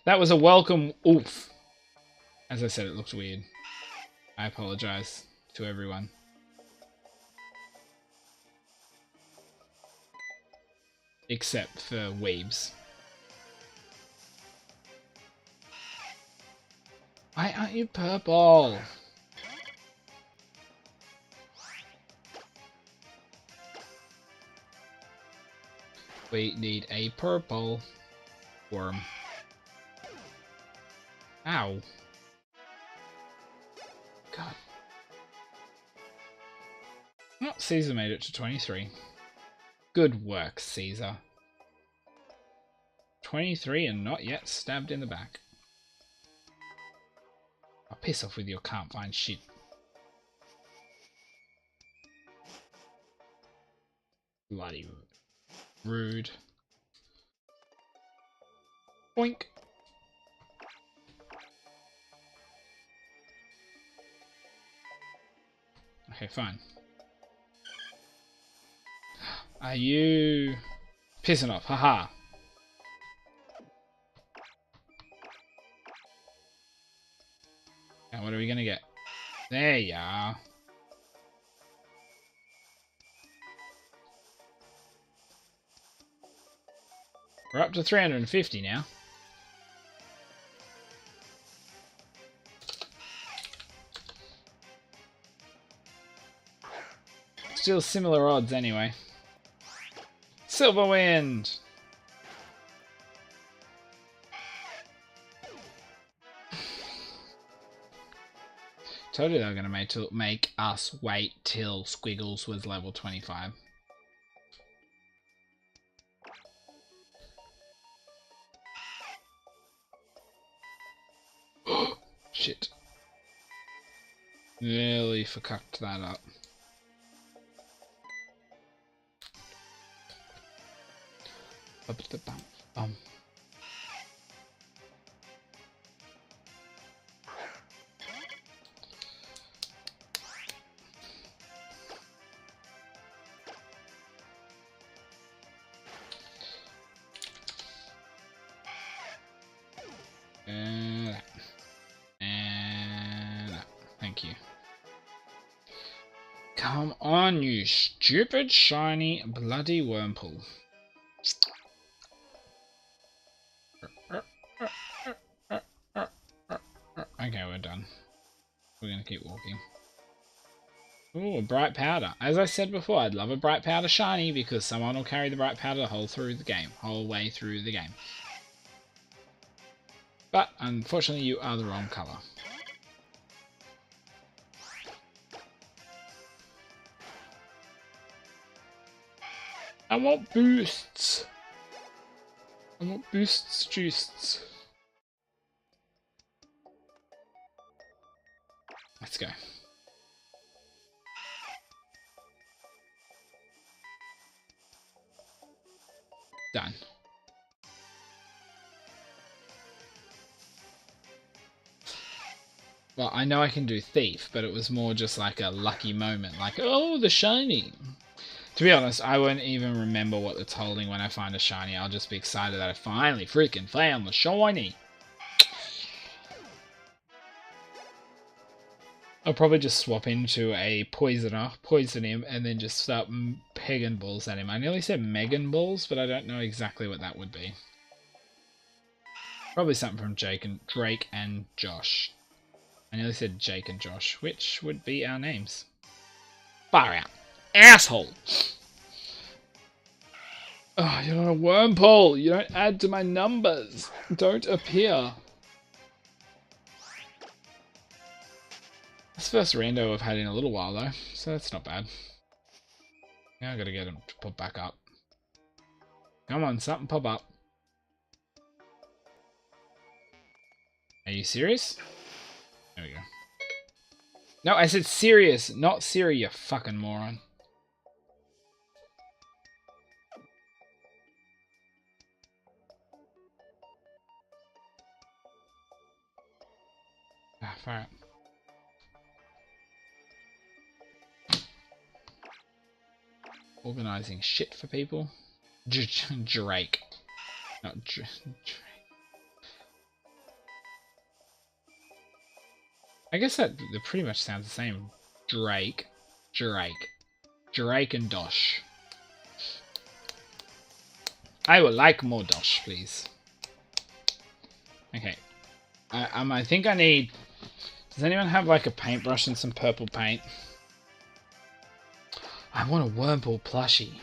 that was a welcome... Oof. As I said, it looked weird. I apologize to everyone. Except for weebs. Why aren't you purple? We need a purple worm. Ow. God. Oh, Caesar made it to 23. Good work, Caesar. 23 and not yet stabbed in the back. I'll piss off with your can't find shit. Bloody rude. Boink. Okay, fine. Are you pissing off? Haha. Now what are we gonna get? There you are. We're up to 350 now. Still similar odds anyway. Silver Wind! Told you they were going to make us wait till Squiggles was level 25. Shit. Really fucked that up. Up to the bum. Thank you. Come on, you stupid, shiny, bloody Wurmple. Okay, we're done. We're gonna keep walking. Ooh, a bright powder. As I said before, I'd love a bright powder shiny because someone will carry the bright powder the whole way through the game. But unfortunately, you are the wrong color. I want boosts. I want boosts, juices. Let's go. Done. Well, I know I can do Thief, but it was more just like a lucky moment. Like, oh, the shiny. To be honest, I won't even remember what it's holding when I find a shiny. I'll just be excited that I finally freaking found the shiny. I'll probably just swap into a poisoner, poison him, and then just start pegging balls at him. I nearly said Megan balls, but I don't know exactly what that would be. Probably something from Drake and Josh. I nearly said Jake and Josh, which would be our names. Far out. Asshole! Oh, you're not a Wurmple! You don't add to my numbers! Don't appear! That's the first rando I've had in a little while though, so that's not bad. Now I gotta get him to pop back up. Come on, something pop up. Are you serious? There we go. No, I said serious, not Siri, you fucking moron. Ah, fire up. Organising shit for people. Drake. Not Drake. I guess that pretty much sounds the same. Drake. Drake and Dosh. I would like more Dosh, please. Okay. I think I need... Does anyone have like a paintbrush and some purple paint? I want a Wurmple plushie.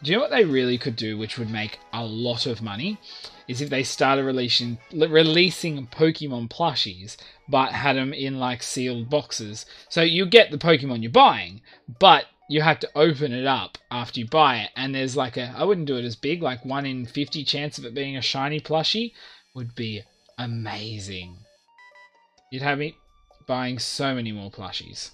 Do you know what they really could do, which would make a lot of money? Is if they started releasing Pokemon plushies, but had them in like sealed boxes. So you get the Pokemon you're buying, but you have to open it up after you buy it, and there's like I wouldn't do it as big, like 1 in 50 chance of it being a shiny plushie would be amazing. You'd have me buying so many more plushies.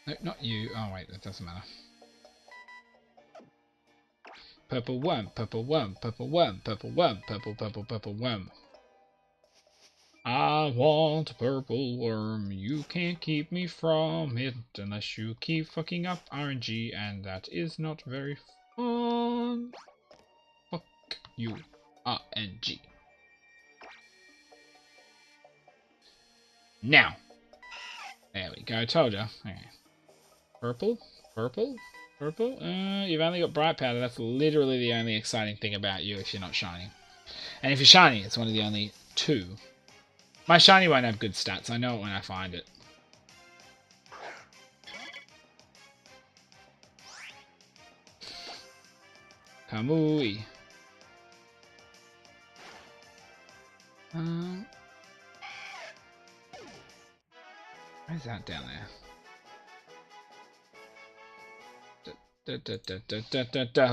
No, not you. Oh wait, that doesn't matter. Purple worm, purple worm, purple worm, purple worm, purple worm. I want a purple worm. You can't keep me from it unless you keep fucking up RNG, and that is not very fun. Fuck you, RNG. Now. There we go, told ya. Okay. Purple, purple, purple. You've only got bright powder. That's literally the only exciting thing about you if you're not shiny. And if you're shiny, it's one of the only 2. My shiny won't have good stats. I know it when I find it. Kamui. Where's that down there?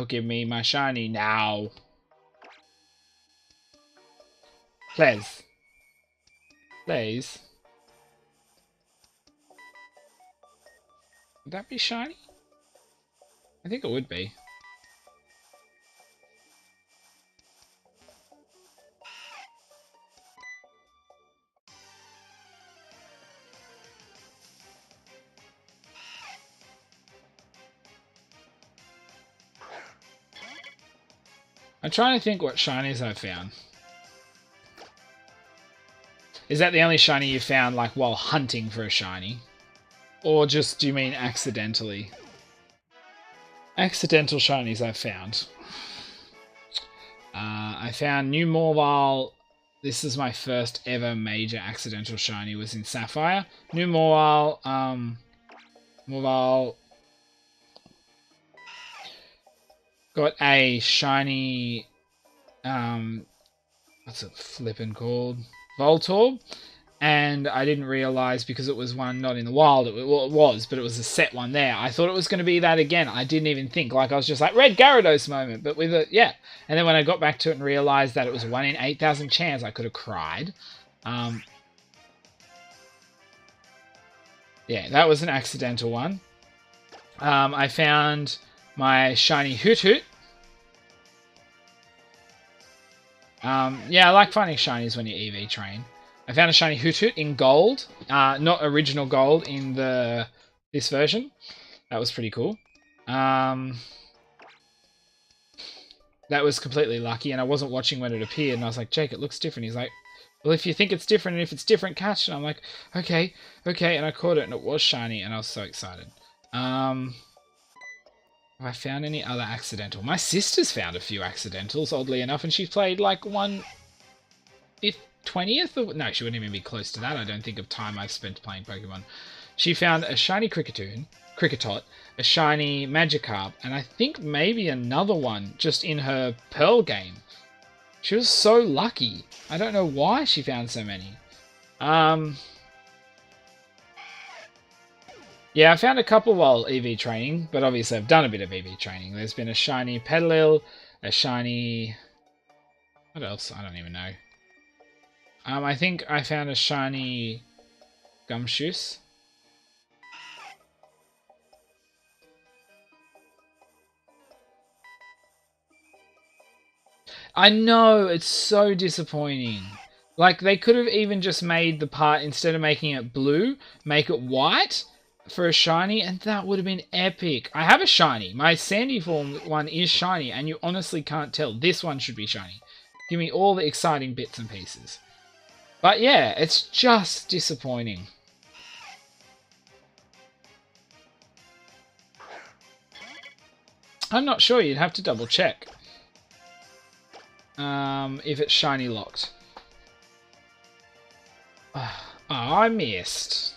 Give me my shiny now. Please. Please. Would that be shiny? I think it would be. I'm trying to think what shinies I've found. Is that the only shiny you found, like, while hunting for a shiny? Or just, do you mean accidentally? Accidental shinies I've found. I found New Morval. This is my first ever major accidental shiny, was in Sapphire. New Morval, Morval got a shiny, what's it flippin' called? Voltorb. And I didn't realise, because it was one not in the wild, well, it was, but it was a set one there. I thought it was going to be that again. I didn't even think. Like, I was just like, Red Gyarados moment, but with a, yeah. And then when I got back to it and realised that it was 1 in 8,000 chance, I could have cried. Yeah, that was an accidental one. I found my shiny Hoot Hoot. Yeah, I like finding shinies when you EV train. I found a shiny Hoot Hoot in gold, not original gold in this version. That was pretty cool. That was completely lucky, and I wasn't watching when it appeared, and I was like, Jake, it looks different. He's like, well, if you think it's different, and if it's different, catch it. And I'm like, okay, and I caught it, and it was shiny, and I was so excited. Have I found any other accidental? My sister's found a few accidentals, oddly enough, and she's played like 1/20th? No, she wouldn't even be close to that, I don't think, of time I've spent playing Pokemon. She found a shiny Kricketot, a shiny Magikarp, and I think maybe another one just in her Pearl game. She was so lucky. I don't know why she found so many. Yeah, I found a couple while EV training, but obviously I've done a bit of EV training. There's been a shiny Petalil, a shiny... What else? I don't even know. I think I found a shiny Gumshoos. I know, it's so disappointing. Like, they could have even just made the part, instead of making it blue, make it white for a shiny, and that would have been epic. I have a shiny. My Sandy form one is shiny, and you honestly can't tell. This one should be shiny. Give me all the exciting bits and pieces. But yeah, it's just disappointing. I'm not sure. You'd have to double check. If it's shiny locked. Oh, I missed.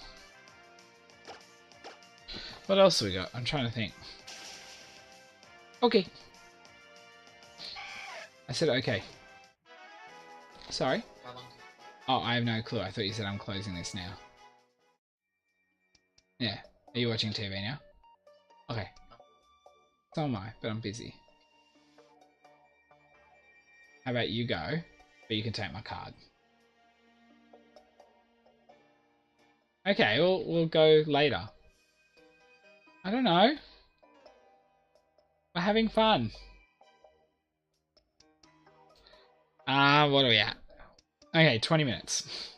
What else have we got? I'm trying to think. Okay. I said okay. Sorry? Oh, I have no clue. I thought you said I'm closing this now. Yeah. Are you watching TV now? Okay. So am I, but I'm busy. How about you go, but you can take my card. Okay, we'll go later. I don't know. We're having fun. What are we at? Okay, 20 minutes.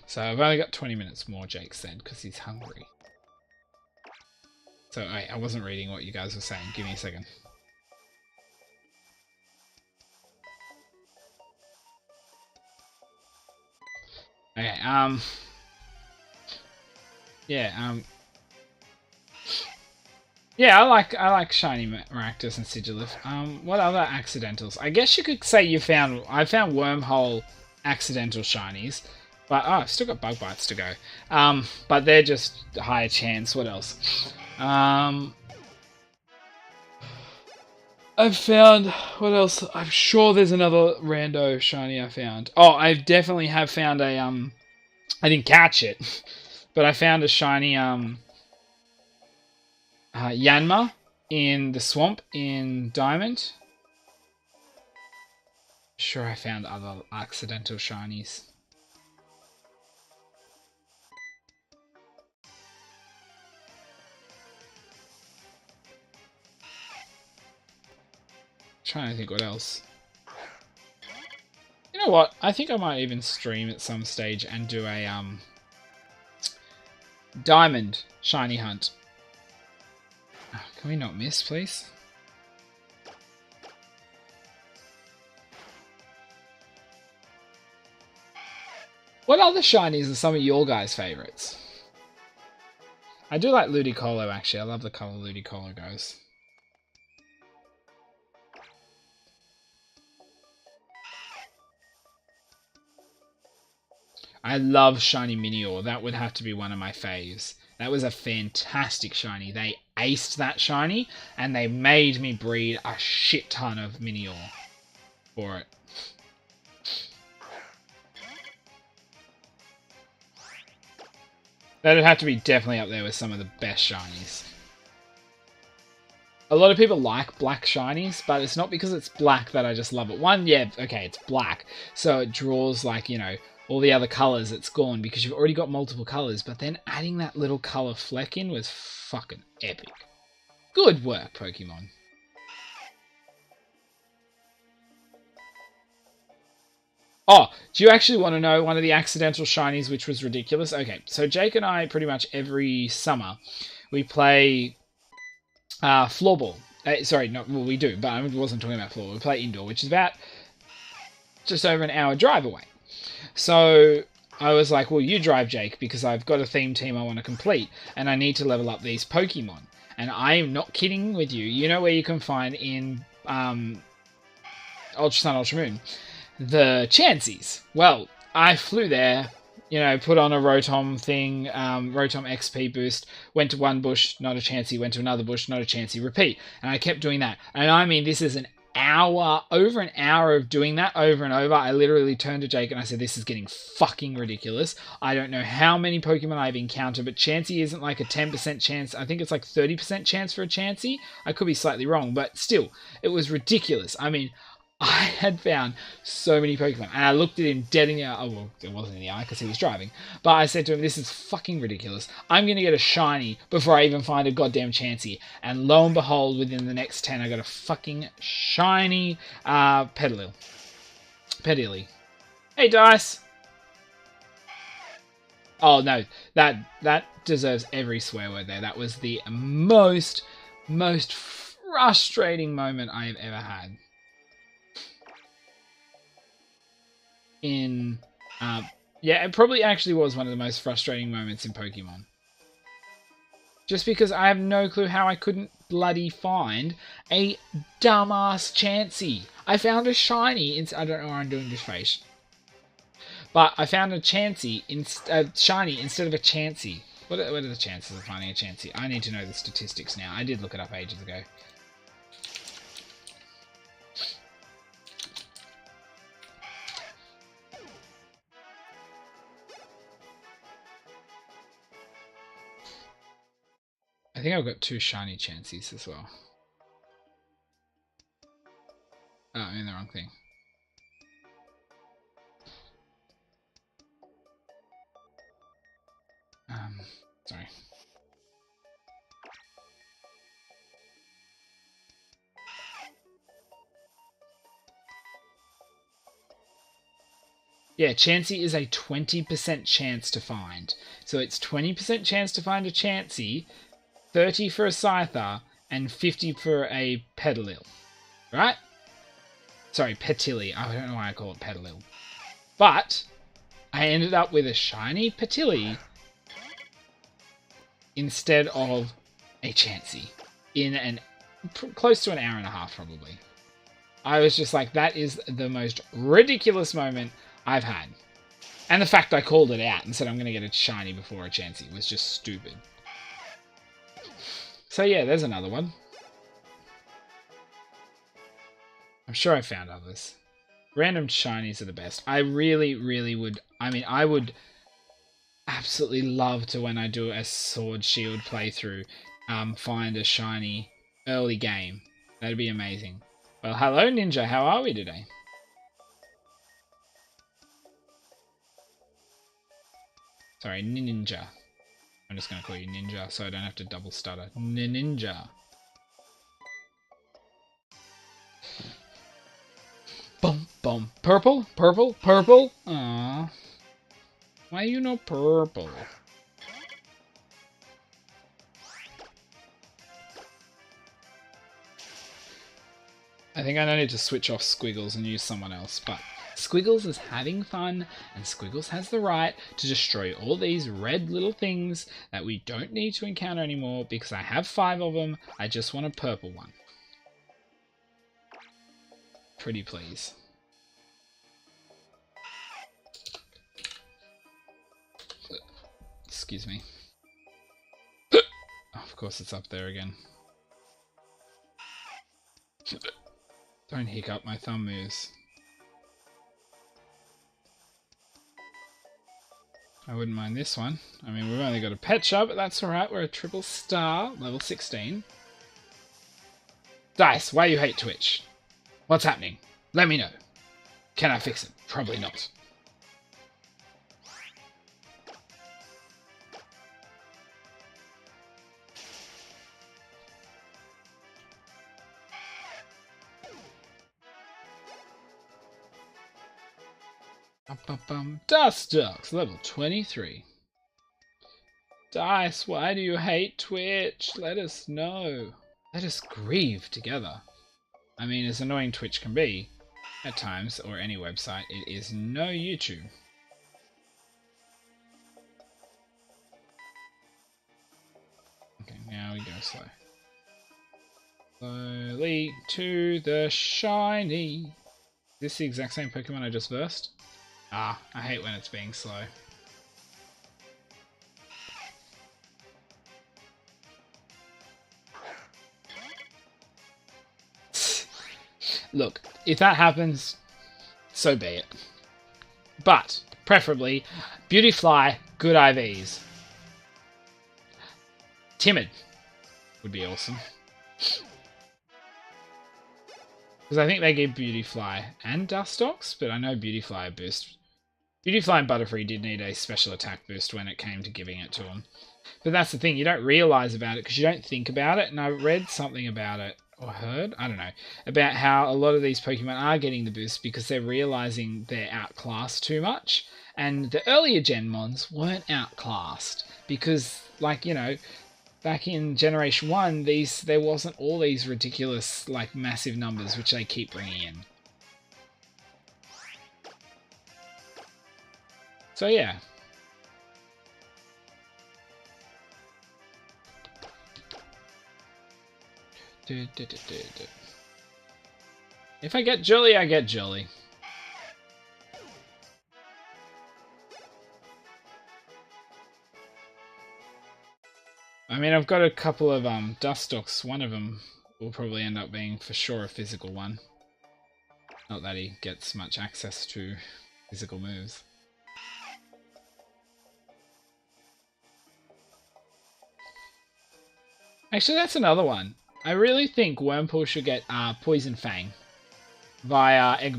So I've only got 20 minutes more, Jake said, because he's hungry. So I wasn't reading what you guys were saying. Give me a second. Okay, yeah, yeah, I like shiny Maractus and Sigilif. What other accidentals? I guess you could say I found Wormhole accidental shinies, but I've still got Bug Bites to go. But they're just higher chance. What else? I've found what else? I'm sure there's another rando shiny I found. Oh, I definitely have found a I didn't catch it, but I found a shiny Yanma in the swamp in Diamond. Sure, I found other accidental shinies. Trying to think what else. You know what? I think I might even stream at some stage and do a diamond shiny hunt. Can we not miss, please? What other shinies are some of your guys' favourites? I do like Ludicolo, actually. I love the colour Ludicolo goes. I love shiny Minior. That would have to be one of my faves. That was a fantastic shiny. They aced that shiny, and they made me breed a shit ton of Minior for it. That would have to be definitely up there with some of the best shinies. A lot of people like black shinies, but it's not because it's black that I just love it. One, yeah, okay, it's black, so it draws, like, you know, all the other colours. It's gone because you've already got multiple colours, but then adding that little colour fleck in was fucking epic. Good work, Pokemon. Oh, do you actually want to know one of the accidental shinies which was ridiculous? Okay, so Jake and I, pretty much every summer, we play floorball. Sorry, not well, we do, but I wasn't talking about floorball. We play indoor, which is about just over an hour drive away. So I was like, well, you drive, Jake, because I've got a theme team I want to complete, and I need to level up these Pokemon. And I am not kidding with you. You know where you can find in Ultra Sun, Ultra Moon? The Chanseys. Well, I flew there, you know, put on a Rotom thing, Rotom XP boost, went to one bush, not a Chansey, went to another bush, not a Chansey, repeat. And I kept doing that. And I mean, this is over an hour of doing that over and over. I literally turned to Jake and I said, this is getting fucking ridiculous. I don't know how many Pokemon I've encountered, but Chansey isn't like a 10% chance. I think it's like 30% chance for a Chansey. I could be slightly wrong, but still, it was ridiculous. I mean, I had found so many Pokemon, and I looked at him dead in the eye. Oh, well, it wasn't in the eye because he was driving. But I said to him, this is fucking ridiculous. I'm going to get a shiny before I even find a goddamn Chansey. And lo and behold, within the next 10, I got a fucking shiny Petilil. Hey, Dice! Oh, no. That deserves every swear word there. That was the most frustrating moment I have ever had. Yeah, it probably actually was one of the most frustrating moments in Pokemon. Just because I have no clue how I couldn't bloody find a dumbass Chansey. I found a shiny. I don't know why I'm doing this face. But I found a Chansey, shiny instead of a Chansey. What are the chances of finding a Chansey? I need to know the statistics now. I did look it up ages ago. I think I've got 2 shiny Chanseys as well. Oh, I'm in the wrong thing. Sorry. Yeah, Chansey is a 20% chance to find. So it's 20% chance to find a Chansey, 30 for a Scyther, and 50 for a Petalil. Right? Sorry, Petilil. I don't know why I call it Petalil. But I ended up with a shiny Petilil instead of a Chansey in close to an hour and a half, probably. I was just like, that is the most ridiculous moment I've had. And the fact I called it out and said I'm going to get a shiny before a Chansey was just stupid. So yeah, there's another one. I'm sure I found others. Random shinies are the best. I really, really would... I mean, I would absolutely love to, when I do a Sword Shield playthrough, find a shiny early game. That'd be amazing. Well, hello Ninja, how are we today? Sorry, Ninja. I'm just going to call you Ninja so I don't have to double stutter. Ninja. Bum, bum. Purple? Purple? Purple? Aww. Why you no purple? I think I need to switch off Squiggles and use someone else, but Squiggles is having fun, and Squiggles has the right to destroy all these red little things that we don't need to encounter anymore because I have 5 of them. I just want a purple one. Pretty please. Excuse me. Oh, of course it's up there again. Don't hiccup, my thumb moves. I wouldn't mind this one. I mean, we've only got a pet shop, but that's alright. We're a triple star, level 16. Dice, why you hate Twitch? What's happening? Let me know. Can I fix it? Probably not. Dustox, level 23. Dice, why do you hate Twitch? Let us know. Let us grieve together. I mean, as annoying Twitch can be, at times, or any website, it is no YouTube. Okay, now we go slow. Slowly to the shiny. Is this the exact same Pokemon I just versed? Ah, I hate when it's being slow. Look, if that happens, so be it. But, preferably, Beautyfly, good IVs. Timid would be awesome. Because I think they give Beautyfly and Dustox, but I know Beautyfly boost. Beautyfly and Butterfree did need a special attack boost when it came to giving it to them. But that's the thing, you don't realise about it because you don't think about it, and I read something about it, or heard, I don't know, about how a lot of these Pokemon are getting the boost because they're realising they're outclassed too much, and the earlier Gen Mons weren't outclassed because, like, you know, back in Generation 1, there wasn't all these ridiculous, like, massive numbers which they keep bringing in. So yeah. If I get Jolly, I get Jolly. I mean, I've got a couple of Dustox. One of them will probably end up being for sure a physical one. Not that he gets much access to physical moves. Actually, that's another one. I really think Wurmple should get Poison Fang via Egg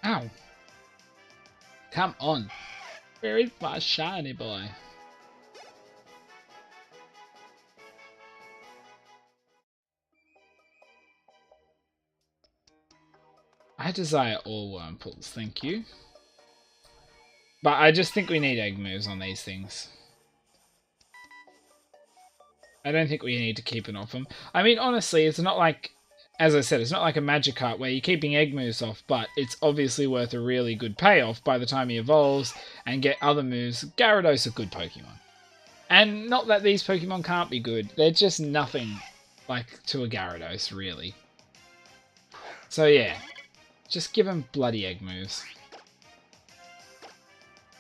Ow. Come on. Where is my shiny boy? I desire all Wurmples, thank you. But I just think we need egg moves on these things. I don't think we need to keep it off them. I mean, honestly, it's not like, as I said, it's not like a Magikarp where you're keeping egg moves off, but it's obviously worth a really good payoff by the time he evolves and get other moves. Gyarados a good Pokemon. And not that these Pokemon can't be good, they're just nothing like to a Gyarados, really. So yeah, just give him bloody egg moves.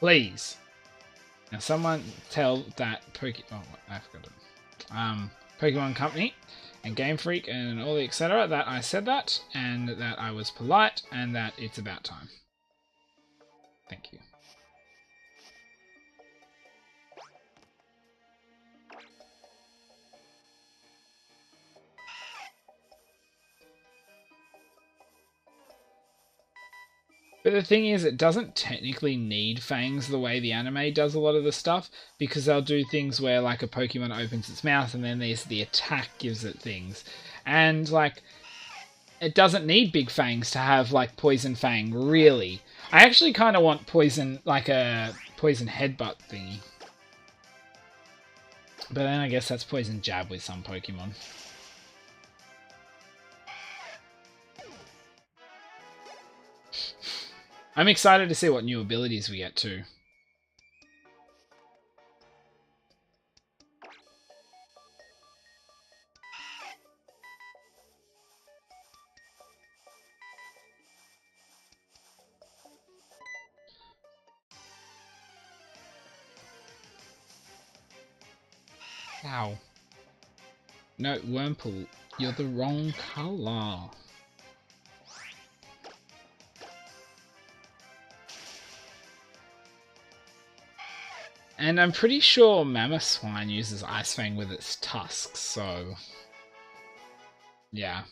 Please. Now someone tell that Pokemon Company and Game Freak and all the etc. that I said that, and that I was polite, and that it's about time. Thank you. But the thing is, it doesn't technically need fangs the way the anime does a lot of the stuff, because they'll do things where, like, a Pokemon opens its mouth and then there's the attack gives it things. And, like, it doesn't need big fangs to have, like, Poison Fang, really. I actually kind of want Poison, like a Poison Headbutt thingy. But then I guess that's Poison Jab with some Pokemon. I'm excited to see what new abilities we get too. Ow. No, Wurmple, you're the wrong colour. And I'm pretty sure Mamoswine uses Ice Fang with its tusks, so... yeah.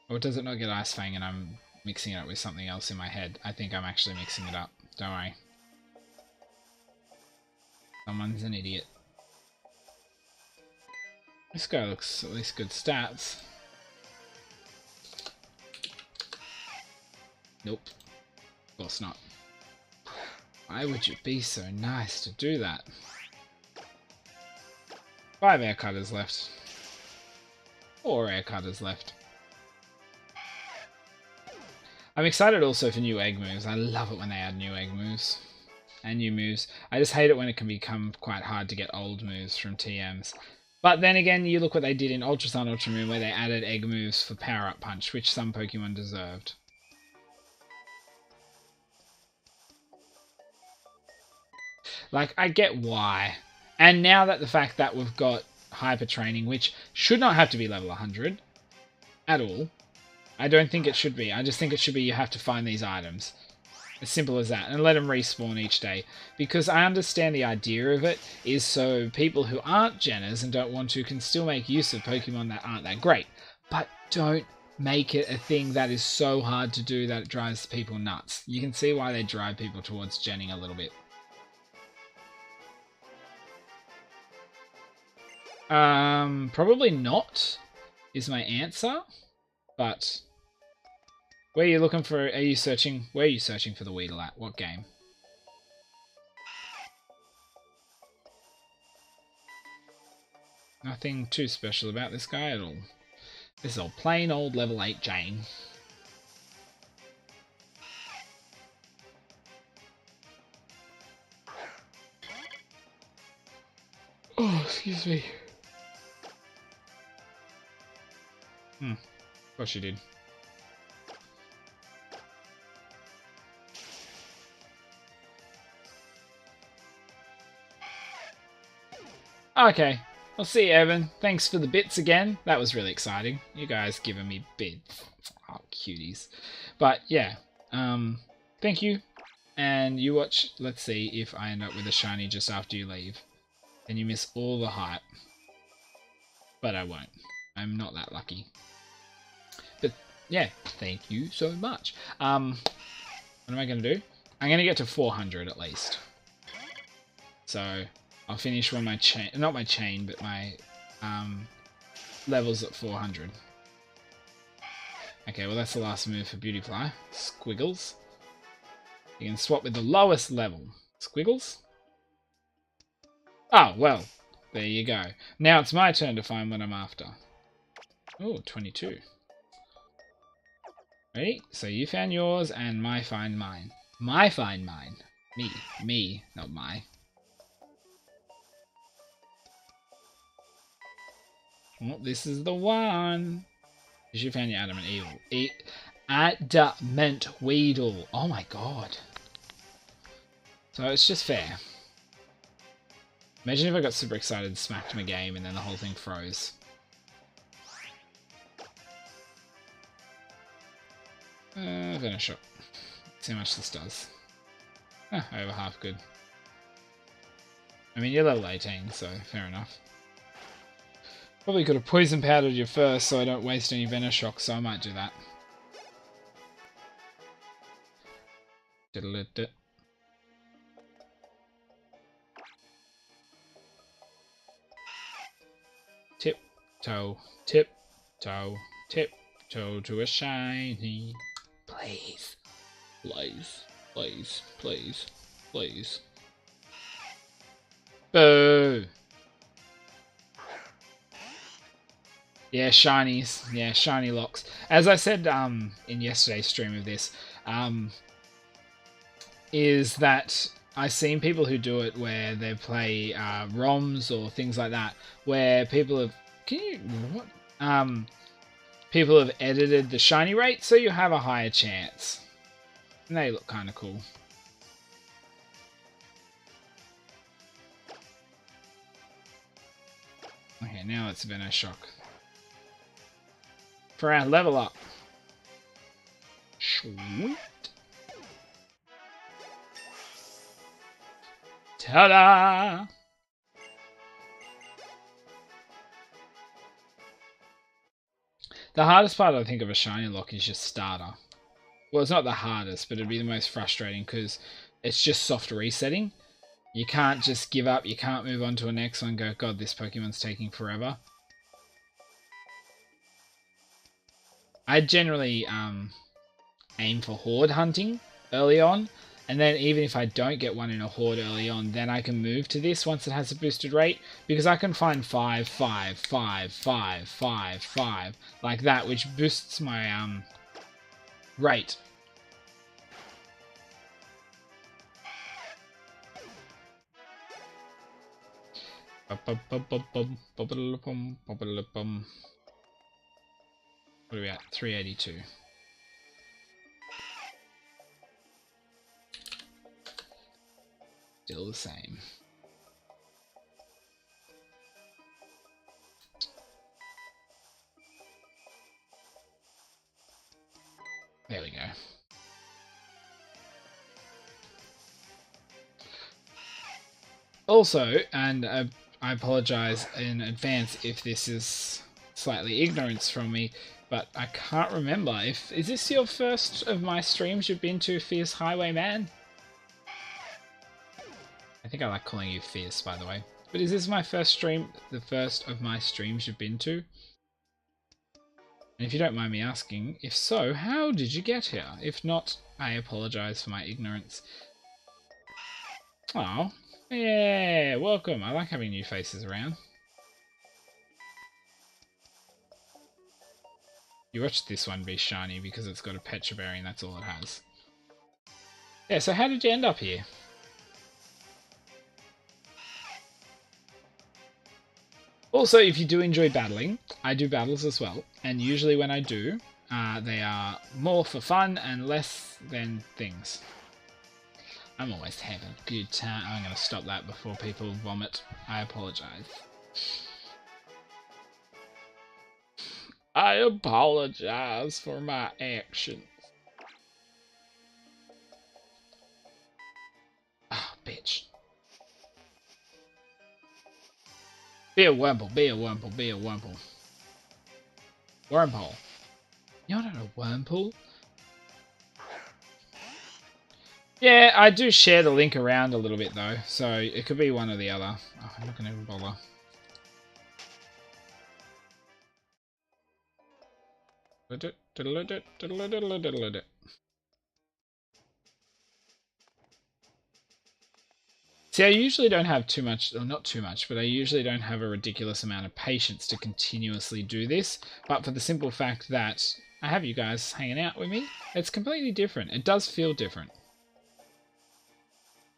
Or does it not get Ice Fang and I'm mixing it up with something else in my head? I think I'm actually mixing it up. Don't worry. Someone's an idiot. This guy looks at least good stats. Nope. Of course not. Why would you be so nice to do that? 5 air cutters left. 4 air cutters left. I'm excited also for new egg moves. I love it when they add new egg moves. And new moves. I just hate it when it can become quite hard to get old moves from TMs. But then again, you look what they did in Ultra Sun, Ultra Moon, where they added egg moves for Power Up Punch, which some Pokemon deserved. Like, I get why. And now that the fact that we've got Hyper Training, which should not have to be level 100 at all. I don't think it should be. I just think it should be you have to find these items. As simple as that. And let them respawn each day. Because I understand the idea of it is so people who aren't Genners and don't want to can still make use of Pokemon that aren't that great. But don't make it a thing that is so hard to do that it drives people nuts. You can see why they drive people towards Genning a little bit. Probably not is my answer. But where are you looking for? Are you searching? Where are you searching for the Weedle at? What game? Nothing too special about this guy at all. This is a plain old level 8 Jane. Oh, excuse me. Of course you did. Okay. I'll see you, Evan. Thanks for the bits again. That was really exciting. You guys giving me bits. Oh, cuties. But yeah, thank you. And you watch. Let's see if I end up with a shiny just after you leave. And you miss all the hype. But I won't. I'm not that lucky. But yeah, thank you so much. What am I going to do? I'm going to get to 400 at least. So I'll finish when my chain, not my chain, but my levels at 400. Okay, well that's the last move for Beautyfly. Squiggles. You can swap with the lowest level. Squiggles? Oh, well, there you go. Now it's my turn to find what I'm after. Oh, 22. Ready? So you found yours and my find mine. My find mine. Me, not my. Oh, this is the one. You found your adamant evil. Adamant Weedle. Oh my god. So it's just fair. Imagine if I got super excited, smacked my game, and then the whole thing froze. Venoshock. See how much this does. Over half good. I mean, you're level 18, so fair enough. Probably could have poison powdered you first so I don't waste any Venoshock, so I might do that. Tip-toe, tip-toe, tip-toe to a shiny. Please. Please. Please. Please. Please. Boo! Yeah, shinies. Yeah, shiny locks. As I said in yesterday's stream of this, is that I've seen people who do it where they play ROMs or things like that, where people have people have edited the shiny rate so you have a higher chance. And they look kind of cool. Okay, now let's Venoshock. For our level up. Sweet. Ta-da! The hardest part, I think, of a shiny lock is just starter. Well, it's not the hardest, but it'd be the most frustrating because it's just soft resetting. You can't just give up, you can't move on to a next one and go, God, this Pokemon's taking forever. I generally aim for horde hunting early on, and then even if I don't get one in a horde early on, then I can move to this once it has a boosted rate, because I can find 5, 5, 5, 5, 5, 5, like that, which boosts my rate. What are we at? 382. Still the same. There we go. Also, and I apologize in advance if this is slightly ignorance from me, but I can't remember. Is this your first of my streams you've been to, Fierce Highwayman? I think I like calling you Fierce, by the way. But is this my first stream, the first of my streams you've been to? And if you don't mind me asking, if so, how did you get here? If not, I apologize for my ignorance. Oh, yeah, welcome. I like having new faces around. You watched this one be shiny because it's got a Petra Berry and that's all it has. Yeah, so how did you end up here? Also, if you do enjoy battling, I do battles as well, and usually when I do, they are more for fun and less than things. I'm always having a good time. I'm going to stop that before people vomit. I apologise. I apologize for my actions. Ah, oh, bitch. Be a Wurmple, be a Wurmple, be a Wurmple. Wurmple. You're not a Wurmple? Yeah, I do share the link around a little bit though, so it could be one or the other. Oh, I'm not going to even bother. See, I usually don't have too much, or not too much, but I usually don't have a ridiculous amount of patience to continuously do this. But for the simple fact that I have you guys hanging out with me, it's completely different. It does feel different.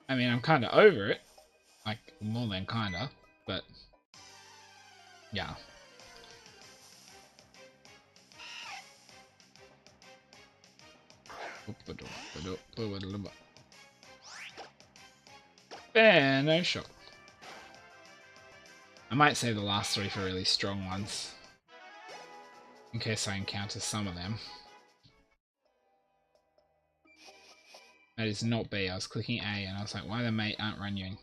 I mean, I'm kind of over it. Like, more than kind of, but yeah. No shot. I might save the last three for really strong ones, in case I encounter some of them. That is not B. I was clicking A and I was like, why the mate aren't running?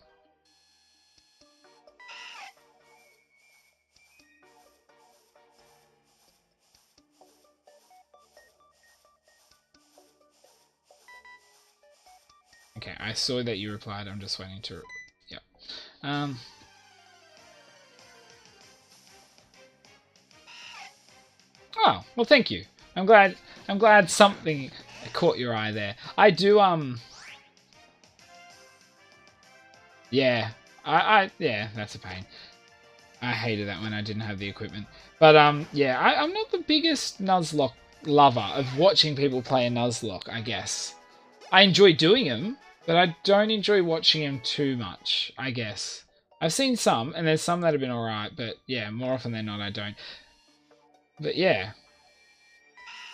Okay, I saw that you replied. I'm just waiting to... Yep. Oh, well, thank you. I'm glad something caught your eye there. I do, yeah. Yeah, that's a pain. I hated that when I didn't have the equipment. But, yeah, I'm not the biggest Nuzlocke lover of watching people play a Nuzlocke, I guess. I enjoy doing them, but I don't enjoy watching them too much, I guess. I've seen some, and there's some that have been alright, but yeah, more often than not I don't. But yeah,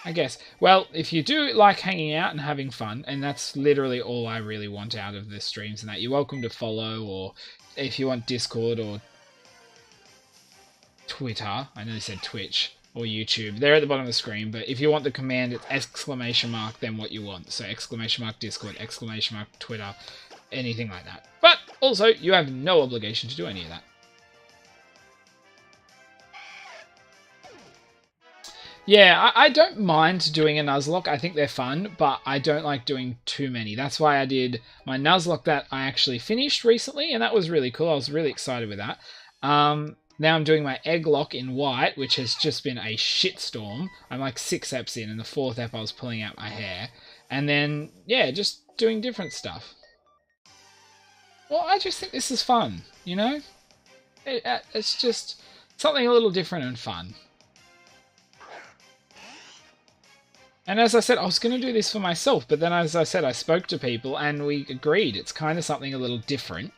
I guess. Well, if you do like hanging out and having fun, and that's literally all I really want out of the streams and that, you're welcome to follow, or if you want Discord or Twitter, I nearly said Twitch, or YouTube, they're at the bottom of the screen, but if you want the command, it's exclamation mark, then what you want. So exclamation mark Discord, exclamation mark Twitter, anything like that. But also, you have no obligation to do any of that. Yeah, I don't mind doing a Nuzlocke. I think they're fun, but I don't like doing too many. That's why I did my Nuzlocke that I actually finished recently, and that was really cool. I was really excited with that. Now I'm doing my egg lock in white, which has just been a shitstorm. I'm like 6 eps in, and the 4th ep I was pulling out my hair. And then, yeah, just doing different stuff. Well, I just think this is fun, you know? It's just something a little different and fun. And as I said, I was going to do this for myself, but then as I said, I spoke to people and we agreed it's kind of something a little different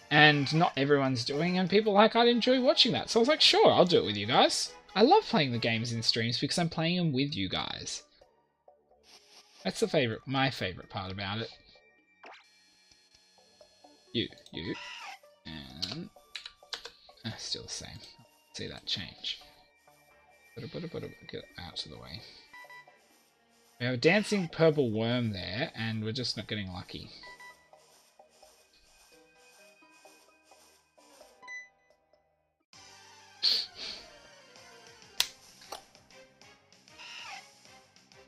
and not everyone's doing, and people like, I'd enjoy watching that. So I was like, sure, I'll do it with you guys. I love playing the games in streams because I'm playing them with you guys. That's my favorite part about it. You, and still the same. See that change. Get out of the way. We have a dancing purple worm there, and we're just not getting lucky.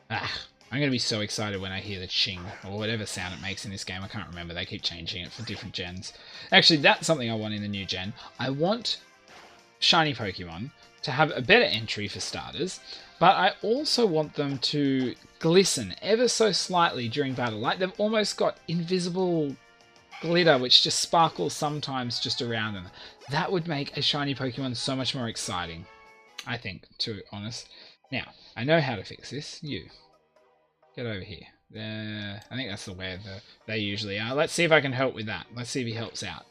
I'm going to be so excited when I hear the ching, or whatever sound it makes in this game. I can't remember. They keep changing it for different gens. Actually, that's something I want in the new gen. I want shiny Pokemon to have a better entry for starters, but I also want them to glisten ever so slightly during battle. Like they've almost got invisible glitter which just sparkles sometimes just around them. That would make a shiny Pokemon so much more exciting, I think, to be honest. Now, I know how to fix this. You. Get over here. I think that's the way they usually are. Let's see if I can help with that. Let's see if he helps out.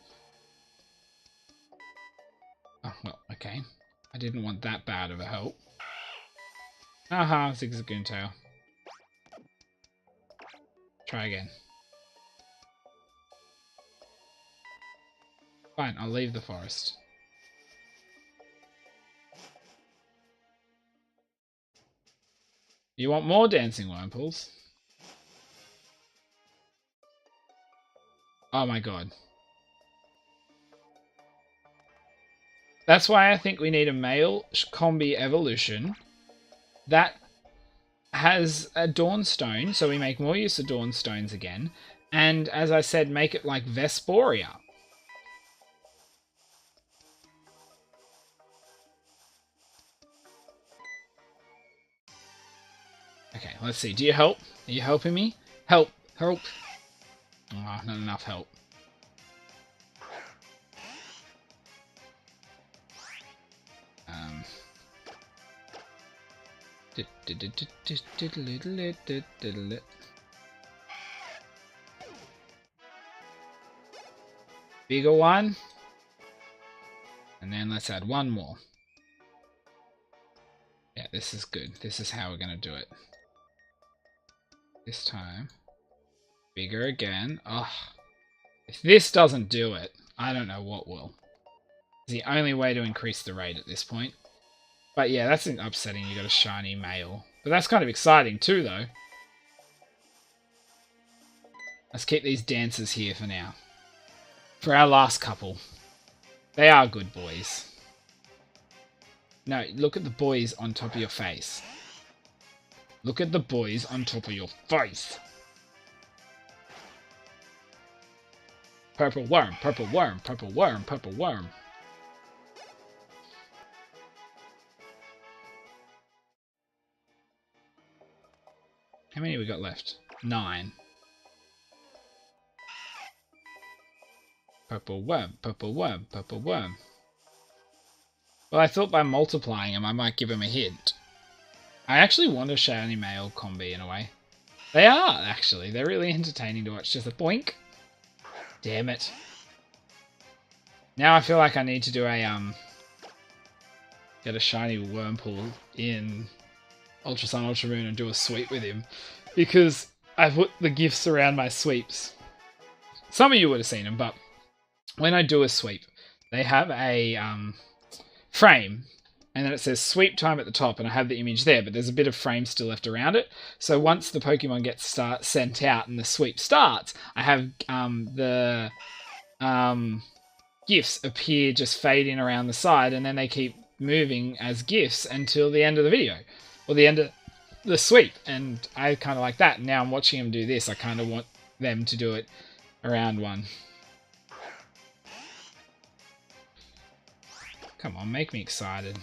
Oh, well, okay. I didn't want that bad of a help. Aha, Zigzagoon tail. Try again. Fine, I'll leave the forest. You want more dancing Wurmples? Oh my god. That's why I think we need a male combi evolution that has a Dawnstone, so we make more use of Dawnstones again. And as I said, make it like Vesporia. Okay, let's see. Do you help? Are you helping me? Help! Help! Oh, not enough help. Bigger one. And then let's add one more. Yeah, this is good. This is how we're going to do it. This time. Bigger again. Oh, if this doesn't do it, I don't know what will. It's the only way to increase the rate at this point. But yeah, that's upsetting. You got a shiny male. But that's kind of exciting too, though. Let's keep these dancers here for now. For our last couple. They are good boys. No, look at the boys on top of your face. Look at the boys on top of your face. Purple worm, purple worm, purple worm, purple worm. How many we got left? 9. Purple worm, purple worm, purple worm. Well, I thought by multiplying them I might give him a hint. I actually want a shiny male combi in a way. They are, actually. They're really entertaining to watch. Just a boink. Damn it. Now I feel like I need to do a, get a shiny Wurmple in Ultra Sun, Ultra Moon and do a sweep with him. Because I've put the gifts around my sweeps. Some of you would have seen them, but when I do a sweep, they have a frame, and then it says sweep time at the top, and I have the image there, but there's a bit of frame still left around it. So once the Pokemon gets sent out and the sweep starts, I have the gifts appear just fade in around the side, and then they keep moving as gifts until the end of the video, or the end of the sweep, and I kind of like that. Now I'm watching them do this, I kind of want them to do it around one. Come on, make me excited.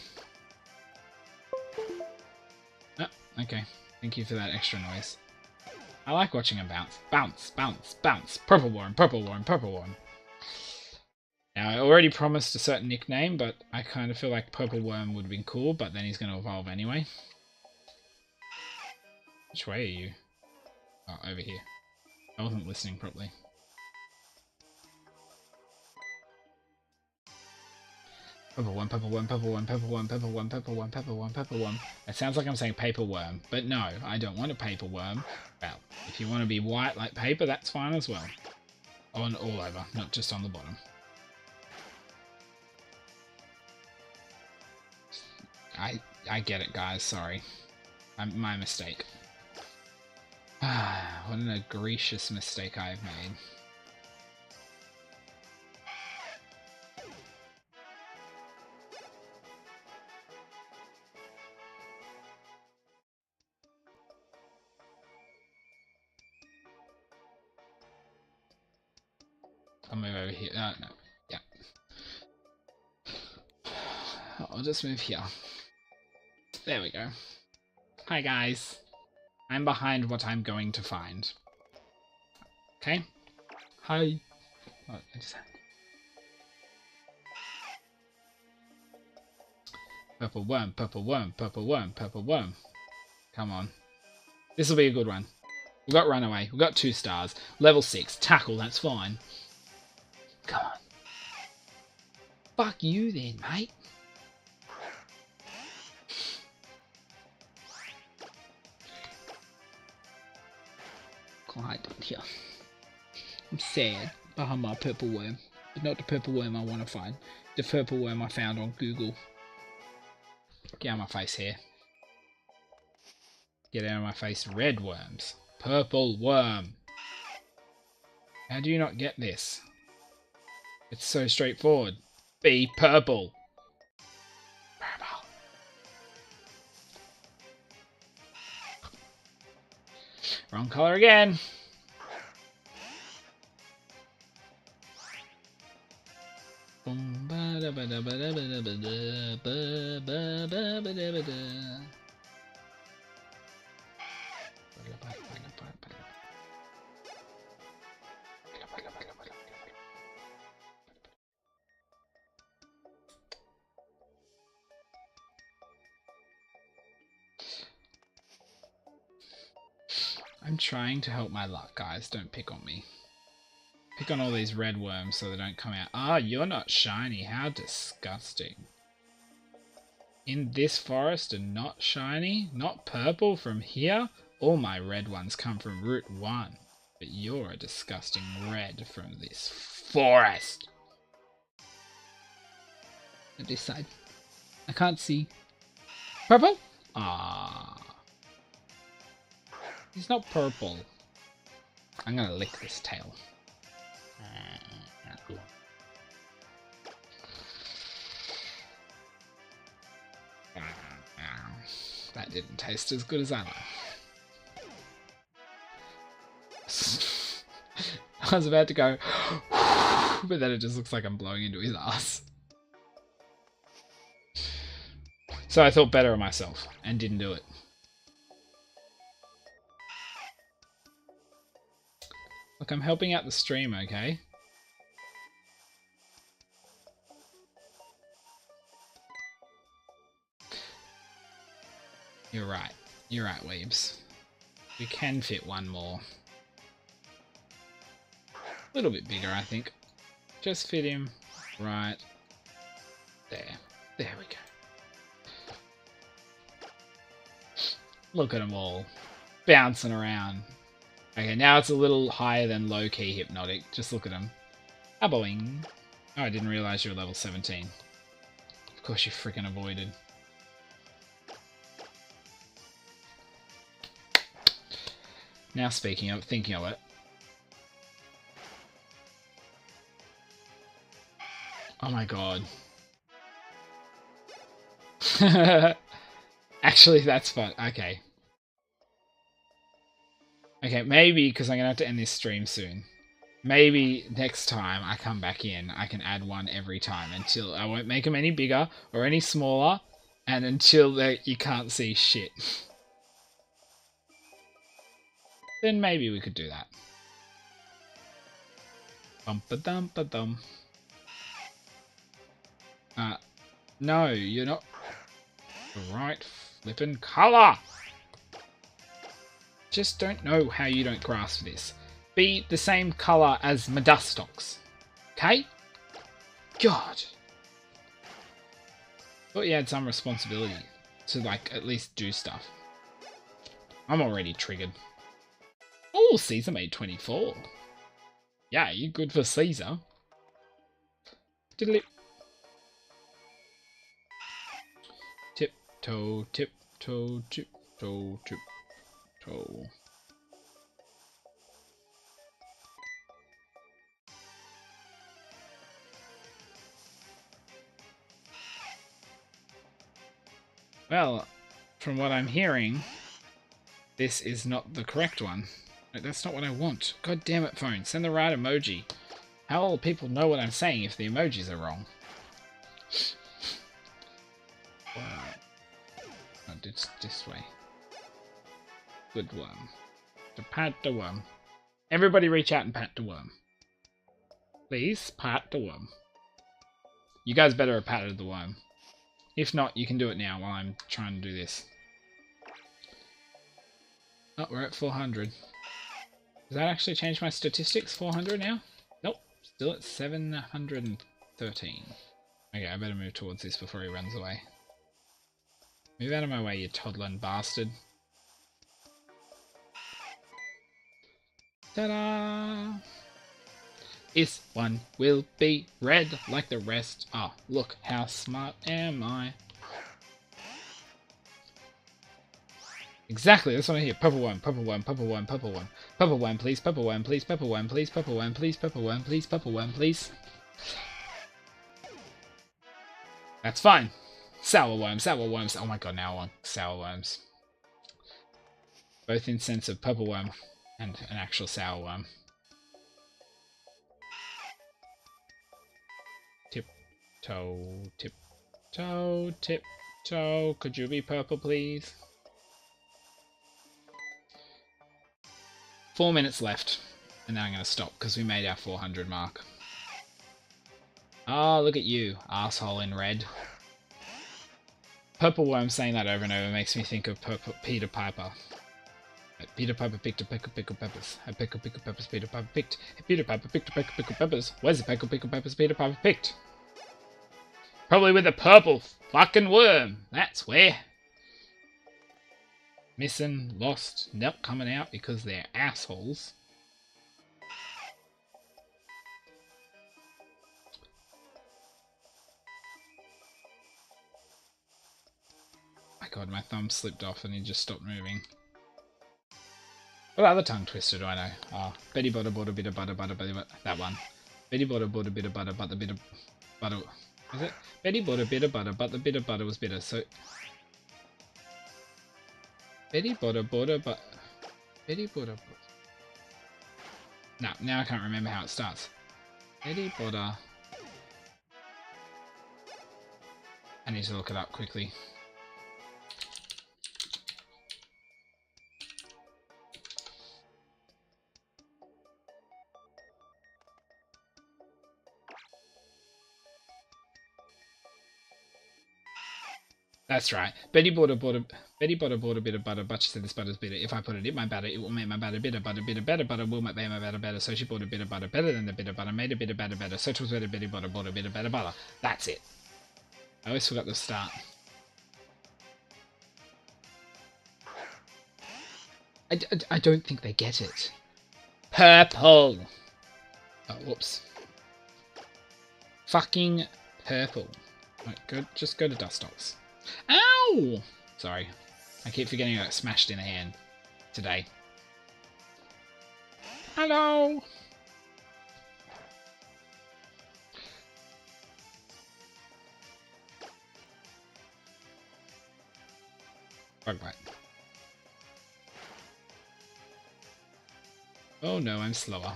Oh, okay. Thank you for that extra noise. I like watching him bounce. Bounce, bounce, bounce. Purple worm, purple worm, purple worm. Now, I already promised a certain nickname, but I kind of feel like Purple Worm would have been cool, but then he's going to evolve anyway. Which way are you? Oh, over here. I wasn't listening properly. Purple worm, purple worm, purple worm, purple worm, purple worm, purple worm, purple worm, purple worm. It sounds like I'm saying paper worm, but no, I don't want a paper worm. Well, if you want to be white like paper, that's fine as well. On all over, not just on the bottom. I get it, guys. Sorry, my mistake. What an egregious mistake I've made. I'll move over here. No. Yeah. I'll just move here. There we go. Hi, guys. I'm behind what I'm going to find. Okay? Hi. Oh, Purple worm, purple worm, purple worm, purple worm. Come on. This will be a good one. We've got Runaway. We've got 2 stars. Level 6. Tackle, that's fine. Come on. Fuck you then, mate. Hide here. I'm sad behind my purple worm, but not the purple worm I want to find. The purple worm I found on Google. Get out of my face here. Get out of my face, red worms. Purple worm. How do you not get this? It's so straightforward. Be purple. Purple. Wrong color again. I'm trying to help my luck, guys. Don't pick on me. Pick on all these red worms so they don't come out. Ah, you're not shiny. How disgusting. In this forest and not shiny? Not purple from here? All my red ones come from Route 1. But you're a disgusting red from this forest. At this side. I can't see. Purple? Ah. He's not purple. I'm gonna lick this tail. That didn't taste as good as I like. I was about to go, but then it just looks like I'm blowing into his ass. So I thought better of myself and didn't do it. Look, I'm helping out the stream, okay? You're right. You're right, Weebs. We can fit one more. A little bit bigger, I think. Just fit him right there. There we go. Look at them all. Bouncing around. Okay, now it's a little higher than low-key hypnotic. Just look at them. Boing. Oh, I didn't realise you were level 17. Of course you freaking avoided. Now speaking of, thinking of it. Oh my god. Actually, that's fun. Okay. Okay, maybe, because I'm going to have to end this stream soon. Maybe next time I come back in, I can add one every time until I won't make them any bigger or any smaller, and until you can't see shit. Then maybe we could do that. Bum-ba-dum-ba-dum. No, you're not the right flippin' colour! Just don't know how you don't grasp this. Be the same colour as Medustox. Okay? God. Thought you had some responsibility to, like, at least do stuff. I'm already triggered. Oh, Caesar made 24. Yeah, you good for Caesar. Diddly. Tiptoe, tiptoe, tiptoe, tiptoe. Well, from what I'm hearing, this is not the correct one. That's not what I want. God damn it, phone. Send the right emoji. How will people know what I'm saying if the emojis are wrong? No, this way. Good worm. To pat the worm. Everybody reach out and pat the worm. Please, pat the worm. You guys better have patted the worm. If not, you can do it now while I'm trying to do this. Oh, we're at 400. Does that actually change my statistics? 400 now? Nope. Still at 713. Okay, I better move towards this before he runs away. Move out of my way, you toddling bastard. Ta-da! This one will be red like the rest. Oh, look how smart am I. Exactly, that's what I hear. Purple one, purple one, purple one, purple one. Purple one, please, purple one, please, purple one, please, purple one, please, purple one, please, purple one, please. That's fine. Sour worms, sour worms. Oh my god, now I want sour worms. Both in sense of purple worm and an actual sour worm. Tip-toe, tip-toe, tip-toe. Could you be purple, please? 4 minutes left. And then I'm going to stop because we made our 400 mark. Oh, look at you, asshole in red. Purple worm saying that over and over makes me think of Peter Piper. Peter Piper picked a peck of pickled peppers. A peck of pickled peppers Peter Piper picked. Peter Piper picked a peck of pickled peppers. Where's the peck of pickled peppers Peter Piper picked? Probably with a purple fucking worm. That's where. Missing, lost, not coming out because they're assholes. My god, my thumb slipped off and he just stopped moving. What other tongue twister do I know? Oh, Betty bought a bit of butter, that one. Betty bought a bit of butter, but the bit of butter... Was it? Betty bought a bit of butter, but the bit of butter was bitter, so... Betty bought a but... Betty bought a... No, now I can't remember how it starts. Betty bought a... I need to look it up quickly. That's right. Betty bought a bit of butter, but she said this butter's bitter. If I put it in my batter, it will make my batter bitter. But a bit of better butter will make my batter better. So she bought a bit of butter better than the bit of butter, made a bit of batter better. So it was better Betty bought a bit of better butter. That's it. I always forgot the start. I don't think they get it. Purple. Oh, whoops. Fucking purple. Right, just go to dust ops. Ow! Sorry. I keep forgetting I got smashed in the hand today. Hello! Bug bite. Oh no, I'm slower.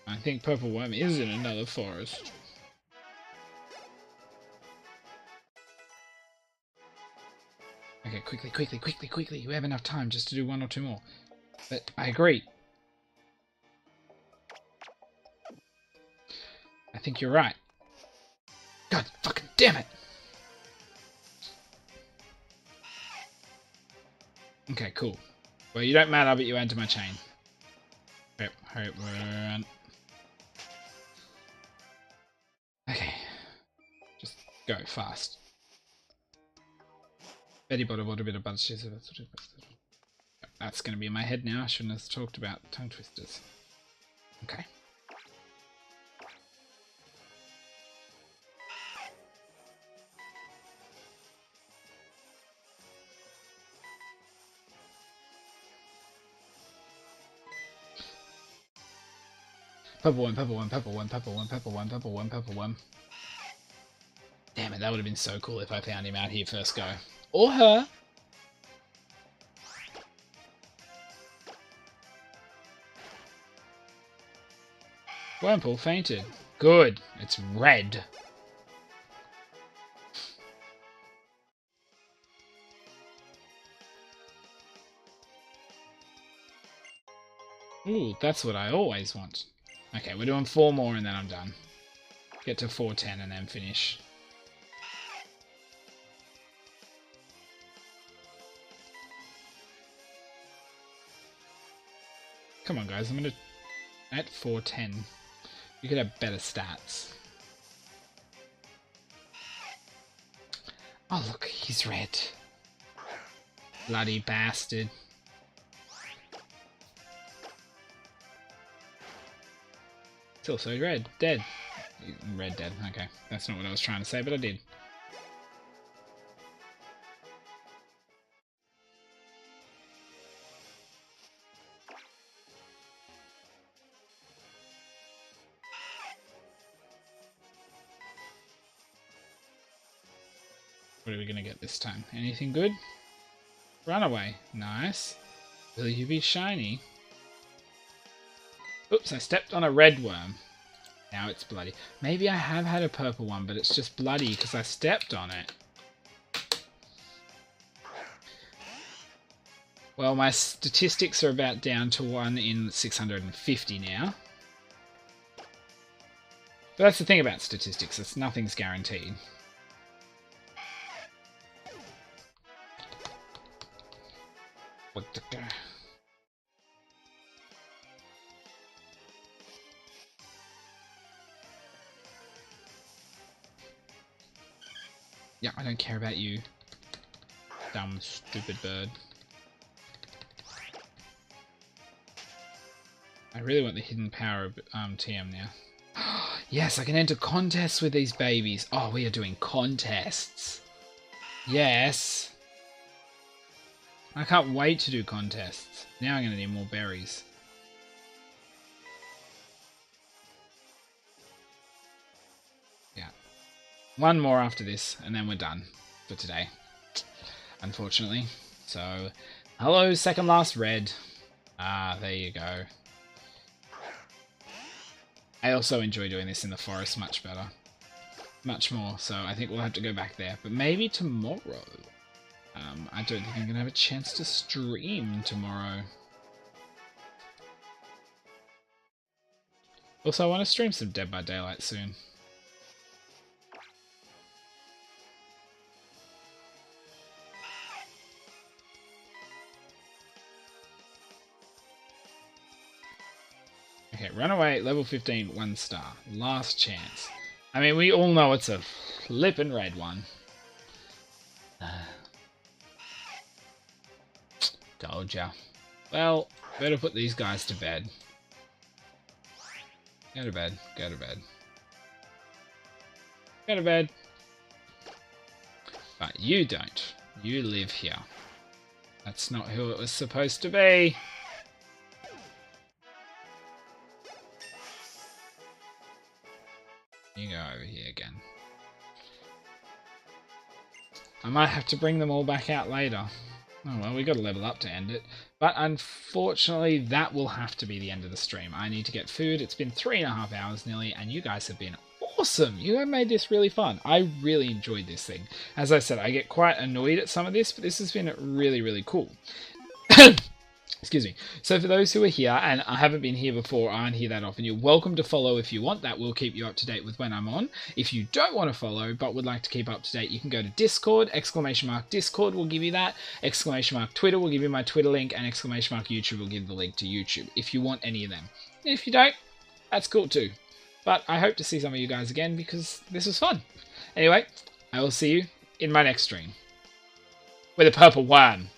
I think Purple Worm is in another forest. Okay, quickly. We have enough time just to do one or two more. But I agree. I think you're right. God fucking damn it! Okay, cool. Well, you don't matter, but you add to my chain. Hurry up, run. Okay. Just go fast. Betty bought a bit of butter. That's going to be in my head now. I shouldn't have talked about tongue twisters. Okay. Purple one. Damn it, that would have been so cool if I found him out here first go. Or her. Wurmple fainted. Good. It's red. Ooh, that's what I always want. Okay, we're doing 4 more and then I'm done. Get to 410 and then finish. Come on, guys. I'm gonna... At 410, you could have better stats. Oh, look. He's red. Bloody bastard. It's also red. Dead. Red dead. Okay. That's not what I was trying to say, but I did. What are we going to get this time? Anything good? Runaway. Nice. Will you be shiny? Oops, I stepped on a red worm. Now it's bloody. Maybe I have had a purple one, but it's just bloody because I stepped on it. Well, my statistics are about down to 1 in 650 now. But that's the thing about statistics, nothing's guaranteed. What the... Yeah, I don't care about you. Dumb, stupid bird. I really want the hidden power of TM now. Yes, I can enter contests with these babies. Oh, we are doing contests. Yes. I can't wait to do contests. Now I'm going to need more berries. Yeah. One more after this, and then we're done for today. Unfortunately. So, hello, second last red. Ah, there you go. I also enjoy doing this in the forest much better. Much more, so I think we'll have to go back there. But maybe tomorrow. I don't think I'm going to have a chance to stream tomorrow. Also, I want to stream some Dead by Daylight soon. Okay, Runaway, level 15, 1 star. Last chance. I mean, we all know it's a flippin' red one. Told ya. Well, better put these guys to bed. Go to bed, go to bed. Go to bed. But you don't. You live here. That's not who it was supposed to be. You go over here again. I might have to bring them all back out later. Oh well, we got to level up to end it. But unfortunately, that will have to be the end of the stream. I need to get food. It's been 3.5 hours nearly, and you guys have been awesome. You have made this really fun. I really enjoyed this thing. As I said, I get quite annoyed at some of this, but this has been really, really cool. Excuse me. So for those who are here and I haven't been here before, aren't here that often, you're welcome to follow if you want. That will keep you up to date with when I'm on. If you don't want to follow but would like to keep up to date, you can go to Discord, !Discord will give you that, !Twitter will give you my Twitter link, and !YouTube will give the link to YouTube if you want any of them. And if you don't, that's cool too. But I hope to see some of you guys again because this was fun. Anyway, I will see you in my next stream with a purple worm.